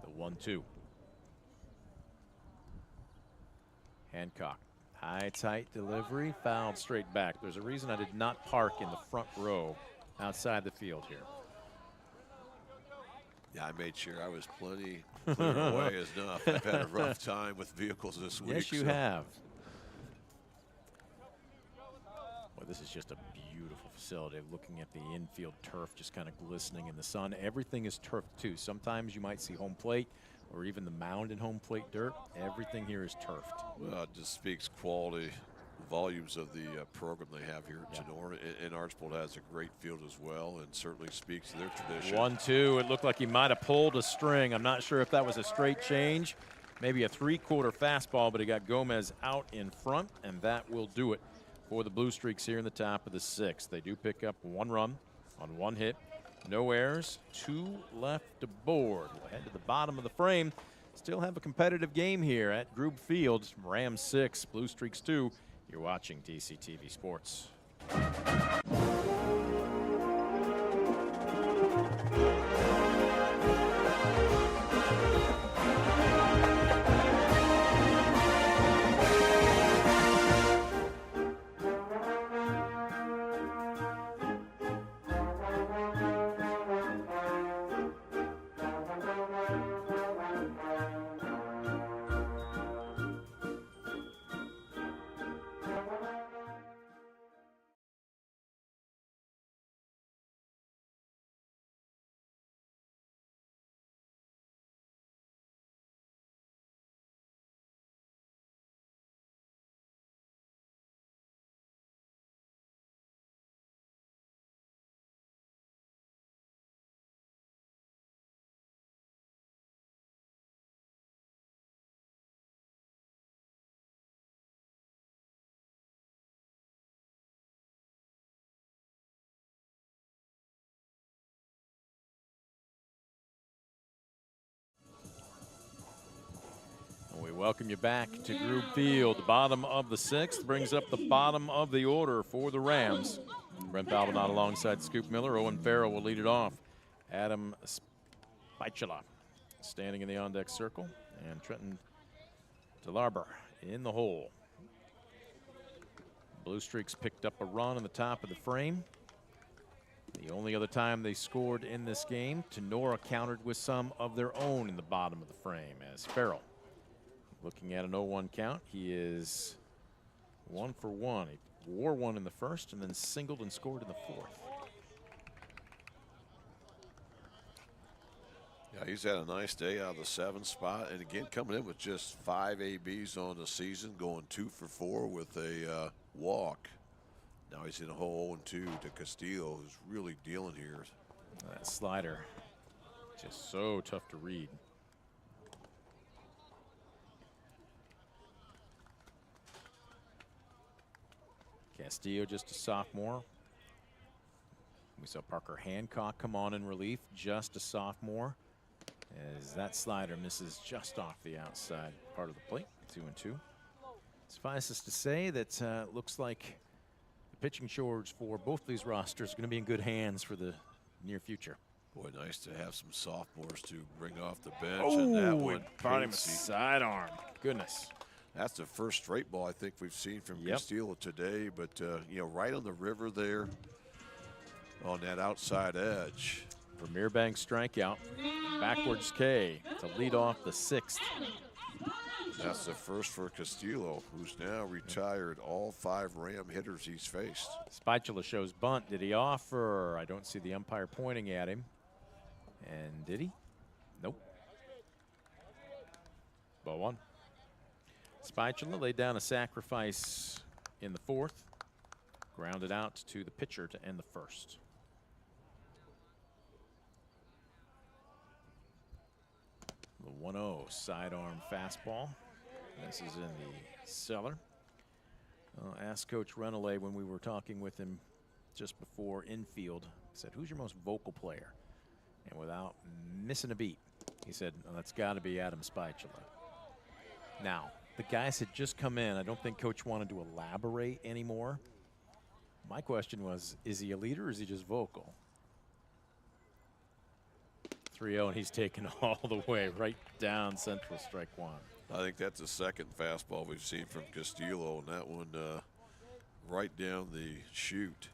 The 1-2. Hancock. High, tight delivery, fouled straight back. There's a reason I did not park in the front row outside the field here. Yeah, I made sure I was plenty clear away as enough. I've had a rough time with vehicles this week. Yes, you have. Well, this is just a beautiful facility. Looking at the infield turf just kind of glistening in the sun. Everything is turfed too. Sometimes you might see home plate or even the mound in home plate dirt. Everything here is turfed. Well, it just speaks quality, volumes of the program they have here at Tinora. And Archbold has a great field as well, and certainly speaks to their tradition. 1-2. It looked like he might have pulled a string. I'm not sure if that was a straight change, maybe a 3/4 fastball, but he got Gomez out in front, and that will do it for the Bluestreaks here in the top of the 6th. They do pick up 1 run on 1 hit. No errors, 2 left aboard. We'll head to the bottom of the frame. Still have a competitive game here at Grube Field. Rams 6, Bluestreaks 2. You're watching DCTV Sports. We welcome you back to Grube Field. The bottom of the 6th brings up the bottom of the order for the Rams. Brent Balbinot alongside Scoop Miller. Owen Farrell will lead it off. Adam Spicula standing in the on-deck circle. And Trenton DeLarber in the hole. Bluestreaks picked up a run on the top of the frame. The only other time they scored in this game, Tinora countered with some of their own in the bottom of the frame as Farrell. Looking at an 0-1 count, he is 1 for 1. He wore one in the first and then singled and scored in the fourth. Yeah, he's had a nice day out of the 7 spot, and again coming in with just 5 ABs on the season, going 2 for 4 with a walk. Now he's in a hole 0-2 to Castillo, who's really dealing here. That slider, just so tough to read. Castillo just a sophomore. We saw Parker Hancock come on in relief, just a sophomore, as that slider misses just off the outside part of the plate, 2-2. Suffice it to say that looks like the pitching shorts for both these rosters are going to be in good hands for the near future. Boy, nice to have some sophomores to bring off the bench. And that one caught him a sidearm. Goodness. That's the first straight ball I think we've seen from Castillo today, but you know, right on the river there on that outside edge. Premier Bank strikeout, backwards K to lead off the 6th. That's the first for Castillo, who's now retired all 5 Ram hitters he's faced. Spatula shows bunt. Did he offer? I don't see the umpire pointing at him. And did he? Nope. Ball 1. Spatula laid down a sacrifice in the 4th. Grounded out to the pitcher to end the 1st. The 1-0 sidearm fastball. This is in the cellar. Asked Coach Runaway when we were talking with him just before infield, said, who's your most vocal player? And without missing a beat, he said, oh, that's got to be Adam Spatula. Now, the guys had just come in. I don't think Coach wanted to elaborate anymore. My question was, is he a leader or is he just vocal? 3-0, and he's taken all the way right down central, strike 1. I think that's the second fastball we've seen from Castillo, and that one right down the chute.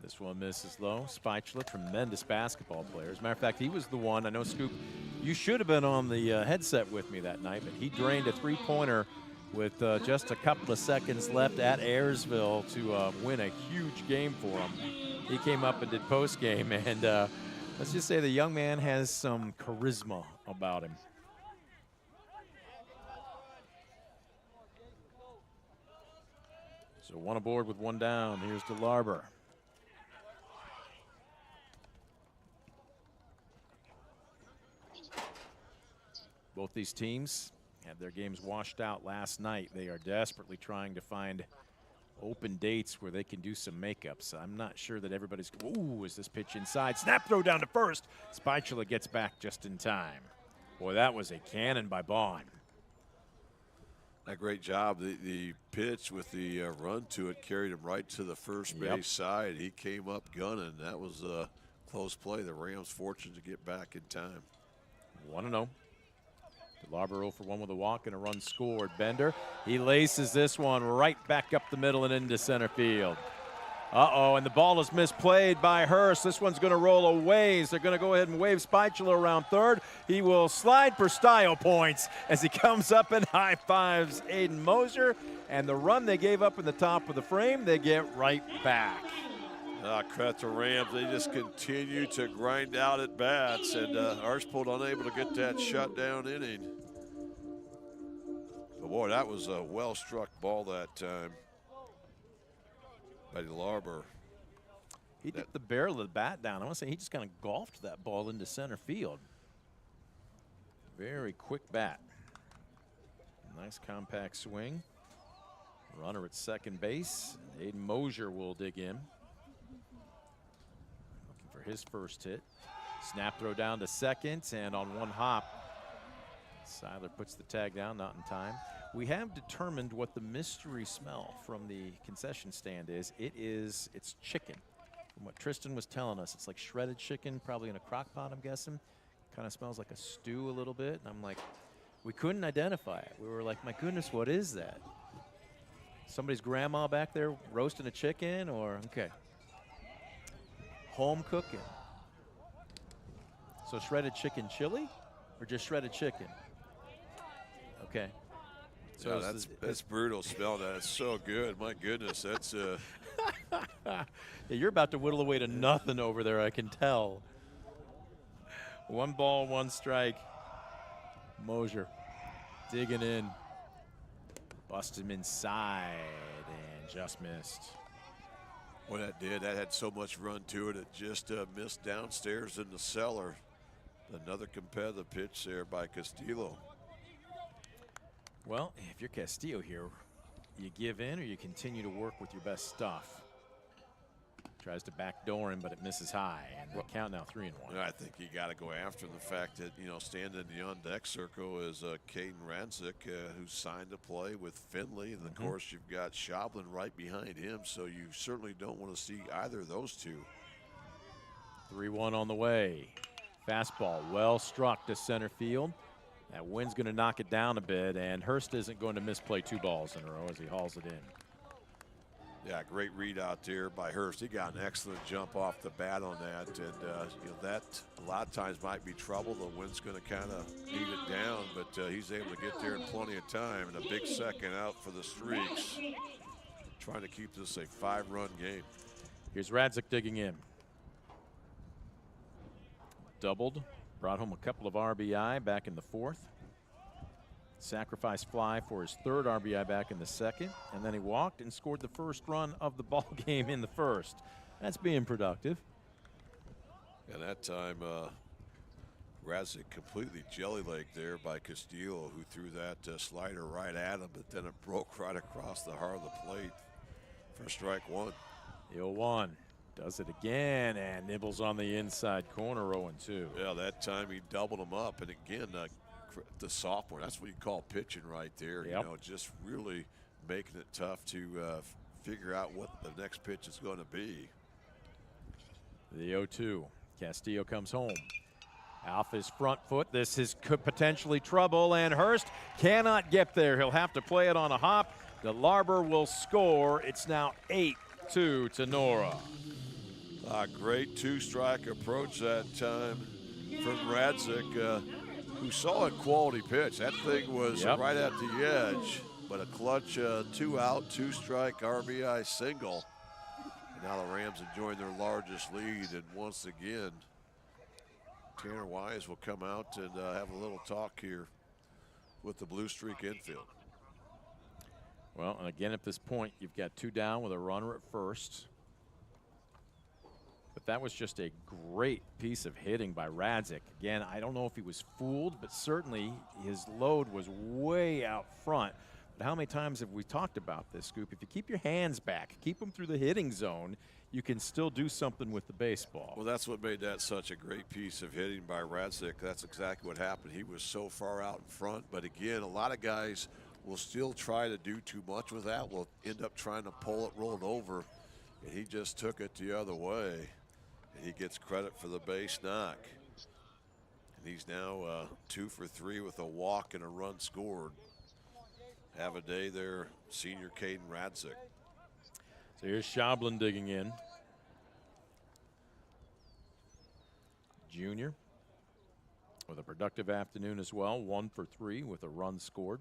This one misses low. Spatula, tremendous basketball player. As a matter of fact, he was the one. I know, Scoop, you should have been on the headset with me that night, but he drained a 3-pointer with just a couple of seconds left at Ayersville to win a huge game for him. He came up and did post game, and let's just say the young man has some charisma about him. So 1 aboard with 1 down. Here's DeLarber. Both these teams had their games washed out last night. They are desperately trying to find open dates where they can do some makeups. I'm not sure that everybody's, ooh, is this pitch inside? Snap throw down to first. Spatula gets back just in time. Boy, that was a cannon by Bond. A great job. The pitch with the run to it carried him right to the first base side. He came up gunning. That was a close play. The Rams fortunate to get back in time. 1-0. DeLarber 0 for 1 with a walk and a run scored. Bender, he laces this one right back up the middle and into center field. Uh-oh, and the ball is misplayed by Hurst. This one's going to roll a ways. They're going to go ahead and wave Spatula around third. He will slide for style points as he comes up and high-fives Aiden Mosier. And the run they gave up in the top of the frame, they get right back. Credit to Rams. They just continue to grind out at bats, and Archbold unable to get that shutdown inning. But boy, that was a well-struck ball that time by DeLarber. He dipped the barrel of the bat down. I want to say he just kind of golfed that ball into center field. Very quick bat. Nice compact swing. Runner at second base. Aiden Mosier will dig in. Looking for his first hit. Snap throw down to second, and on one hop, Seiler puts the tag down, not in time. We have determined what the mystery smell from the concession stand is. It's chicken. From what Tristan was telling us, it's like shredded chicken, probably in a crock pot, I'm guessing. Kind of smells like a stew a little bit. And I'm like, We couldn't identify it. We were like, my goodness, what is that? Somebody's grandma back there roasting a chicken, or, okay. Home cooking. So shredded chicken chili or just shredded chicken? Okay. So yeah, that's brutal smell. That's so good. My goodness, that's yeah, you're about to whittle away to nothing over there, I can tell. 1 ball, 1 strike. Mosier digging in. Bust him inside and just missed. what that did. That had so much run to it. It just missed downstairs in the cellar. Another competitive pitch there by Castillo. Well, if you're Castillo here, you give in or you continue to work with your best stuff. Tries to backdoor him, but it misses high, and the count now 3-1. I think you got to go after the fact that, you know, standing in the on-deck circle is Caden Ranzik, who's signed to play with Finley, and of course you've got Shoblin right behind him, so you certainly don't want to see either of those two. 3-1 on the way. Fastball well struck to center field. That wind's going to knock it down a bit, and Hurst isn't going to misplay 2 balls in a row as he hauls it in. Yeah, great read out there by Hurst. He got an excellent jump off the bat on that, and you know, that a lot of times might be trouble. The wind's going to kind of beat it down, but he's able to get there in plenty of time, and a big second out for the Streaks, trying to keep this a 5-run game. Here's Radzik digging in. Doubled, brought home a couple of RBI back in the 4th. Sacrifice fly for his 3rd RBI back in the 2nd, and then he walked and scored the first run of the ball game in the 1st. That's being productive. And that time, Radzik completely jelly-legged there by Castillo, who threw that slider right at him, but then it broke right across the heart of the plate for strike 1. 0-1. Does it again and nibbles on the inside corner, 0-2. Yeah, that time he doubled him up, and again, the sophomore, that's what you call pitching right there. Yep. You know, just really making it tough to figure out what the next pitch is going to be. The 0-2. Castillo comes home. Off his front foot. This is could potentially trouble, and Hurst cannot get there. He'll have to play it on a hop. DeLarber will score. It's now 8-2 to Nora. A great 2-strike approach that time from Radzik. Who saw a quality pitch. That thing was right at the edge, but a clutch 2-out, 2-strike RBI single. And now the Rams enjoying their largest lead, and once again, Tanner Wise will come out and have a little talk here with the Blue Streak infield. Well, and again at this point, you've got 2 down with a runner at first. But that was just a great piece of hitting by Radzik. Again, I don't know if he was fooled, but certainly his load was way out front. But how many times have we talked about this, Scoop? If you keep your hands back, keep them through the hitting zone, you can still do something with the baseball. Well, that's what made that such a great piece of hitting by Radzik. That's exactly what happened. He was so far out in front. But again, a lot of guys will still try to do too much with that, will end up trying to pull it, roll it over. And he just took it the other way. And he gets credit for the base knock. And he's now 2 for 3 with a walk and a run scored. Have a day there, senior Caden Radzik. So here's Shoblin digging in. Junior with a productive afternoon as well. 1 for 3 with a run scored.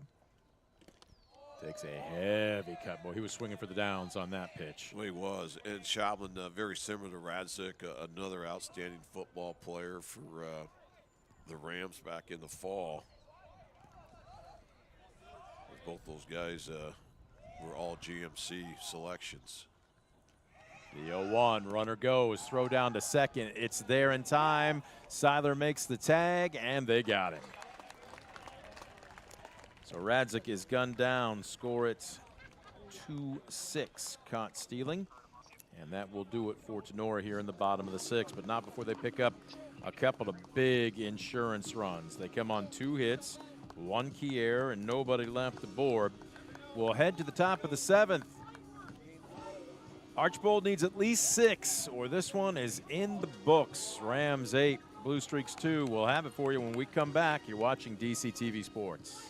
Takes a heavy cut. Boy, he was swinging for the downs on that pitch. Well, he was. And Shoblin, very similar to Radzik, another outstanding football player for the Rams back in the fall. Both those guys were all GMC selections. The 0-1, runner goes, throw down to second. It's there in time. Seiler makes the tag, and they got him. So Radzik is gunned down, score it 2-6, caught stealing. And that will do it for Tinora here in the bottom of the 6th, but not before they pick up a couple of big insurance runs. They come on 2 hits, 1 key error, and nobody left aboard. We'll head to the top of the 7th. Archbold needs at least 6, or this one is in the books. Rams 8, Bluestreaks 2. We'll have it for you when we come back. You're watching DCTV Sports.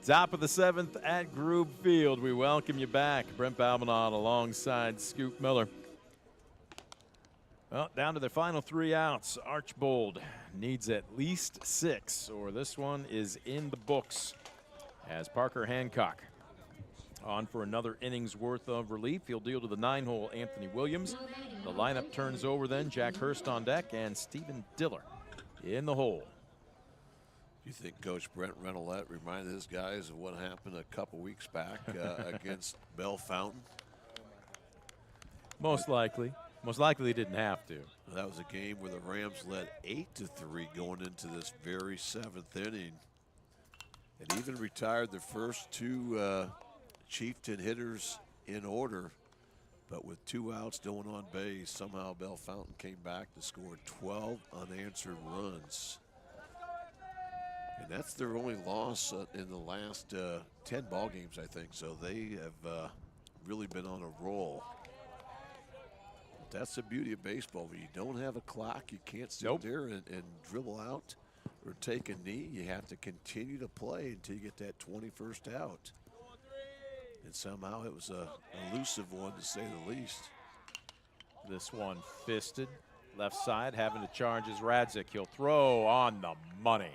Top of the 7th at Grube Field. We welcome you back. Brent Balmanon alongside Scoop Miller. Well, down to the final 3 outs. Archbold needs at least 6, or this one is in the books. As Parker Hancock on for another inning's worth of relief. He'll deal to the 9-hole Anthony Williams. The lineup turns over then. Jack Hurst on deck and Stephen Diller in the hole. You think Coach Brent Renolette reminded his guys of what happened a couple weeks back against Bell Fountain? Most likely. Most likely he didn't have to. That was a game where the Rams led 8-3 going into this very 7th inning. And even retired the first 2 Chieftain hitters in order. But with 2 outs, no one on base, somehow Bell Fountain came back to score 12 unanswered runs. And that's their only loss in the last 10 ball games, I think. So they have really been on a roll. But that's the beauty of baseball. When you don't have a clock, you can't sit there and dribble out or take a knee. You have to continue to play until you get that 21st out. And somehow it was a elusive one, to say the least. This one fisted. Left side having to charge is Radzik. He'll throw on the money.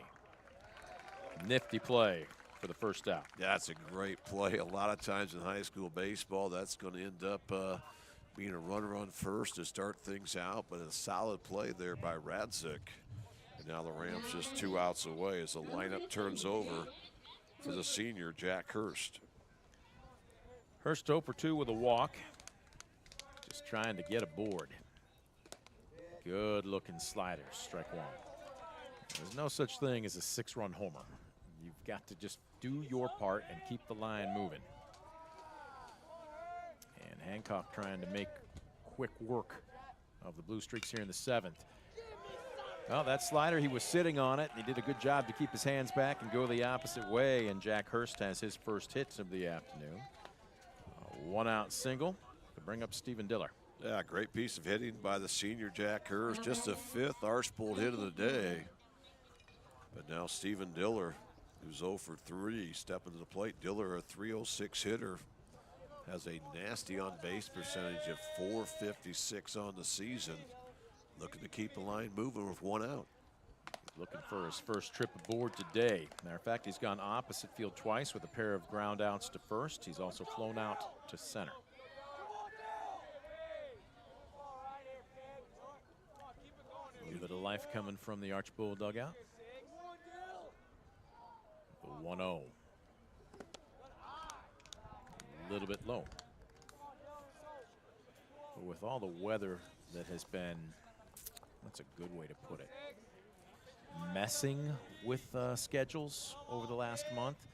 Nifty play for the first out. Yeah, that's a great play. A lot of times in high school baseball, that's going to end up being a runner on first to start things out, but a solid play there by Radzik. And now the Rams just 2 outs away as the lineup turns over for the senior, Jack Hurst. Hurst 0 for 2 with a walk. Just trying to get aboard. Good looking slider, strike 1. There's no such thing as a 6-run homer. You've got to just do your part and keep the line moving. And Hancock trying to make quick work of the Bluestreaks here in the 7th. Well, that slider, he was sitting on it. He did a good job to keep his hands back and go the opposite way. And Jack Hurst has his first hits of the afternoon. A 1-out single to bring up Stephen Diller. Yeah, great piece of hitting by the senior Jack Hurst. Just the 5th Archbold hit of the day. But now Stephen Diller, who's 0 for 3, stepping to the plate. Diller, a .306 hitter, has a nasty on-base percentage of .456 on the season. Looking to keep the line moving with 1 out. Looking for his first trip aboard today. Matter of fact, he's gone opposite field twice with a pair of ground outs to first. He's also flown out to center. A little bit of life coming from the Archbold dugout. The 1-0. A little bit low. But with all the weather that has been, that's a good way to put it, messing with schedules over the last month,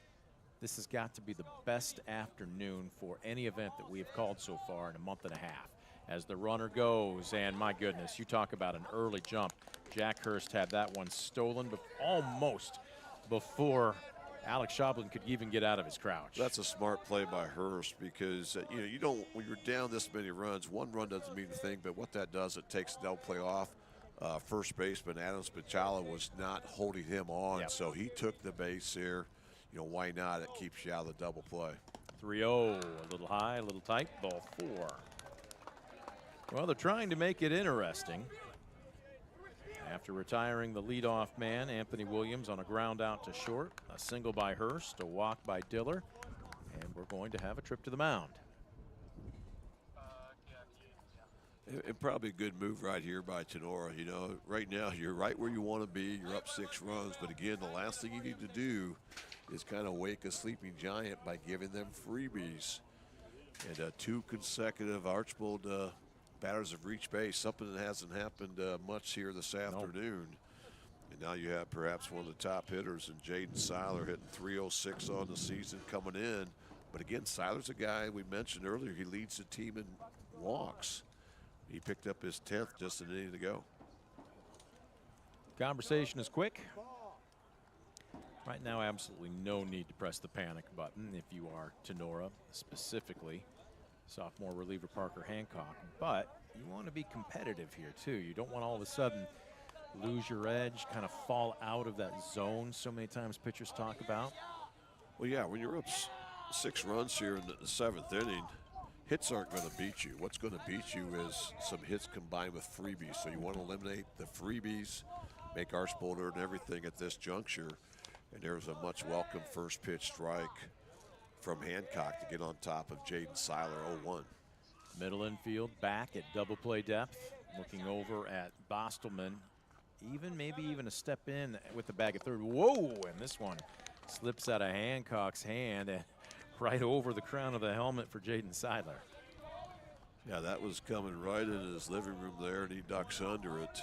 this has got to be the best afternoon for any event that we have called so far in a month and a half. As the runner goes, and my goodness, you talk about an early jump. Jack Hurst had that one stolen almost before Alex Shoblin could even get out of his crouch. That's a smart play by Hurst because, you don't, when you're down this many runs, 1 run doesn't mean a thing, but what that does, it takes the double play off. first baseman Adam Spichala was not holding him on, so he took the base there. You know, why not? It keeps you out of the double play. 3-0, a little high, a little tight, ball 4. Well, they're trying to make it interesting. After retiring the leadoff man, Anthony Williams, on a ground out to short, a single by Hurst, a walk by Diller, and we're going to have a trip to the mound. And probably a good move right here by Tinora. You know, right now you're right where you want to be. You're up 6 runs, but again, the last thing you need to do is kind of wake a sleeping giant by giving them freebies. And 2 consecutive Archbold batters have reached base, something that hasn't happened much here this afternoon. And now you have perhaps one of the top hitters in Jaden Seiler hitting .306 on the season coming in. But again, Seiler's a guy we mentioned earlier. He leads the team in walks. He picked up his 10th just an inning to go. Conversation is quick. Right now, absolutely no need to press the panic button if you are Tinora, specifically sophomore reliever Parker Hancock. But you want to be competitive here, too. You don't want all of a sudden lose your edge, kind of fall out of that zone so many times pitchers talk about. Well, yeah, when you're up 6 runs here in the 7th inning, hits aren't going to beat you. What's going to beat you is some hits combined with freebies. So you want to eliminate the freebies, make Archbold earn everything at this juncture. And there's a much welcome first pitch strike from Hancock to get on top of Jaden Seiler, 0-1. Middle infield back at double play depth, looking over at Bostelman. Maybe even a step in with the bag at third. Whoa, and this one slips out of Hancock's hand and right over the crown of the helmet for Jaden Seiler. Yeah, that was coming right into his living room there, and he ducks under it.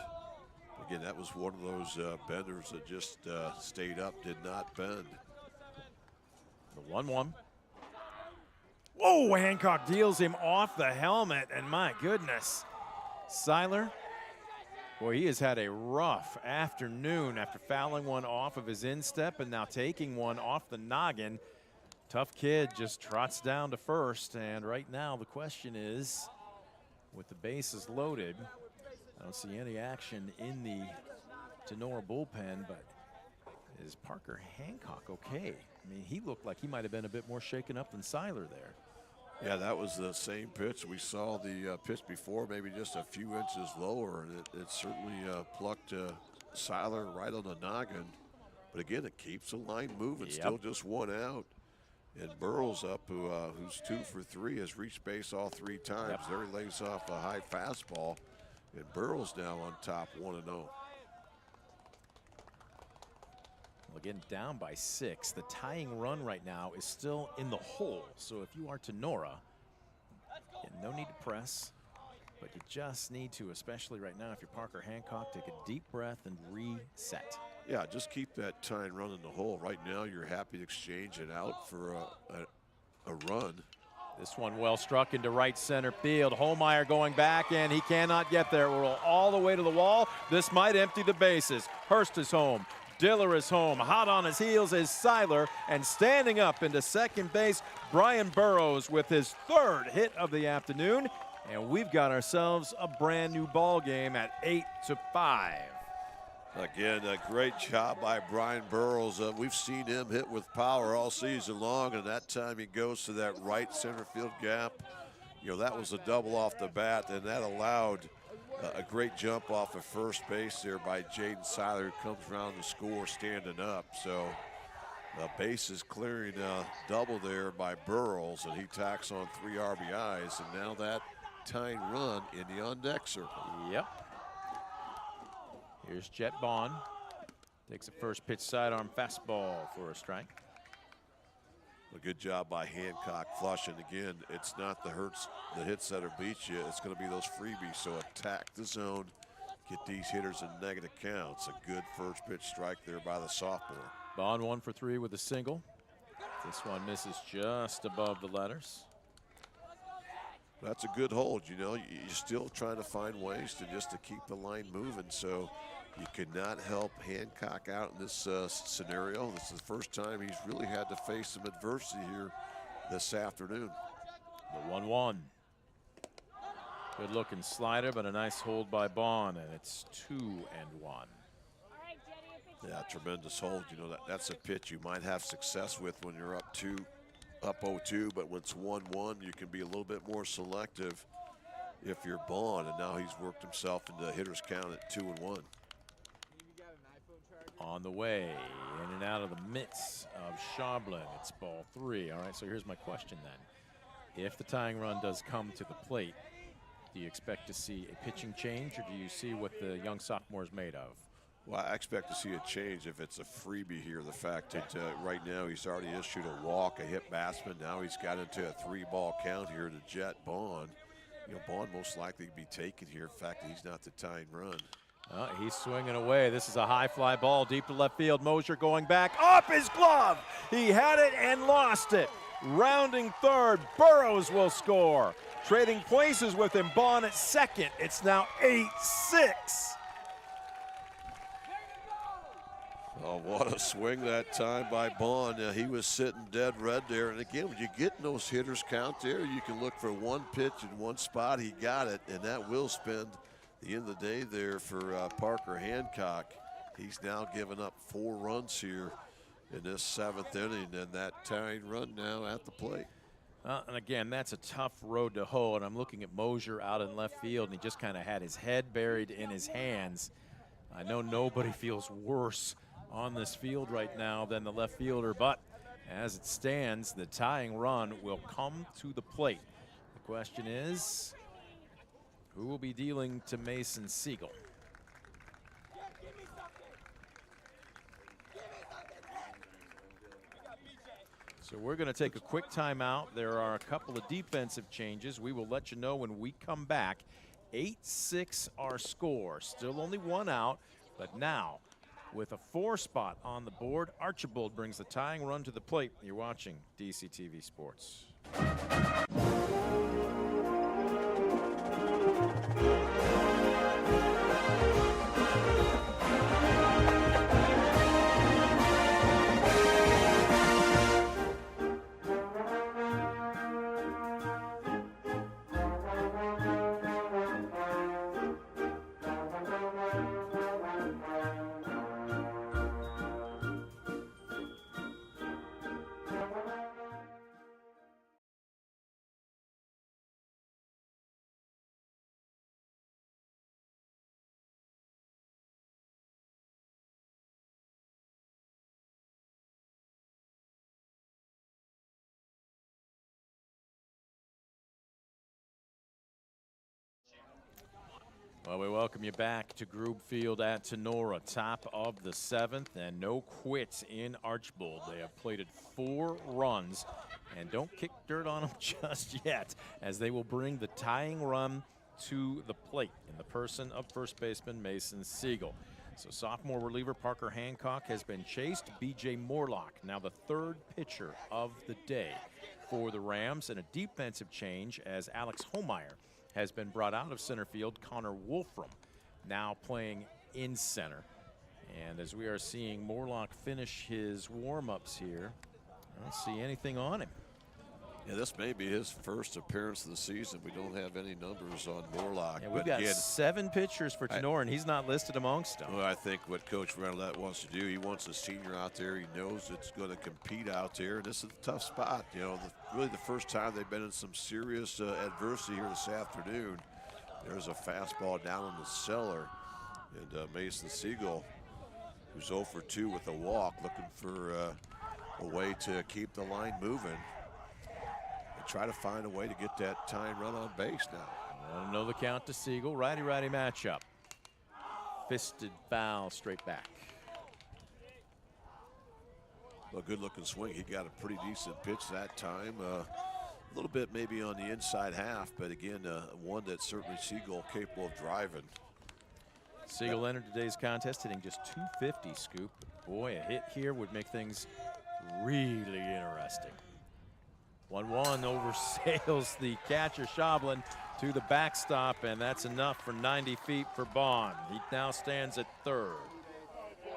Again, that was one of those benders that just stayed up, did not bend. The 1-1. Whoa, Hancock deals him off the helmet, and my goodness. Seiler, boy, he has had a rough afternoon after fouling one off of his instep and now taking one off the noggin. Tough kid just trots down to first, and right now the question is, with the bases loaded, I don't see any action in the Tinora bullpen, but is Parker Hancock okay? I mean, he looked like he might have been a bit more shaken up than Seiler there. Yeah, that was the same pitch. We saw the pitch before, maybe just a few inches lower, and it certainly plucked Seiler right on the noggin. But again, it keeps the line moving, still just 1 out. And Burrows up, who's 2 for 3, has reached base all 3 times. There he lays off a high fastball, and Burrows now on top, 1-0. Again, down by 6. The tying run right now is still in the hole. So if you are Tinora, no need to press, but you just need to, especially right now, if you're Parker Hancock, take a deep breath and reset. Yeah, just keep that tying run in the hole. Right now, you're happy to exchange it out for a run. This one well struck into right center field. Holmeyer going back, and he cannot get there. We'll roll all the way to the wall. This might empty the bases. Hurst is home. Diller is home. Hot on his heels is Seiler, and standing up into second base, Brian Burrows with his 3rd hit of the afternoon. And we've got ourselves a brand new ball game at 8-5. Again, a great job by Brian Burrows. We've seen him hit with power all season long, and that time he goes to that right center field gap. You know, that was a double off the bat, and that allowed a great jump off of first base there by Jaden Seiler, who comes around to score standing up. So the base is clearing double there by Burrows, and he tacks on 3 RBIs, and now that tying run in the on-deck circle. Yep. Here's Jet Bond. Takes a first pitch sidearm fastball for a strike. A good job by Hancock flushing. Again, it's not the hits that are beat you. It's going to be those freebies. So attack the zone, get these hitters in negative counts. A good first pitch strike there by the sophomore. Bond 1 for 3 with a single. This one misses just above the letters. That's a good hold. You know, you're still trying to find ways to keep the line moving. So you could not help Hancock out in this scenario. This is the first time he's really had to face some adversity here this afternoon. The 1-1. Good looking slider, but a nice hold by Bond, and it's 2-1. Yeah, tremendous hold. You know, that's a pitch you might have success with when you're up 0-2, but when it's 1-1, you can be a little bit more selective if you're Bond, and now he's worked himself into a hitter's count at 2-1. On the way, in and out of the mitts of Schablin. It's ball 3. All right, so here's my question then. If the tying run does come to the plate, do you expect to see a pitching change, or do you see what the young sophomore is made of? Well, I expect to see a change if it's a freebie here. The fact that right now he's already issued a walk, a hit batsman. Now he's got into a 3-ball count here to Jet Bond. You know, Bond most likely to be taken here. In fact, he's not the tying run. He's swinging away. This is a high fly ball deep to left field. Mosier going back. Up his glove. He had it and lost it. Rounding third. Burrows will score. Trading places with him. Bond at second. It's now 8-6. Oh, what a swing that time by Bond. He was sitting dead red there. And again, when you get in those hitters count there, you can look for one pitch in one spot. He got it, and that will spend the end of the day there for Parker Hancock. He's now given up 4 runs here in this 7th inning, and that tying run now at the plate. And again, that's a tough road to hoe. And I'm looking at Mosier out in left field, and he just kind of had his head buried in his hands. I know nobody feels worse on this field right now than the left fielder, but as it stands, the tying run will come to the plate. The question is, who will be dealing to Mason Siegel? So we're going to take a quick timeout. There are a couple of defensive changes. We will let you know when we come back. 8-6 our score. Still only 1 out, but now with a 4 spot on the board, Archbold brings the tying run to the plate. You're watching DCTV Sports. Well, we welcome you back to Grube Field at Tinora, top of the 7th, and no quits in Archbold. They have plated 4 runs, and don't kick dirt on them just yet, as they will bring the tying run to the plate in the person of first baseman Mason Siegel. So sophomore reliever Parker Hancock has been chased. B.J. Morlock, now the 3rd pitcher of the day for the Rams, and a defensive change as Alex Homeyer has been brought out of center field. Connor Wolfram now playing in center. And as we are seeing Morlock finish his warm-ups here, I don't see anything on him. Yeah, this may be his first appearance of the season. We don't have any numbers on Morlock. Yeah, we've got again, 7 pitchers for Tinora, and he's not listed amongst them. Well, I think what Coach Renolette wants to do, he wants a senior out there. He knows it's going to compete out there. And this is a tough spot. You know, really the first time they've been in some serious adversity here this afternoon. There's a fastball down in the cellar. And Mason Siegel, who's 0 for 2 with a walk, looking for a way to keep the line moving. Try to find a way to get that tying run on base now. I don't know the count to Siegel. Righty-righty matchup. Fisted foul straight back. A good-looking swing. He got a pretty decent pitch that time. A little bit maybe on the inside half, but again, one that certainly Siegel capable of driving. Siegel entered today's contest hitting just .250, Scoop. Boy, a hit here would make things really interesting. 1-1 oversails the catcher Schablin to the backstop, and that's enough for 90 feet for Bond. He now stands at 3rd.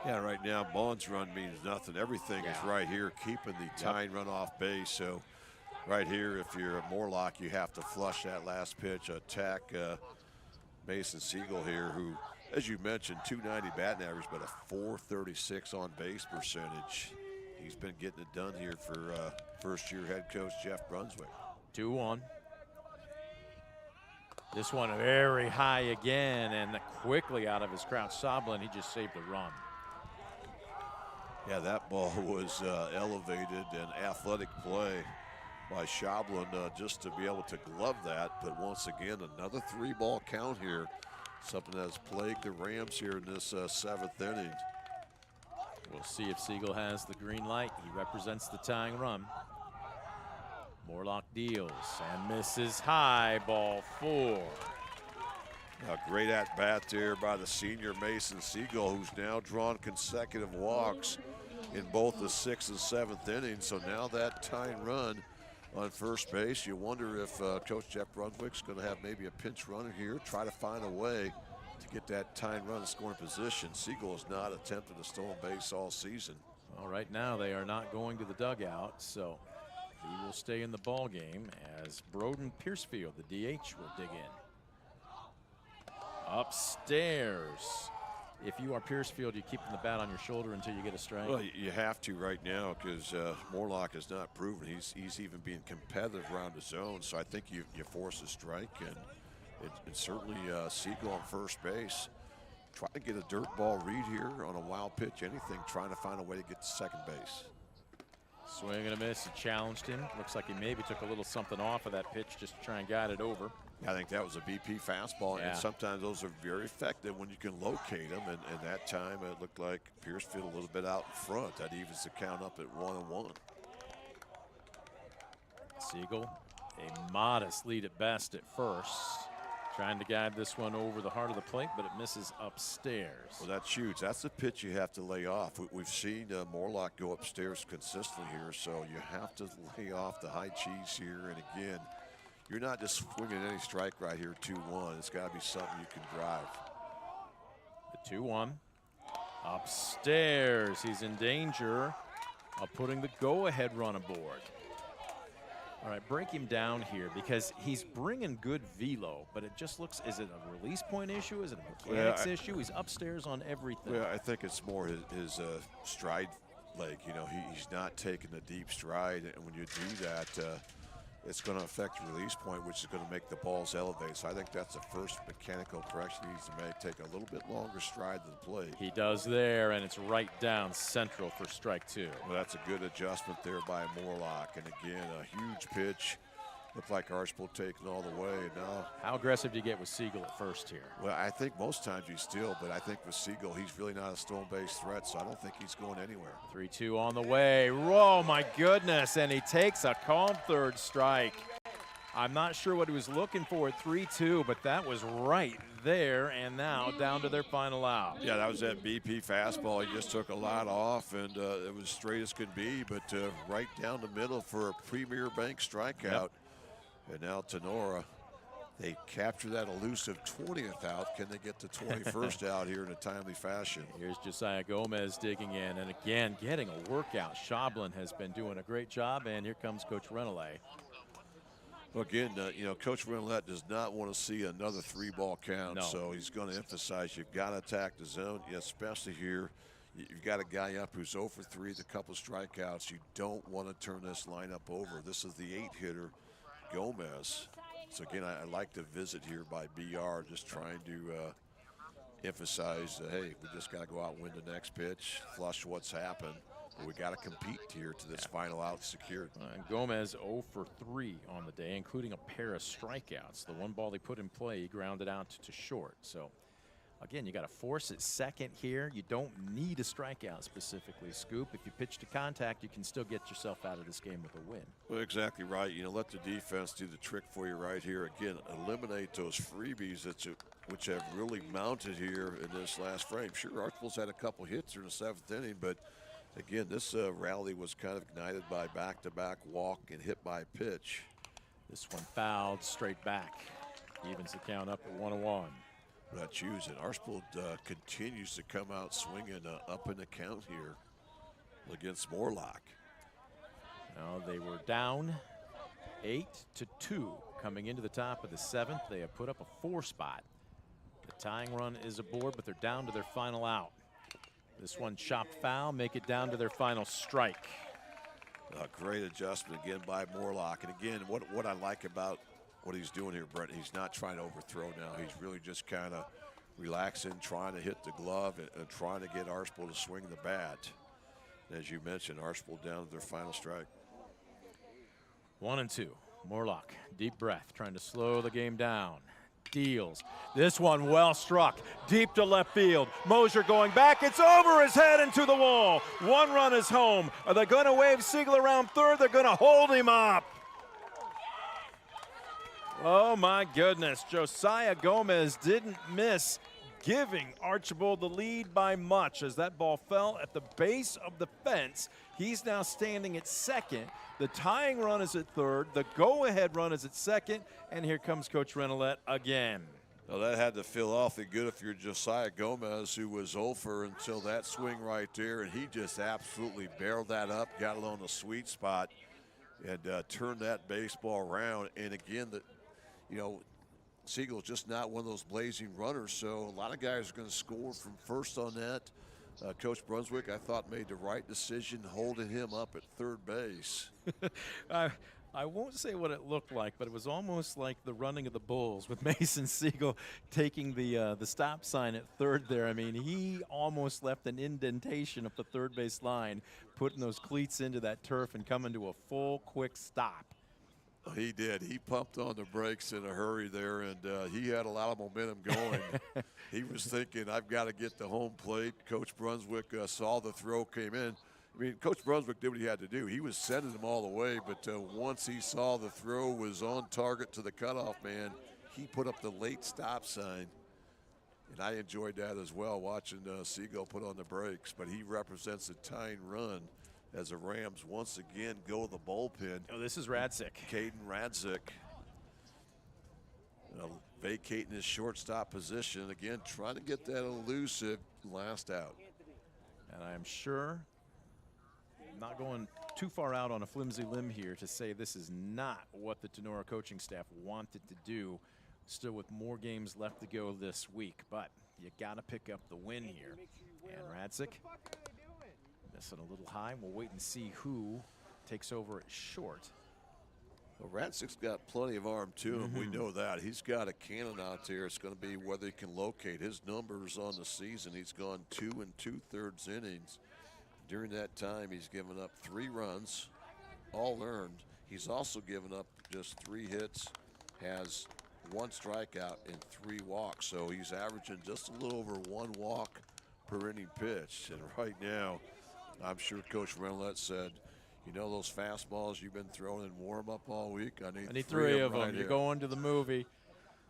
Yeah, right now Bond's run means nothing. Everything is right here, keeping the tying run off base. So Right here, if you're a Morlock, you have to flush that last pitch, attack Mason Siegel here, who, as you mentioned, 290 batting average, but a 436 on base percentage. He's been getting it done here for first-year head coach Jeff Brunswick. 2-1. This one very high again, and quickly out of his crouch. Soblin, he just saved a run. Yeah, that ball was elevated and athletic play by Schoblin just to be able to glove that. But once again, another 3-ball count here, something that has plagued the Rams here in this 7th inning. We'll see if Siegel has the green light. He represents the tying run. Morlock deals and misses high, ball 4. A great at-bat there by the senior Mason Siegel, who's now drawn consecutive walks in both the 6th and 7th innings. So now that tying run on first base, you wonder if Coach Jeff Brunswick's going to have maybe a pinch runner here, try to find a way to get that tying run in scoring position. Siegel has not attempted a stolen base all season. Well, right now they are not going to the dugout, so he will stay in the ball game as Broden Piercefield, the DH, will dig in. Upstairs. If you are Piercefield, you keeping the bat on your shoulder until you get a strike? Well, you have to right now because Morlock has not proven he's even being competitive around the zone. So I think you force a strike, and certainly Siegel on first base. Try to get a dirt ball read here on a wild pitch, anything, trying to find a way to get to second base. Swing and a miss. He challenged him. Looks like he maybe took a little something off of that pitch just to try and guide it over. I think that was a BP fastball, Yeah. and sometimes those are very effective when you can locate them. And that time it looked like Piercefield a little bit out in front. That evens the count up at 1-1. Siegel, a modest lead at best at first. Trying to guide this one over the heart of the plate, but it misses upstairs. Well, that's huge. That's the pitch you have to lay off. We've seen Morlock go upstairs consistently here, so you have to lay off the high cheese here. And again, you're not just swinging any strike right here, 2-1. It's got to be something you can drive. The 2-1. Upstairs. He's in danger of putting the go-ahead run aboard. All right, break him down here because he's bringing good velo, but it just looks, is it a release point issue? Is it a mechanics issue? He's upstairs on everything. Well, I think it's more his stride leg. You know, he's not taking the deep stride, and when you do that, it's going to affect the release point, which is going to make the balls elevate. So I think that's the first mechanical correction he needs to make. Take a little bit longer stride to the plate. He does there, and it's right down central for strike 2. Well, that's a good adjustment there by Morlock. And again, a huge pitch. Looked like Archbold taking all the way. And now, how aggressive do you get with Siegel at first here? Well, I think most times you steal, but I think with Siegel, he's really not a stolen base threat, so I don't think he's going anywhere. 3-2 on the way. Oh, my goodness, and he takes a calm third strike. I'm not sure what he was looking for at 3-2, but that was right there, and now down to their final out. Yeah, that was that BP fastball. He just took a lot off, and it was straight as could be, but right down the middle for a Premier Bank strikeout. Yep. And now Tinora, they capture that elusive 20th out. Can they get the 21st out here in a timely fashion? Here's Josiah Gomez digging in, and again, getting a workout. Schoblin has been doing a great job, and here comes Coach Renelay. Well, again, you know, Coach Renelay does not want to see another 3-ball count, no. So he's going to emphasize you've got to attack the zone, especially here. You've got a guy up who's 0 for 3 with a couple strikeouts. You don't want to turn this lineup over. This is the 8-hitter. Gomez. So again, I like the visit here by BR, just trying to emphasize, hey, we just got to go out and win the next pitch, flush what's happened. But we got to compete here to this final out secured. And Gomez 0 for 3 on the day, including a pair of strikeouts. The one ball he put in play, he grounded out to short. So again, you got to force it second here. You don't need a strikeout specifically, Scoop. If you pitch to contact, you can still get yourself out of this game with a win. Well, exactly right. You know, let the defense do the trick for you right here. Again, eliminate those freebies which have really mounted here in this last frame. Sure, Archbold's had a couple hits in the 7th inning, but again, this rally was kind of ignited by back-to-back walk and hit by pitch. This one fouled straight back. Evens the count up at 1-1. That's huge, and Archbold continues to come out swinging up in the count here against Morlock. Now they were down 8-2 coming into the top of the 7th. They have put up a 4 spot. The tying run is aboard, but they're down to their final out. This one chopped foul, make it down to their final strike. A great adjustment again by Morlock. And again, what I like about what he's doing here, Brent, he's not trying to overthrow now. He's really just kind of relaxing, trying to hit the glove and trying to get Archbold to swing the bat. And as you mentioned, Archbold down to their final strike. 1-2. Morlock, deep breath, trying to slow the game down. Deals. This one well struck, deep to left field. Mosier going back. It's over his head into the wall. 1 run is home. Are they going to wave Siegel around third? They're going to hold him up. Oh my goodness. Josiah Gomez didn't miss, giving Archbold the lead by much as that ball fell at the base of the fence. He's now standing at second. The tying run is at third. The go-ahead run is at second. And here comes Coach Renolette again. Well, that had to feel awfully good if you're Josiah Gomez, who was over until that swing right there. And he just absolutely barreled that up, got it on the sweet spot, and turned that baseball around. And again, Siegel's just not one of those blazing runners, so a lot of guys are going to score from first on that. Coach Brunswick, I thought, made the right decision holding him up at third base. I won't say what it looked like, but it was almost like the running of the Bulls with Mason Siegel taking the stop sign at third there. I mean, he almost left an indentation up the third base line, putting those cleats into that turf and coming to a full, quick stop. He did. He pumped on the brakes in a hurry there, and he had a lot of momentum going. He was thinking, I've got to get to home plate. Coach Brunswick saw the throw came in. I mean, Coach Brunswick did what he had to do. He was sending them all the way, but once he saw the throw was on target to the cutoff man, he put up the late stop sign. And I enjoyed that as well, watching Siegel put on the brakes. But he represents a tying run as the Rams once again go to the bullpen. Oh, this is Radzik. Caden Radzik vacating his shortstop position. Again, trying to get that elusive last out. And I'm sure, not going too far out on a flimsy limb here to say this is not what the Tinora coaching staff wanted to do. Still with more games left to go this week, but you got to pick up the win here. And Radzik missing a little high. We'll wait and see who takes over at short. Well, Radzik's got plenty of arm to him. We know that. He's got a cannon out there. It's going to be whether he can locate his numbers on the season. He's gone 2 2/3 innings. During that time, he's given up 3 runs, all earned. He's also given up just 3 hits, has 1 strikeout and 3 walks. So he's averaging just a little over 1 walk per inning pitched. And right now, I'm sure Coach Renolette said, you know those fastballs you've been throwing in warm-up all week? I need 3 of them. Right, you're going to the movie.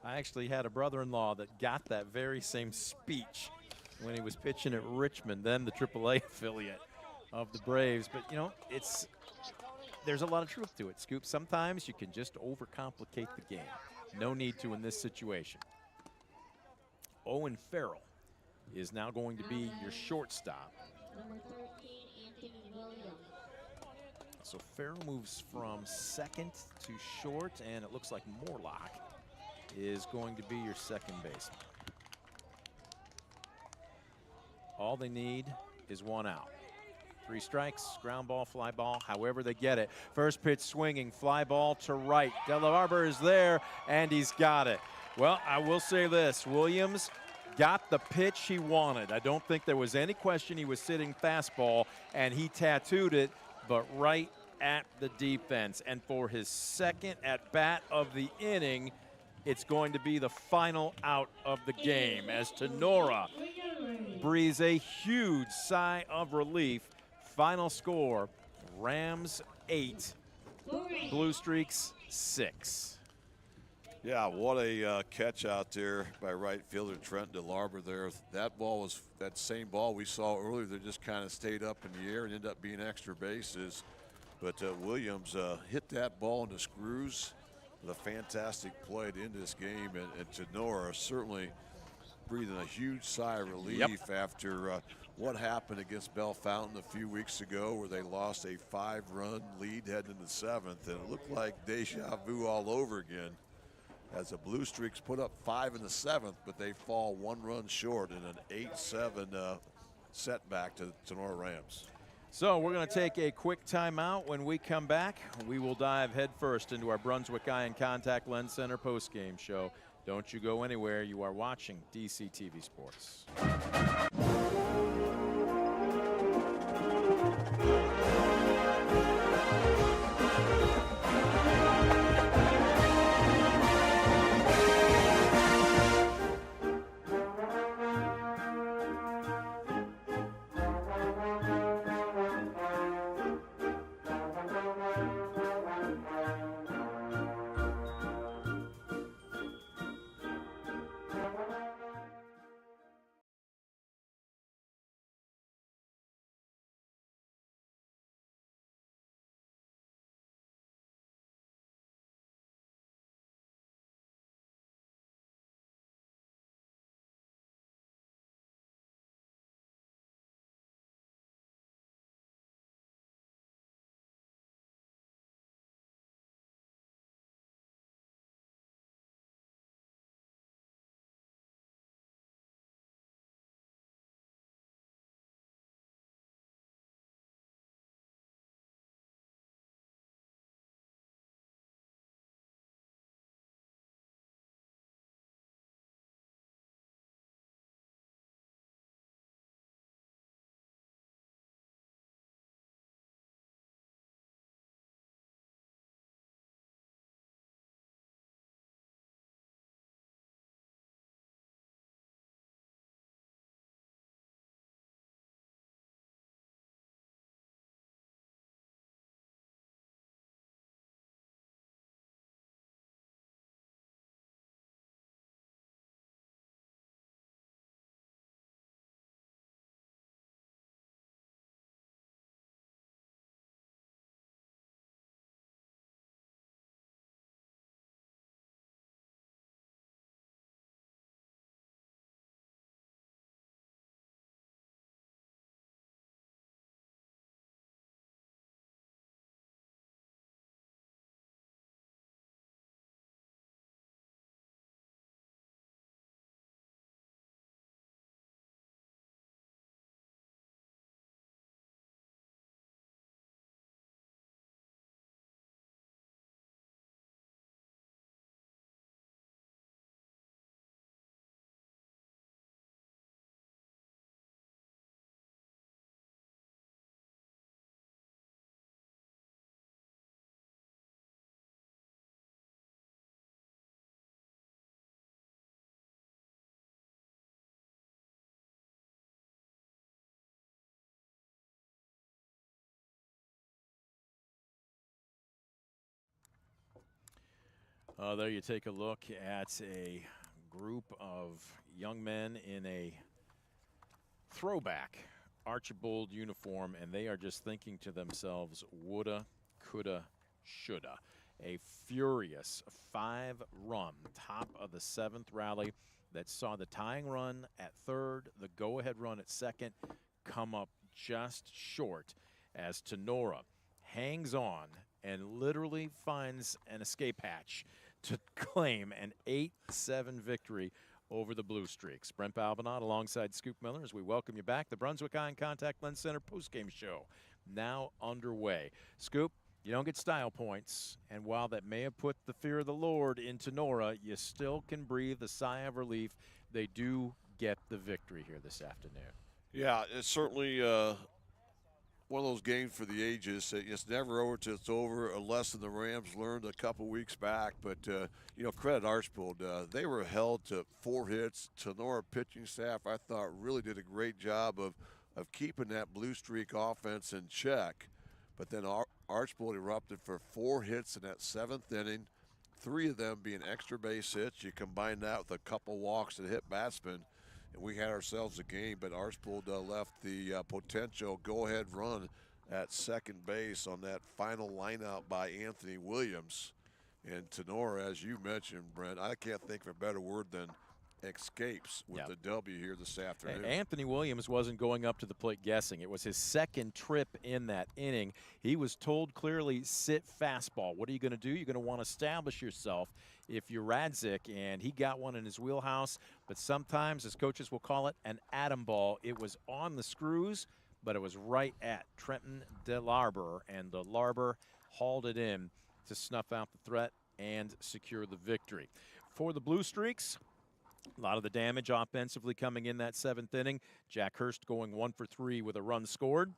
I actually had a brother-in-law that got that very same speech when he was pitching at Richmond, then the AAA affiliate of the Braves. But, you know, there's a lot of truth to it, Scoop. Sometimes you can just overcomplicate the game. No need to in this situation. Owen Farrell is now going to be your shortstop. Number 13, Anthony Williams. So Farrell moves from second to short, and it looks like Morlock is going to be your second baseman. All they need is 1 out. 3 strikes, ground ball, fly ball, however they get it. First pitch swinging, fly ball to right. De La Barber is there, and he's got it. Well, I will say this, Williams got the pitch he wanted. I don't think there was any question he was sitting fastball, and he tattooed it, but right at the defense. And for his second at bat of the inning, it's going to be the final out of the game as Tinora breathes a huge sigh of relief. Final score, Rams 8, Bluestreaks 6. Yeah, what a catch out there by right fielder Trent DeLarber there. That ball was that same ball we saw earlier that just kind of stayed up in the air and ended up being extra bases. But Williams hit that ball into screws with a fantastic play to end this game. And Tinora certainly breathing a huge sigh of relief after what happened against Bell Fountain a few weeks ago, where they lost a 5-run lead heading into the 7th, and it looked like deja vu all over again, as the Bluestreaks put up 5 in the 7th, but they fall 1 run short in an 8-7 setback to the Tinora Rams. So we're going to take a quick timeout. When we come back, we will dive headfirst into our Brunswick Eye and Contact Lens Center postgame show. Don't you go anywhere. You are watching DCTV Sports. There you take a look at a group of young men in a throwback Archbold uniform, and they are just thinking to themselves, woulda, coulda, shoulda. A furious 5-run top of the 7th rally that saw the tying run at 3rd, the go-ahead run at 2nd come up just short, as Tinora hangs on and literally finds an escape hatch to claim an 8-7 victory over the Bluestreaks. Brent Balbinot alongside Scoop Miller as we welcome you back. The Brunswick Eye and Contact Lens Center postgame show now underway. Scoop, you don't get style points, and while that may have put the fear of the Lord in Tinora, you still can breathe a sigh of relief. They do get the victory here this afternoon. Yeah, it's certainly one of those games for the ages. It's never over till it's over, a lesson the Rams learned a couple weeks back. But, you know, credit Archbold. They were held to 4 hits. Tinora pitching staff, I thought, really did a great job of keeping that Bluestreak offense in check. But then Archbold erupted for 4 hits in that 7th inning, 3 of them being extra base hits. You combine that with a couple walks that hit batsmen, and we had ourselves a game. But Archbold left the potential go-ahead run at second base on that final lineout by Anthony Williams. And Tinora, as you mentioned, Brent, I can't think of a better word than escapes with Yep. the W here this afternoon. Anthony Williams wasn't going up to the plate guessing. It was his second trip in that inning. He was told clearly, sit fastball. What are you going to do? You're going to want to establish yourself if you're Radzik, and he got one in his wheelhouse. But sometimes, as coaches will call it, an atom ball. It was on the screws, but it was right at Trenton DeLarber, and DeLarber hauled it in to snuff out the threat and secure the victory. For the Bluestreaks, a lot of the damage offensively coming in that 7th inning. Jack Hurst going 1 for 3 with a run scored.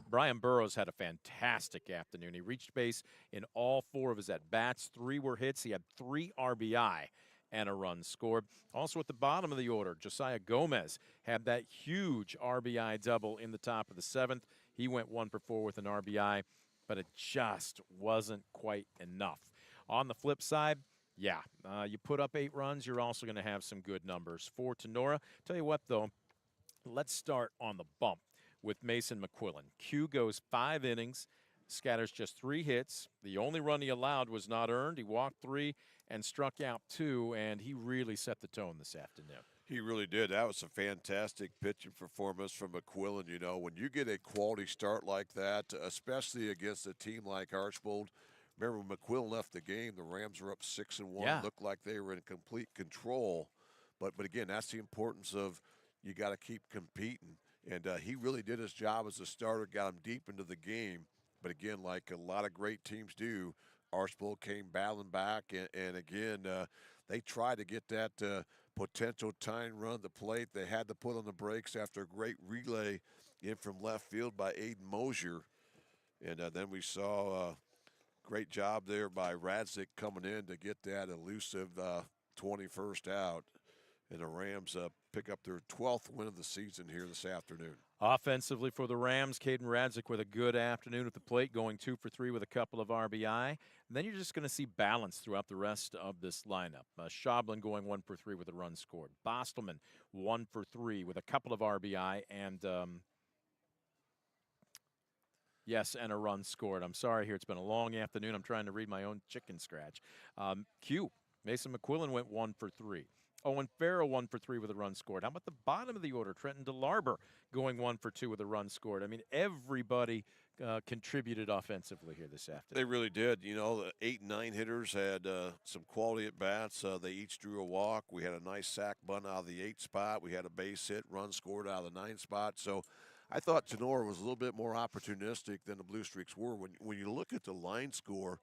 Brian Burrows had a fantastic afternoon. He reached base in all 4 of his at-bats. 3 were hits. He had 3 RBI and a run scored. Also at the bottom of the order, Josiah Gomez had that huge RBI double in the top of the 7th. He went 1 for 4 with an RBI, but it just wasn't quite enough. On the flip side, yeah, you put up 8 runs, you're also going to have some good numbers. For Tinora, tell you what, though, let's start on the bump with Mason McQuillan. Q goes 5 innings, scatters just 3 hits. The only run he allowed was not earned. He walked 3 and struck out 2, and he really set the tone this afternoon. He really did. That was a fantastic pitching performance from McQuillan. You know, when you get a quality start like that, especially against a team like Archbold, remember when McQuillan left the game, the Rams were up 6-1. Yeah. Looked like they were in complete control. But again, that's the importance of you got to keep competing. And he really did his job as a starter, got him deep into the game. But again, like a lot of great teams do, Archbold came battling back. And again, they tried to get that potential tying run to the plate. They had to put on the brakes after a great relay in from left field by Aiden Mosier. And then we saw great job there by Radzik coming in to get that elusive 21st out. And the Rams pick up their 12th win of the season here this afternoon. Offensively for the Rams, Caden Radzik with a good afternoon at the plate, going 2 for 3 with a couple of RBI. And then you're just going to see balance throughout the rest of this lineup. Schoblin going 1 for 3 with a run scored. Bostelman 1 for 3 with a couple of RBI and and a run scored. I'm sorry here. It's been a long afternoon. I'm trying to read my own chicken scratch. Q, Mason McQuillan went 1 for 3. Owen Farrell 1 for 3 with a run scored. How about the bottom of the order? Trenton DeLarber going 1 for 2 with a run scored. I mean, everybody contributed offensively here this afternoon. They really did. You know, the 8 and 9 hitters had some quality at bats. They each drew a walk. We had a nice sack bunt out of the 8 spot. We had a base hit, run scored out of the 9 spot. So I thought Tinora was a little bit more opportunistic than the Bluestreaks were. When you look at the line score,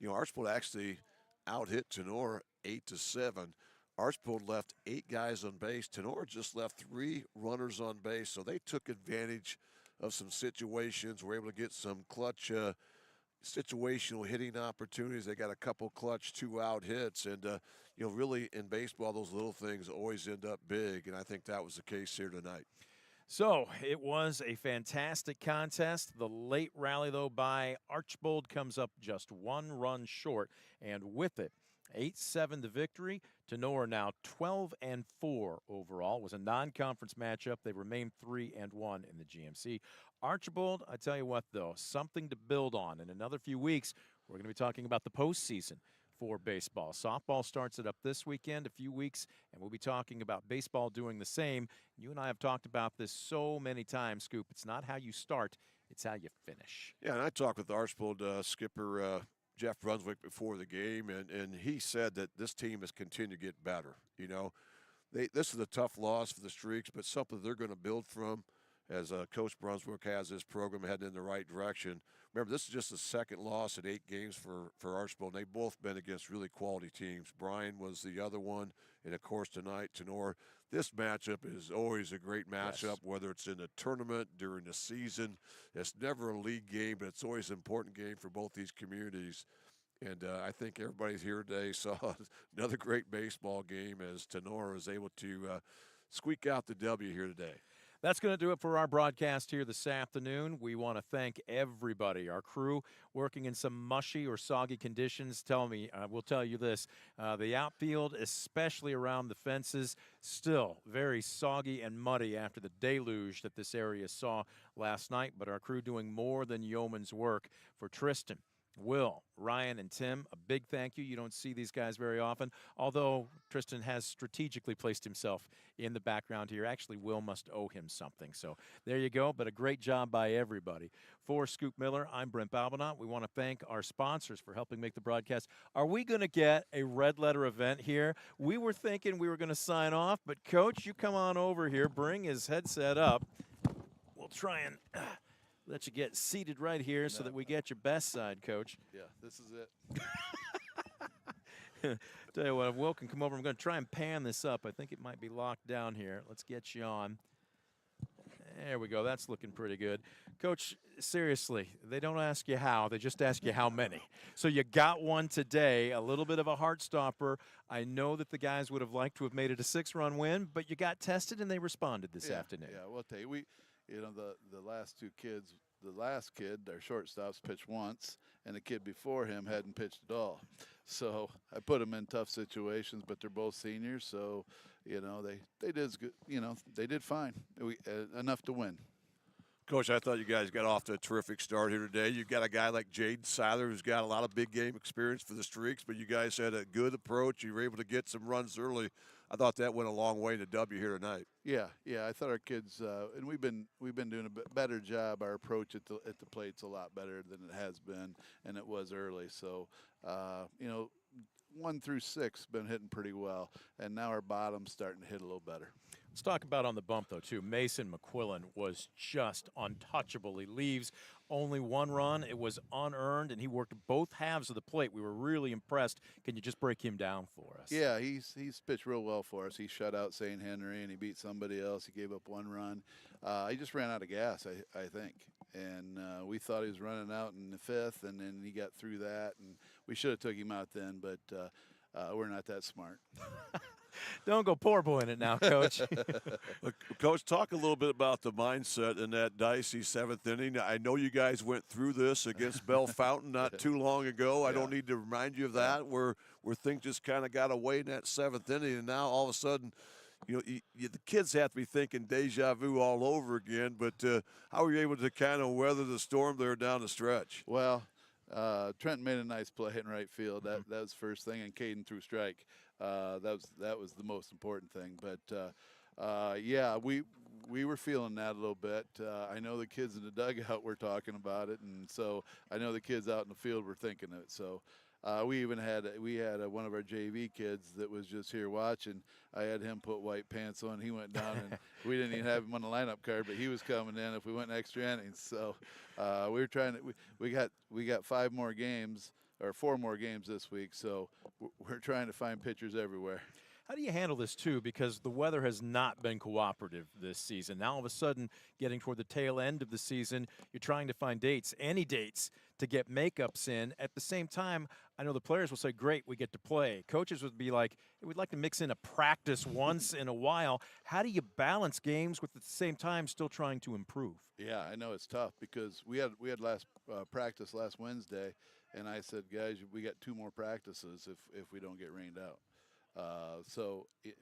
you know, Archbold actually out-hit Tinora 8-7. Archbold left 8 guys on base. Tinora just left 3 runners on base, so they took advantage of some situations. Were able to get some clutch situational hitting opportunities. They got a couple clutch 2-out hits, and you know, really in baseball, those little things always end up big, and I think that was the case here tonight. So it was a fantastic contest. The late rally, though, by Archbold comes up just 1 run short, and with it, 8-7 the victory. Tinora now 12-4 overall. It was a non-conference matchup. They remain 3-1 in the GMC. Archbold, I tell you what, though, something to build on. In another few weeks, we're going to be talking about the postseason for baseball. Softball starts it up this weekend, a few weeks, and we'll be talking about baseball doing the same. You and I have talked about this so many times, Scoop. It's not how you start, it's how you finish. Yeah, and I talked with the Archbold skipper Jeff Brunswick before the game, and he said that this team has continued to get better. You know, this is a tough loss for the Streaks, but something they're going to build from as Coach Brunswick has this program heading in the right direction. Remember, this is just the second loss in 8 games for Archbold, and they've both been against really quality teams. Bryan was the other one, and, of course, tonight, Tinora. This matchup is always a great matchup, yes, whether it's in a tournament, during the season. It's never a league game, but it's always an important game for both these communities. And I think everybody's here today saw another great baseball game as Tinora is able to squeak out the W here today. That's going to do it for our broadcast here this afternoon. We want to thank everybody, our crew working in some mushy or soggy conditions. We'll tell you this, the outfield, especially around the fences, still very soggy and muddy after the deluge that this area saw last night. But our crew doing more than yeoman's work. For Tristan, Will, Ryan, and Tim, a big thank you. You don't see these guys very often, although Tristan has strategically placed himself in the background here. Actually, Will must owe him something. So there you go, but a great job by everybody. For Scoop Miller, I'm Brent Balbinot. We want to thank our sponsors for helping make the broadcast. Are we going to get a red letter event here? We were thinking we were going to sign off, but Coach, you come on over here, bring his headset up. We'll try and let you get seated right here so that we get your best side, Coach. Yeah, this is it. Tell you what, if Will can come over, I'm going to try and pan this up. I think it might be locked down here. Let's get you on. There we go. That's looking pretty good. Coach, seriously, they don't ask you how. They just ask you how many. So you got one today, a little bit of a heart stopper. I know that the guys would have liked to have made it a 6-run win, but you got tested and they responded this afternoon. Yeah, we'll tell you, the last two kids, the last kid, our shortstops, pitched once, and the kid before him hadn't pitched at all. So I put them in tough situations, but they're both seniors, so they did good. They did fine. Enough to win. Coach, I thought you guys got off to a terrific start here today. You've got a guy like Jaden Seiler who's got a lot of big game experience for the Streaks, but you guys had a good approach. You were able to get some runs early. I thought that went a long way in the W here tonight. Yeah. I thought our kids, and we've been doing a better job. Our approach at the plate's a lot better than it has been, and it was early. So, 1 through 6 been hitting pretty well, and now our bottom's starting to hit a little better. Let's talk about on the bump, though, too. Mason McQuillan was just untouchable. He leaves only 1 run. It was unearned, and he worked both halves of the plate. We were really impressed. Can you just break him down for us? Yeah, he's pitched real well for us. He shut out St. Henry, and he beat somebody else. He gave up 1 run. He just ran out of gas, I think. And we thought he was running out in the 5th, and then he got through that. And we should have took him out then, but we're not that smart. Don't go poor boying it now, Coach. Look, Coach, talk a little bit about the mindset in that dicey 7th inning. I know you guys went through this against Bell Fountain not too long ago. I don't need to remind you of that, where things just kind of got away in that 7th inning, and now all of a sudden, the kids have to be thinking deja vu all over again. But how were you able to kind of weather the storm there down the stretch? Well, Trent made a nice play in right field. That was the first thing, and Caden threw strike. That was the most important thing. But yeah, we were feeling that a little bit. I know the kids in the dugout were talking about it, and so I know the kids out in the field were thinking it. So we had one of our JV kids that was just here watching. I had him put white pants on. He went down, and we didn't even have him on the lineup card, but he was coming in if we went extra innings. So we were trying to. We got 5 more games or 4 more games this week. So we're trying to find pitchers everywhere. How do you handle this, too? Because the weather has not been cooperative this season. Now, all of a sudden, getting toward the tail end of the season, you're trying to find dates, any dates, to get makeups in. At the same time, I know the players will say, great, we get to play. Coaches would be like, hey, we'd like to mix in a practice once in a while. How do you balance games with, at the same time, still trying to improve? Yeah, I know it's tough because we had last practice last Wednesday, and I said, guys, we got 2 more practices if we don't get rained out.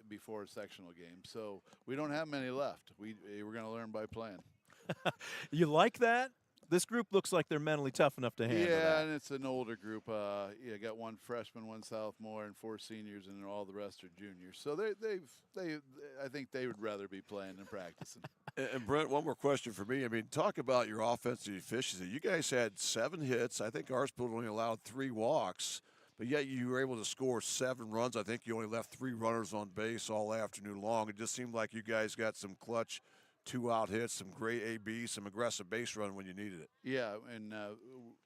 Before a sectional game. So we don't have many left. We're going to learn by playing. You like that? This group looks like they're mentally tough enough to handle that. Yeah, and it's an older group. Got 1 freshman, 1 sophomore, and 4 seniors, and all the rest are juniors. So I think they would rather be playing than practicing. And Brent, one more question for me. I mean, talk about your offensive efficiency. You guys had 7 hits. I think Archbold only allowed 3 walks. But yet you were able to score 7 runs. I think you only left 3 runners on base all afternoon long. It just seemed like you guys got some clutch 2-out hits, some great AB, some aggressive base run when you needed it. Yeah, and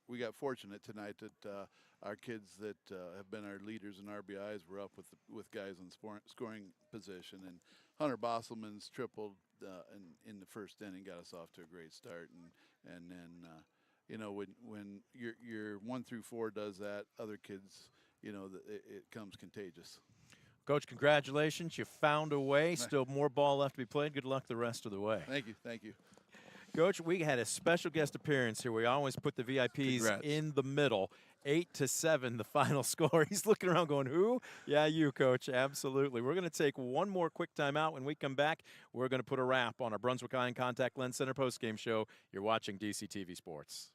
we got fortunate tonight that our kids that have been our leaders in RBIs were up with guys in scoring position. And Hunter Bosselman's tripled in the first inning, got us off to a great start. And then when your 1 through 4 does that, other kids, it comes contagious. Coach, congratulations. You found a way. Still more ball left to be played. Good luck the rest of the way. Thank you. Coach, we had a special guest appearance here. We always put the VIPs Congrats. in the middle. 8-7, the final score. He's looking around going, who? Yeah, you, Coach. Absolutely. We're going to take one more quick timeout. When we come back, we're going to put a wrap on our Brunswick Eye and Contact Lens Center postgame show. You're watching DCTV Sports.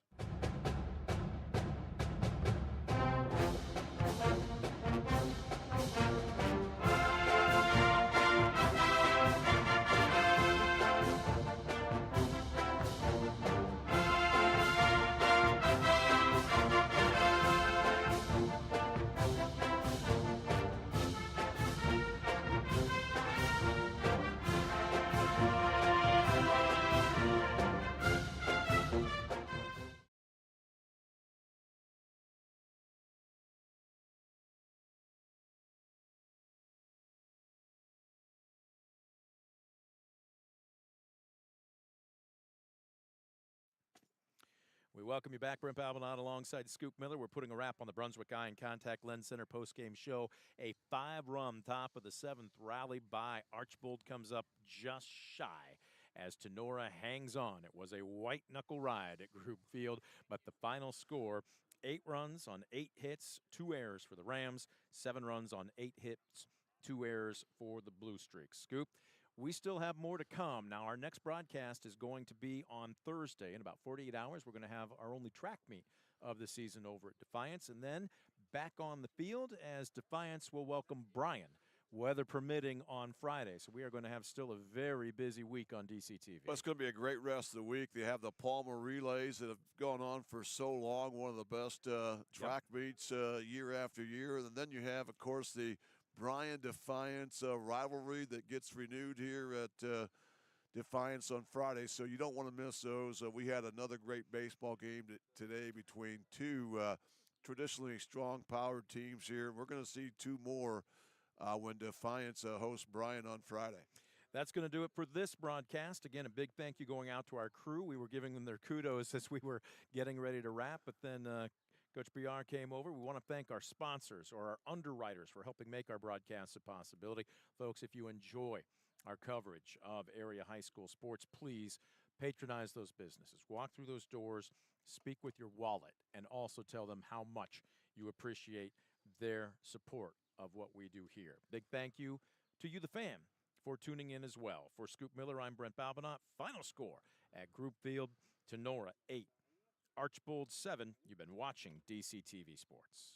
We welcome you back, Brent Balbinot, alongside Scoop Miller. We're putting a wrap on the Brunswick Eye and Contact Lens Center postgame show. A 5-run top of the 7th rally by Archbold comes up just shy as Tinora hangs on. It was a white-knuckle ride at Group Field, but the final score, 8 runs on 8 hits, 2 errors for the Rams, 7 runs on 8 hits, 2 errors for the Bluestreaks. Scoop, we still have more to come. Now, our next broadcast is going to be on Thursday. In about 48 hours, we're going to have our only track meet of the season over at Defiance. And then back on the field as Defiance will welcome Bryan, weather permitting, on Friday. So we are going to have still a very busy week on DCTV. Well, it's going to be a great rest of the week. They have the Palmer Relays that have gone on for so long, one of the best track meets year after year. And then you have, of course, the Bryan Defiance rivalry that gets renewed here at Defiance on Friday, so you don't want to miss those. We had another great baseball game today between 2 traditionally strong-powered teams here. We're going to see 2 more when Defiance hosts Bryan on Friday. That's going to do it for this broadcast. Again, a big thank you going out to our crew. We were giving them their kudos as we were getting ready to wrap, but then Coach BR came over. We want to thank our sponsors or our underwriters for helping make our broadcast a possibility. Folks, if you enjoy our coverage of area high school sports, please patronize those businesses. Walk through those doors, speak with your wallet, and also tell them how much you appreciate their support of what we do here. Big thank you to you, the fan, for tuning in as well. For Scoop Miller, I'm Brent Balbinot. Final score at Group Field, Tinora 8, Archbold 7. You've been watching DCTV Sports.